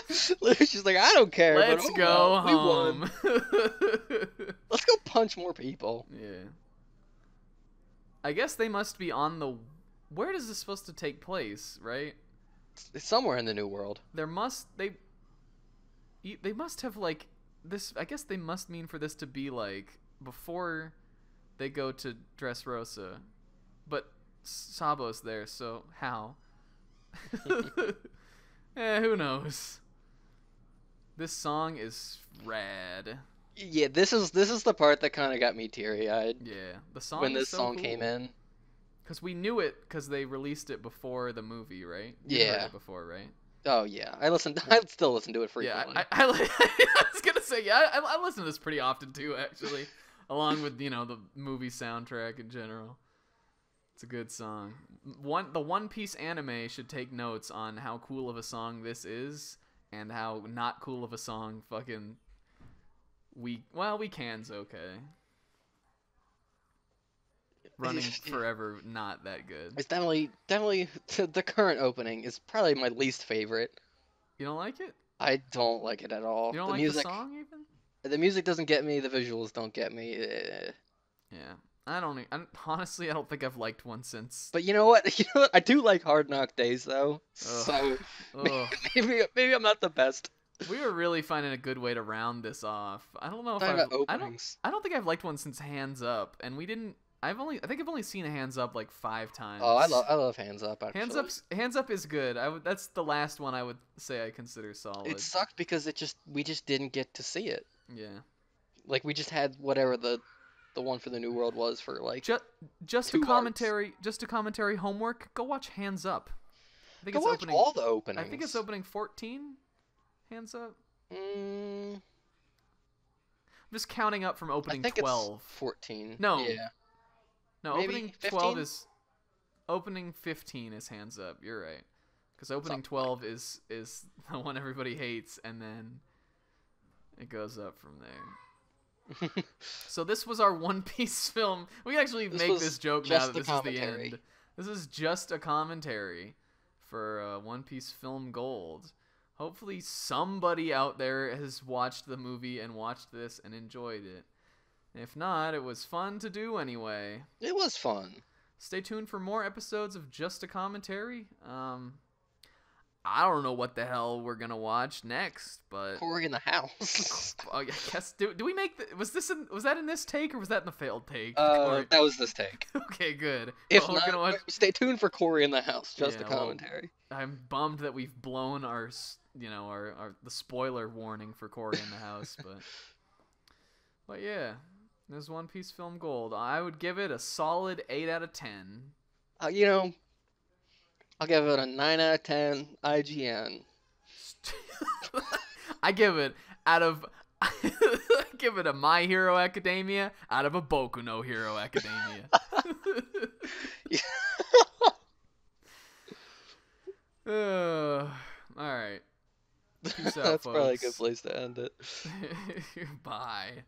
S2: She's like, I don't care.
S1: Let's
S2: but,
S1: go
S2: well, we won.
S1: home.
S2: Let's go punch more people.
S1: Yeah. I guess they must be on the. Where is this supposed to take place, right?
S2: It's somewhere in the new world.
S1: They must have like this. I guess they must mean for this to be like before they go to Dressrosa, but Sabo's there, so how? Who knows? This song is rad.
S2: Yeah, this is the part that kind of got me teary-eyed
S1: Yeah, the song
S2: when
S1: is
S2: this
S1: so
S2: song
S1: cool.
S2: came in.
S1: Cause we knew it because they released it before the movie, right? You
S2: Yeah.
S1: heard it before, right?
S2: Oh yeah, I still listen to it
S1: Yeah,
S2: frequently.
S1: I was gonna say I listen to this pretty often too, actually, along with the movie soundtrack in general. It's a good song. The One Piece anime should take notes on how cool of a song this is and how not cool of a song fucking Weekend's okay. Running Forever, not that good.
S2: It's definitely the current opening is probably my least favorite.
S1: You don't like it?
S2: I don't like it at all.
S1: You don't
S2: The
S1: like
S2: music,
S1: the song even?
S2: the music doesn't get me. The visuals don't get me.
S1: Yeah, honestly, I don't think I've liked one since.
S2: But you know what? You know what? I do like Hard Knock Days though. So
S1: Ugh.
S2: maybe I'm not the best.
S1: We were really finding a good way to round this off. I don't know if
S2: Talking
S1: I've,
S2: about openings.
S1: I don't think I've liked one since Hands Up, and we didn't. I think I've only seen a Hands Up like 5 times.
S2: Oh, I love Hands Up. Actually.
S1: Hands Up is good. That's the last one I would say I consider solid.
S2: It sucked because we just didn't get to see it.
S1: Yeah.
S2: Like we just had whatever the one for the New World was for like.
S1: Just a commentary homework. Go watch Hands Up. I think
S2: Go watch all the openings.
S1: I think it's opening 14. Hands Up. I'm just counting up from opening
S2: I think
S1: 12.
S2: It's 14.
S1: No.
S2: Yeah.
S1: No,
S2: Maybe
S1: opening
S2: 15?
S1: 12 is opening 15 is Hands Up. You're right. Because opening 12 is the one everybody hates, and then it goes up from there. So this was our One Piece film. We can actually make this joke now that this is the end. This is just a commentary for One Piece Film Gold. Hopefully somebody out there has watched the movie and watched this and enjoyed it. If not, it was fun to do anyway.
S2: It was fun.
S1: Stay tuned for more episodes of Just a Commentary. I don't know what the hell we're gonna watch next, but
S2: Corey in the house.
S1: I guess do we make was that in this take or was that in the failed take?
S2: That was this take.
S1: Okay, good.
S2: If
S1: Well,
S2: not, stay tuned for Corey in the house. Just
S1: Yeah,
S2: a commentary.
S1: I'm bummed that we've blown our the spoiler warning for Corey in the house, but yeah. There's One Piece film gold. I would give it a solid 8 out of 10.
S2: You know, I'll give it a 9 out of 10 IGN.
S1: I give it out of I give it a My Hero Academia out of a Boku no Hero Academia. All right. Peace out,
S2: That's
S1: folks.
S2: probably a good place to end it.
S1: Bye.